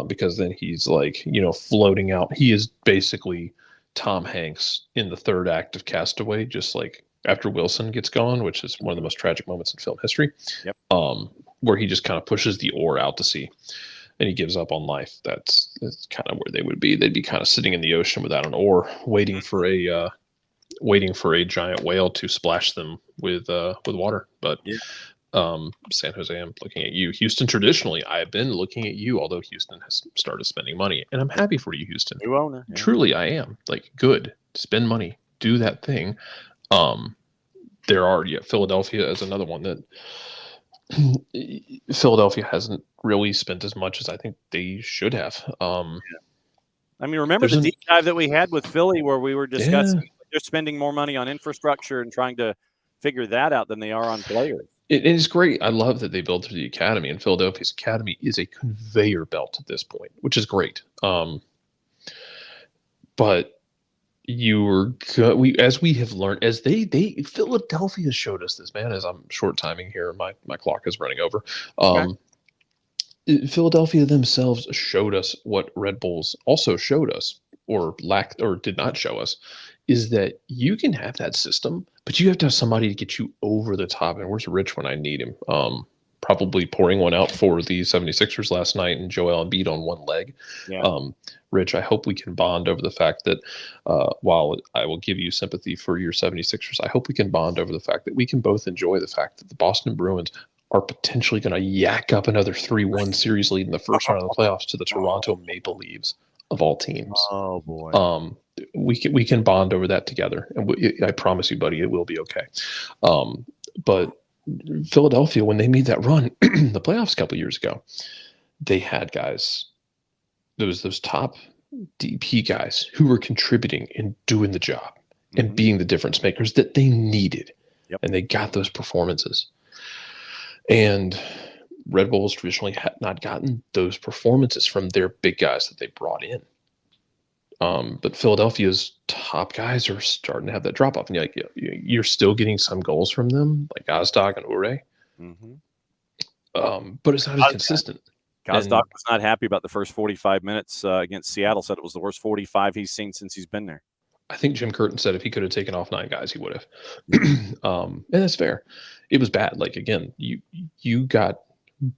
because then he's like, floating out. He is basically Tom Hanks in the third act of Castaway, just like after Wilson gets gone, which is one of the most tragic moments in film history. Yep. Where he just kind of pushes the oar out to sea and he gives up on life. That's kind of where they would be. They'd be kind of sitting in the ocean without an oar, waiting for a giant whale to splash them with water. But San Jose, I'm looking at you. Houston, traditionally, I have been looking at you, although Houston has started spending money, and I'm happy for you, Houston. New owner. Yeah. Truly, I am. Like, good. Spend money. Do that thing. Philadelphia is another one that Philadelphia hasn't really spent as much as I think they should have. I mean, remember the deep dive that we had with Philly where we were discussing they're spending more money on infrastructure and trying to figure that out than they are on players. It is great. I love that they built the academy, and Philadelphia's academy is a conveyor belt at this point, which is great. But as we have learned, as Philadelphia showed us this, man. As I'm short timing here, my clock is running over. Philadelphia themselves showed us what Red Bulls also showed us, or did not show us, is that you can have that system, but you have to have somebody to get you over the top. And where's Rich when I need him? Probably pouring one out for the 76ers last night, and Joel Embiid on one leg. Yeah. Rich, I hope we can bond over the fact that while I will give you sympathy for your 76ers, I hope we can bond over the fact that we can both enjoy the fact that the Boston Bruins are potentially going to yak up another 3-1 series lead in the first round of the playoffs to the Toronto Maple Leafs of all teams. Oh boy. We can bond over that together, and I promise you, buddy, it will be okay. But Philadelphia, when they made that run, the playoffs a couple years ago, they had guys, those top DP guys who were contributing and doing the job and being the difference makers that they needed. Yep. And they got those performances. And Red Bulls traditionally had not gotten those performances from their big guys that they brought in. But Philadelphia's top guys are starting to have that drop off, and you're still getting some goals from them, like Gazdag and Ure. But it's not as consistent. Gazdag was not happy about the first 45 minutes against Seattle. Said it was the worst 45 he's seen since he's been there. I think Jim Curtin said if he could have taken off 9 guys, he would have. And that's fair. It was bad. Like, again, you got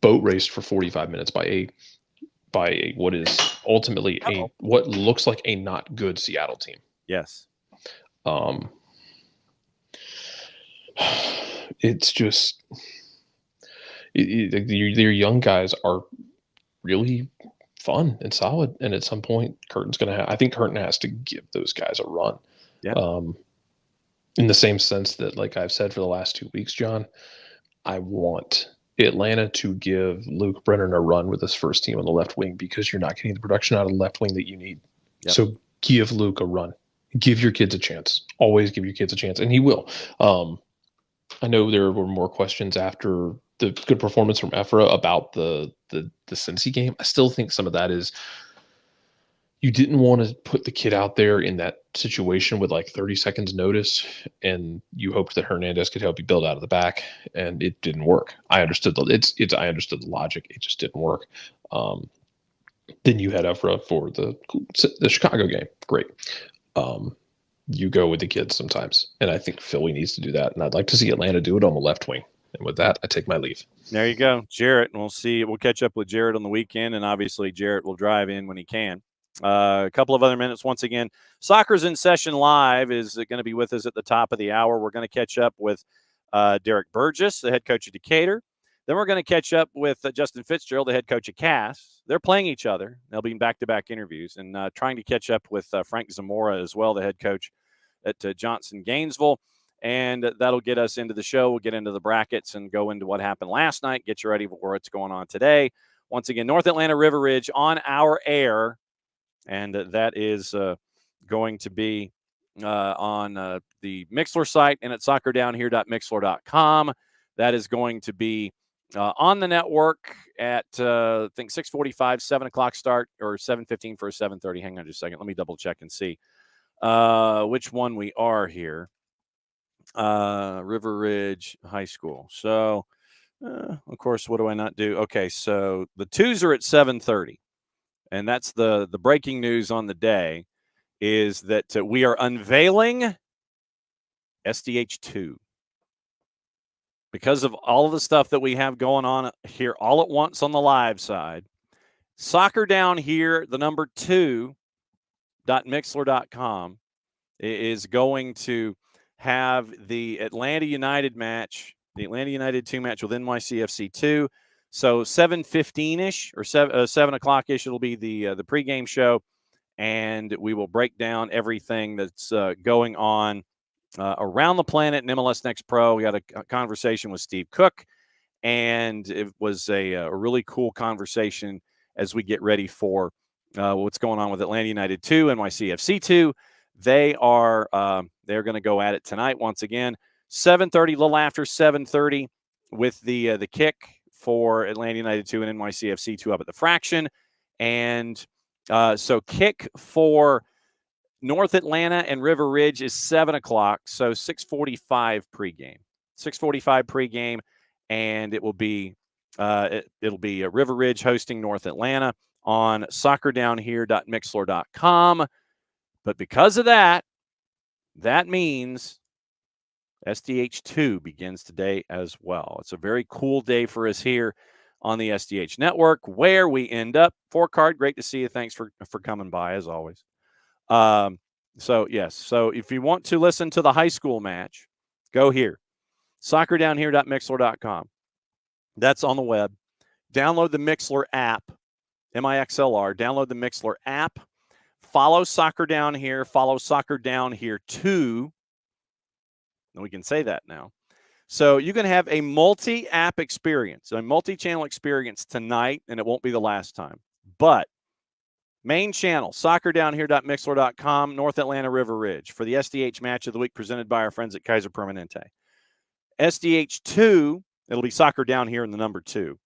boat raced for 45 minutes by a what is ultimately what looks like a not good Seattle team. Yes. It's just your young guys are really fun and solid, and at some point I think Curtin has to give those guys a run. Yeah. In the same sense that, like I've said for the last 2 weeks, John, I want Atlanta to give Luke Brennan a run with his first team on the left wing, because you're not getting the production out of the left wing that you need. Yep. So give Luke a run. Give your kids a chance. Always give your kids a chance, and he will. I know there were more questions after the good performance from Ephra about the Cincy game. I still think some of that is you didn't want to put the kid out there in that situation with like 30 seconds notice, and you hoped that Hernandez could help you build out of the back, and it didn't work. I understood I understood the logic. It just didn't work. Then you had Ephra for the Chicago game. Great. You go with the kids sometimes, and I think Philly needs to do that, and I'd like to see Atlanta do it on the left wing. And with that, I take my leave. There you go, Jarrett. And we'll catch up with Jarrett on the weekend, and obviously Jarrett will drive in when he can. A couple of other minutes. Once again, Soccer's in Session Live is going to be with us at the top of the hour. We're going to catch up with Derek Burgess, the head coach of Decatur. Then we're going to catch up with Justin Fitzgerald, the head coach of Cass. They're playing each other. They'll be in back-to-back interviews, and trying to catch up with Frank Zamora as well, the head coach at Johnson Gainesville. And that'll get us into the show. We'll get into the brackets and go into what happened last night, get you ready for what's going on today. Once again, North Atlanta River Ridge on our air. And that is going to be on the Mixler site and at soccerdownhere.mixler.com. That is going to be on the network at, I think, 6:45, 7 o'clock start, or 7:15 for a 7:30. Hang on just a second. Let me double check and see which one we are here. River Ridge High School. So, of course, what do I not do? Okay, so the twos are at 7:30. And that's the breaking news on the day, is that we are unveiling SDH2. Because of all of the stuff that we have going on here all at once on the live side, Soccer Down Here, the number 2.mixler.com is going to have the Atlanta United match, the Atlanta United 2 match with NYCFC 2. So 7:15-ish or 7 o'clock-ish, it'll be the pregame show, and we will break down everything that's going on around the planet in MLS Next Pro. We had a conversation with Steve Cook, and it was a really cool conversation as we get ready for what's going on with Atlanta United 2, NYCFC 2. They're going to go at it tonight once again. 7:30, a little after 7:30, with the kick for Atlanta United 2 and NYCFC 2 up at the Fraction. And so kick for North Atlanta and River Ridge is 7 o'clock, so 6:45 pregame. 6:45 pregame, and it will be it'll be River Ridge hosting North Atlanta on soccerdownhere.mixlr.com. But because of that, that means SDH2 begins today as well. It's a very cool day for us here on the SDH Network, where we end up. Four-card, great to see you. Thanks for coming by, as always. So, yes. So if you want to listen to the high school match, go here. soccerdownhere.mixlr.com. That's on the web. Download the Mixlr app, MIXLR. Download the Mixlr app. Follow Soccer Down Here. Follow Soccer Down Here 2. And we can say that now. So you can have a multi-app experience, a multi-channel experience tonight, and it won't be the last time. But main channel, soccerdownhere.mixlr.com, North Atlanta River Ridge for the SDH match of the week presented by our friends at Kaiser Permanente. SDH 2, it'll be Soccer Down Here in the number 2.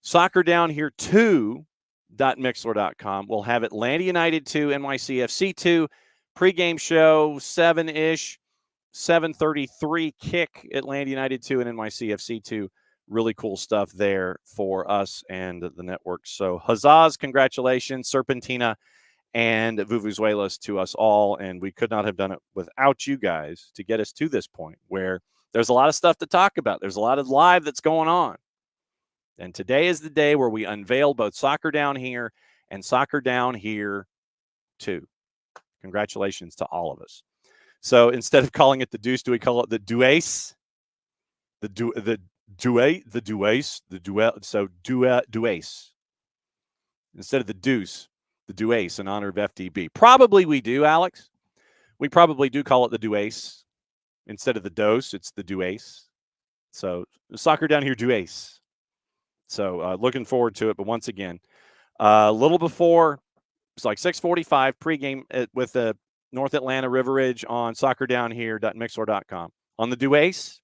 Soccer Down Here 2.mixlr.com. We'll have Atlanta United 2, NYCFC 2, pregame show, 7-ish, 7:33 kick, Atlanta United 2 and NYCFC 2. Really cool stuff there for us and the network. So huzzahs, congratulations, Serpentina and Vuvuzuelas to us all. And we could not have done it without you guys to get us to this point where there's a lot of stuff to talk about. There's a lot of live that's going on. And today is the day where we unveil both Soccer Down Here and Soccer Down Here 2. Congratulations to all of us. So instead of calling it the deuce, do we call it the duace? Duace. Instead of the deuce, the duace in honor of FDB. Probably we do, Alex. We probably do call it the duace. Instead of the dose, it's the duace. So Soccer Down Here duace. So looking forward to it. But once again, a little before, it's like 6:45 pregame with the North Atlanta River Ridge on soccerdownhere.mixlr.com. On the duace,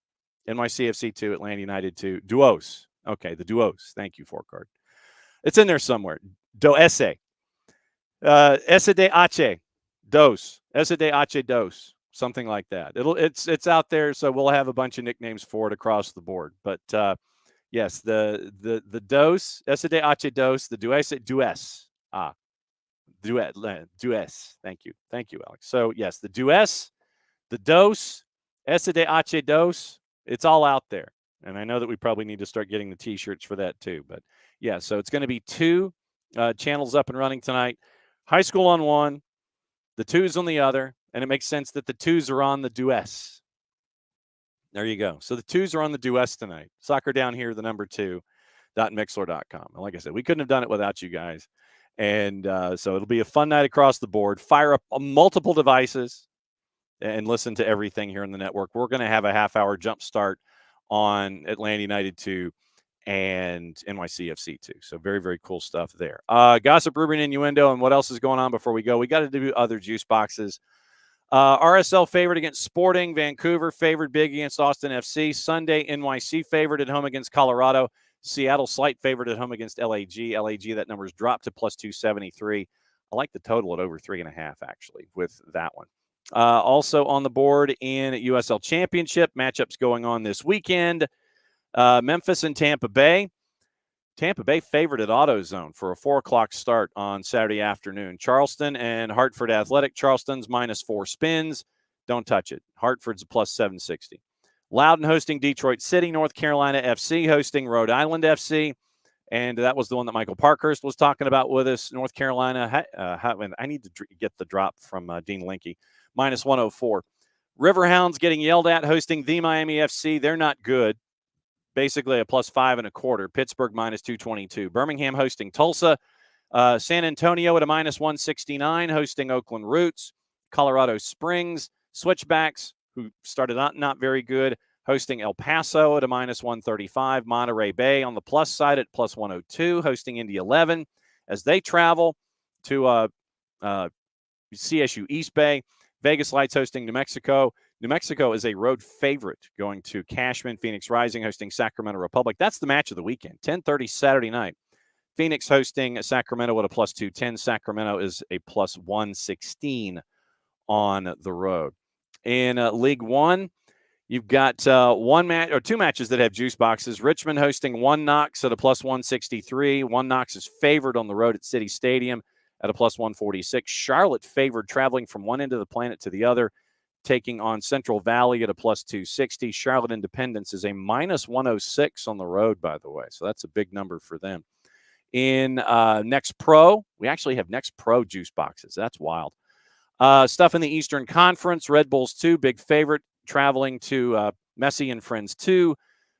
NYCFC 2, Atlanta United 2. Duos. Okay, the duos. Thank you, Four-card. It's in there somewhere. Doese. Ese de Ache. Dos. Ese de Ache dos. Something like that. It's out there, so we'll have a bunch of nicknames for it across the board. But yes, the dos, Ese de Ache dos, the duese, dues. Dues. Thank you, Alex. So yes, the dues, the dos, Ese de Ache dos. It's all out there, and I know that we probably need to start getting the T-shirts for that too. But yeah, so it's going to be 2 channels up and running tonight. High school on one, the 2's on the other, and it makes sense that the 2's are on the dues. There you go. So the 2's are on the dues tonight. Soccer Down Here, the number 2.mixlr.com. And like I said, we couldn't have done it without you guys. And so it'll be a fun night across the board. Fire up multiple devices and listen to everything here in the network. We're going to have a half-hour jump start on Atlanta United 2 and NYCFC 2. So very, very cool stuff there. Gossip, rumor, and innuendo, and what else is going on before we go? We got to do other juice boxes. RSL favored against Sporting. Vancouver favored big against Austin FC. Sunday, NYC favored at home against Colorado. Seattle slight favorite at home against LAG. LAG, that number's dropped to plus 273. I like the total at over 3.5, actually, with that one. Also on the board in USL Championship, matchups going on this weekend. Memphis and Tampa Bay. Tampa Bay favored at AutoZone for a 4 o'clock start on Saturday afternoon. Charleston and Hartford Athletic. Charleston's minus 4 spins. Don't touch it. Hartford's a plus 760. Loudoun hosting Detroit City. North Carolina FC hosting Rhode Island FC. And that was the one that Michael Parkhurst was talking about with us. North Carolina. I need to get the drop from Dean Linke. Minus 104. Riverhounds getting yelled at hosting the Miami FC. They're not good. Basically a plus 5.25. Pittsburgh minus 222. Birmingham hosting Tulsa. San Antonio at a minus 169 hosting Oakland Roots. Colorado Springs Switchbacks, who started not very good, hosting El Paso at a minus 135. Monterey Bay on the plus side at plus 102 hosting Indy 11 as they travel to CSU East Bay. Vegas Lights hosting New Mexico. New Mexico is a road favorite going to Cashman. Phoenix Rising hosting Sacramento Republic. That's the match of the weekend, 10:30 Saturday night. Phoenix hosting Sacramento at a plus 210. Sacramento is a plus 116 on the road. In League One, you've got one match or two matches that have juice boxes. Richmond hosting One Knox at a plus 163. One Knox is favored on the road at City Stadium at a plus 146. Charlotte favored traveling from one end of the planet to the other, taking on Central Valley at a plus 260. Charlotte Independence is a minus 106 on the road, by the way. So that's a big number for them. In Next Pro, we actually have Next Pro juice boxes. That's wild. Stuff in the Eastern Conference, Red Bulls 2, big favorite, traveling to Messi and Friends 2.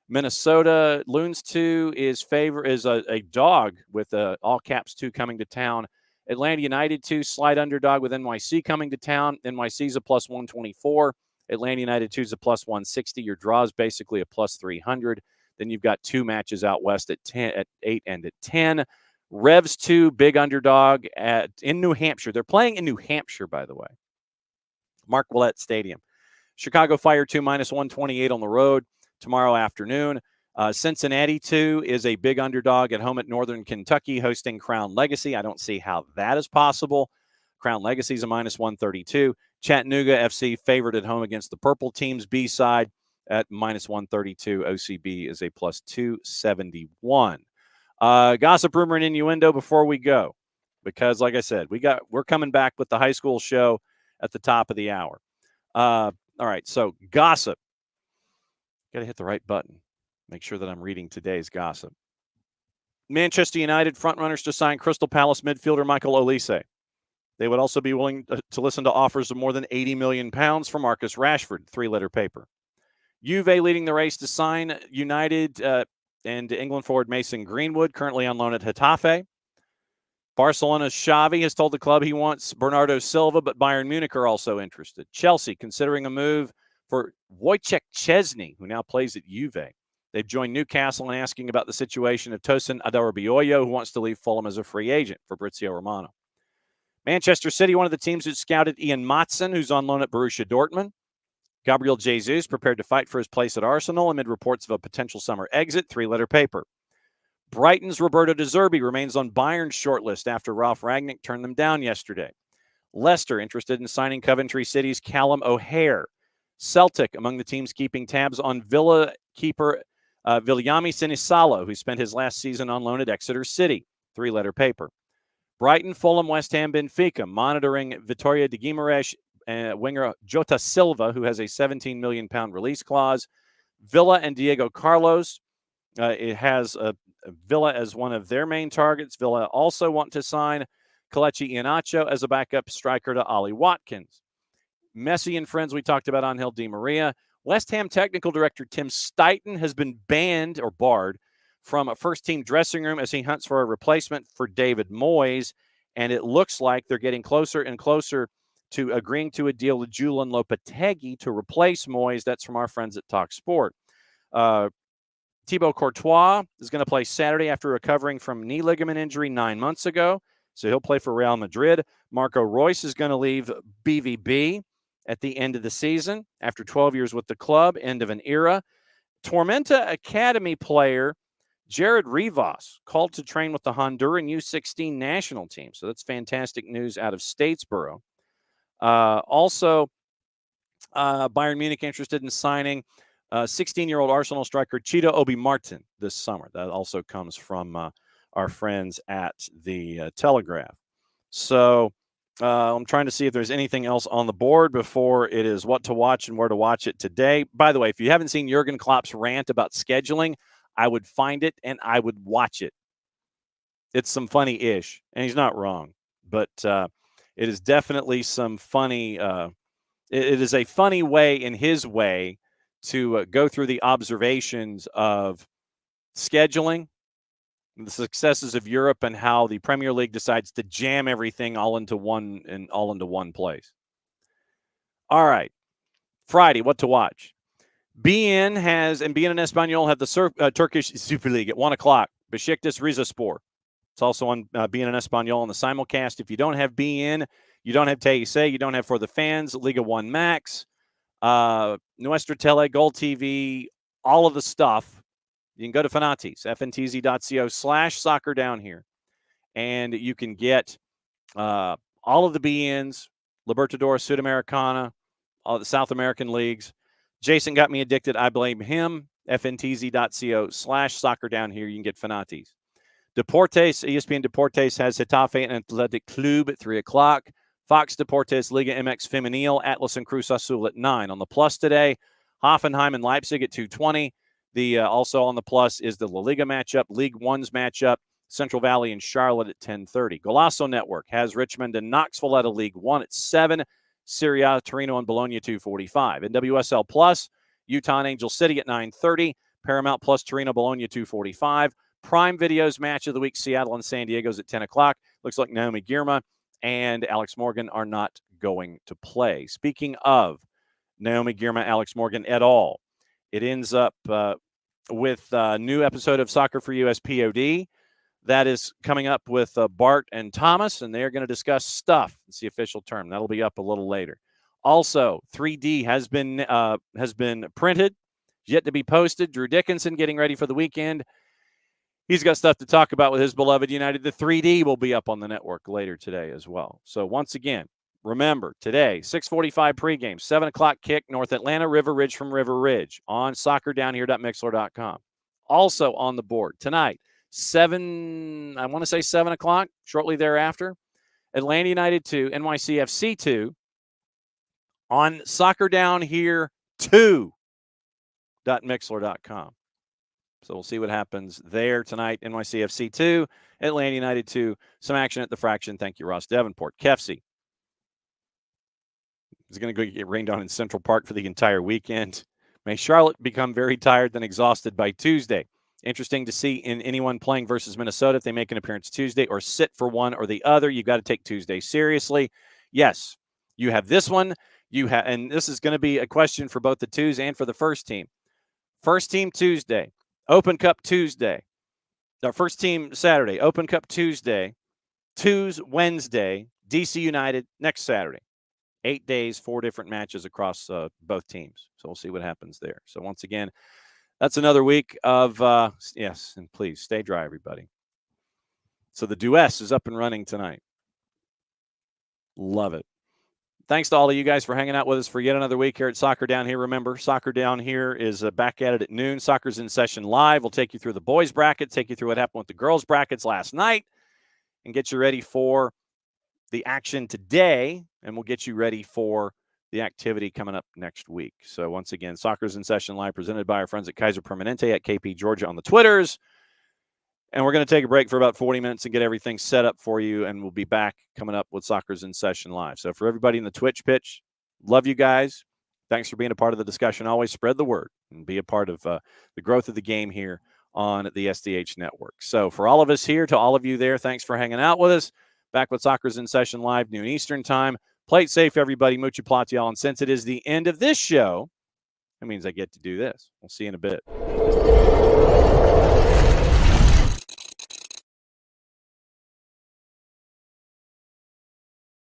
Minnesota Loons 2 is a dog with all caps 2 coming to town. Atlanta United 2, slight underdog with NYC coming to town. NYC is a plus 124. Atlanta United 2 is a plus 160. Your draw is basically a plus 300. Then you've got two matches out west at 10, at 8, and at 10. Revs 2, big underdog in New Hampshire. They're playing in New Hampshire, by the way. Mark Willett Stadium. Chicago Fire 2, minus 128 on the road tomorrow afternoon. Cincinnati 2 is a big underdog at home at Northern Kentucky, hosting Crown Legacy. I don't see how that is possible. Crown Legacy is a minus 132. Chattanooga FC favored at home against the Purple Team's B side at minus 132. OCB is a plus 271. Gossip, rumor, and innuendo before we go, because like I said, we're coming back with the high school show at the top of the hour. All right, so gossip. Got to hit the right button. Make sure that I'm reading today's gossip. Manchester United frontrunners to sign Crystal Palace midfielder Michael Olise. They would also be willing to listen to offers of more than £80 million for Marcus Rashford, 3-letter paper. Juve leading the race to sign United and England forward Mason Greenwood, currently on loan at Getafe. Barcelona's Xavi has told the club he wants Bernardo Silva, but Bayern Munich are also interested. Chelsea considering a move for Wojciech Szczesny, who now plays at Juve. They've joined Newcastle in asking about the situation of Tosin Adarabioyo, who wants to leave Fulham as a free agent, Fabrizio Romano. Manchester City, one of the teams that scouted Ian Maatsen, who's on loan at Borussia Dortmund. Gabriel Jesus prepared to fight for his place at Arsenal amid reports of a potential summer exit, 3-letter paper. Brighton's Roberto De Zerbi remains on Bayern's shortlist after Ralph Rangnick turned them down yesterday. Leicester interested in signing Coventry City's Callum O'Hare. Celtic among the teams keeping tabs on Villa keeper Viliami Sinisalo, who spent his last season on loan at Exeter City, 3-letter paper. Brighton, Fulham, West Ham, Benfica monitoring Vitória de Guimarães winger Jota Silva, who has a £17 million release clause. Villa and Diego Carlos. It has Villa as one of their main targets. Villa also want to sign Kelechi Iheanacho as a backup striker to Ollie Watkins. Messi and Friends, we talked about Angel Di Maria. West Ham technical director Tim Steichen has been banned or barred from a first-team dressing room as he hunts for a replacement for David Moyes, and it looks like they're getting closer and closer to agreeing to a deal with Julian Lopetegui to replace Moyes. That's from our friends at Talk Sport. Thibaut Courtois is going to play Saturday after recovering from knee ligament injury 9 months ago, so he'll play for Real Madrid. Marco Reus is going to leave BVB at the end of the season after 12 years with the club, end of an era. Tormenta Academy player Jared Rivas called to train with the Honduran U16 national team, so that's fantastic news out of Statesboro. Also, Bayern Munich interested in signing 16-year-old Arsenal striker Chido Obi Martin this summer. That also comes from our friends at the Telegraph. So I'm trying to see if there's anything else on the board before it is what to watch and where to watch it today. By the way, if you haven't seen Jurgen Klopp's rant about scheduling, I would find it and I would watch it. It's some funny-ish, and he's not wrong. But it is definitely some funny it is a funny way in his way to go through the observations of scheduling, the successes of Europe, and how the Premier League decides to jam everything all into one place. All right. Friday, what to watch? BN and Espanyol have the Turkish Super League at 1 o'clock. Besiktas Rizespor. It's also on BN Espanyol on the simulcast. If you don't have BN, You don't have TIC, you don't have For the Fans, Liga 1 Max, Nuestra Tele, Gold TV, all of the stuff. You can go to Fanatis, fntz.co/soccer down here, and you can get all of the BNs, Libertadores, Sudamericana, all the South American leagues. Jason got me addicted. I blame him. fntz.co/soccer down here. You can get Fanatis. Deportes, ESPN Deportes has Getafe and Athletic Club at 3 o'clock. Fox Deportes, Liga MX Femenil, Atlas and Cruz Azul at 9. On the Plus today, Hoffenheim and Leipzig at 2:20. Also on the Plus is the La Liga matchup, League One's matchup, Central Valley and Charlotte at 10:30. Golazo Network has Richmond and Knoxville out of League One at 7. Serie A, Torino and Bologna 2:45. NWSL Plus, Utah and Angel City at 9:30. Paramount Plus, Torino, Bologna 2:45. Prime Video's match of the week, Seattle and San Diego's at 10 o'clock. Looks like Naomi Girma and Alex Morgan are not going to play. Speaking of Naomi Girma, Alex Morgan et al., it ends up with a new episode of Soccer for US POD. That is coming up with Bart and Thomas, and they're going to discuss stuff. It's the official term. That'll be up a little later. Also, 3D has been printed, yet to be posted. Drew Dickinson getting ready for the weekend. He's got stuff to talk about with his beloved United. The 3D will be up on the network later today as well. So once again, remember, today, 6:45 pregame, 7 o'clock kick, North Atlanta, River Ridge from River Ridge on soccerdownhere.mixler.com. Also on the board tonight, 7 o'clock, shortly thereafter, Atlanta United 2, NYCFC 2 on soccerdownhere2.mixler.com. So we'll see what happens there tonight. NYCFC 2, Atlanta United 2. Some action at the Fraction. Thank you, Ross Davenport. Kefsey is going to go get rained on in Central Park for the entire weekend. May Charlotte become very tired and exhausted by Tuesday. Interesting to see in anyone playing versus Minnesota if they make an appearance Tuesday or sit for one or the other. You've got to take Tuesday seriously. Yes, you have this one. And this is going to be a question for both the twos and for the first team. First team Tuesday. Open Cup Tuesday. Our first team Saturday. Open Cup Tuesday. Twos Wednesday. DC United next Saturday. 8 days, 4 different matches across both teams. So we'll see what happens there. So once again, that's another week of, yes, and please stay dry, everybody. So the Duess is up and running tonight. Love it. Thanks to all of you guys for hanging out with us for yet another week here at Soccer Down Here. Remember, Soccer Down Here is back at it at noon. Soccer's in session live. We'll take you through the boys' bracket, take you through what happened with the girls' brackets last night, and get you ready for the action today, and we'll get you ready for the activity coming up next week. So once again, Soccer's in session live, presented by our friends at Kaiser Permanente at KP Georgia on the Twitters. And we're going to take a break for about 40 minutes and get everything set up for you, and we'll be back coming up with Soccer's in Session Live. So for everybody in the Twitch pitch, love you guys. Thanks for being a part of the discussion. Always spread the word and be a part of the growth of the game here on the SDH Network. So for all of us here, to all of you there, thanks for hanging out with us. Back with Soccer's in Session Live, noon Eastern time. Play it safe, everybody. Mucho platial. And since it is the end of this show, that means I get to do this. We'll see you in a bit.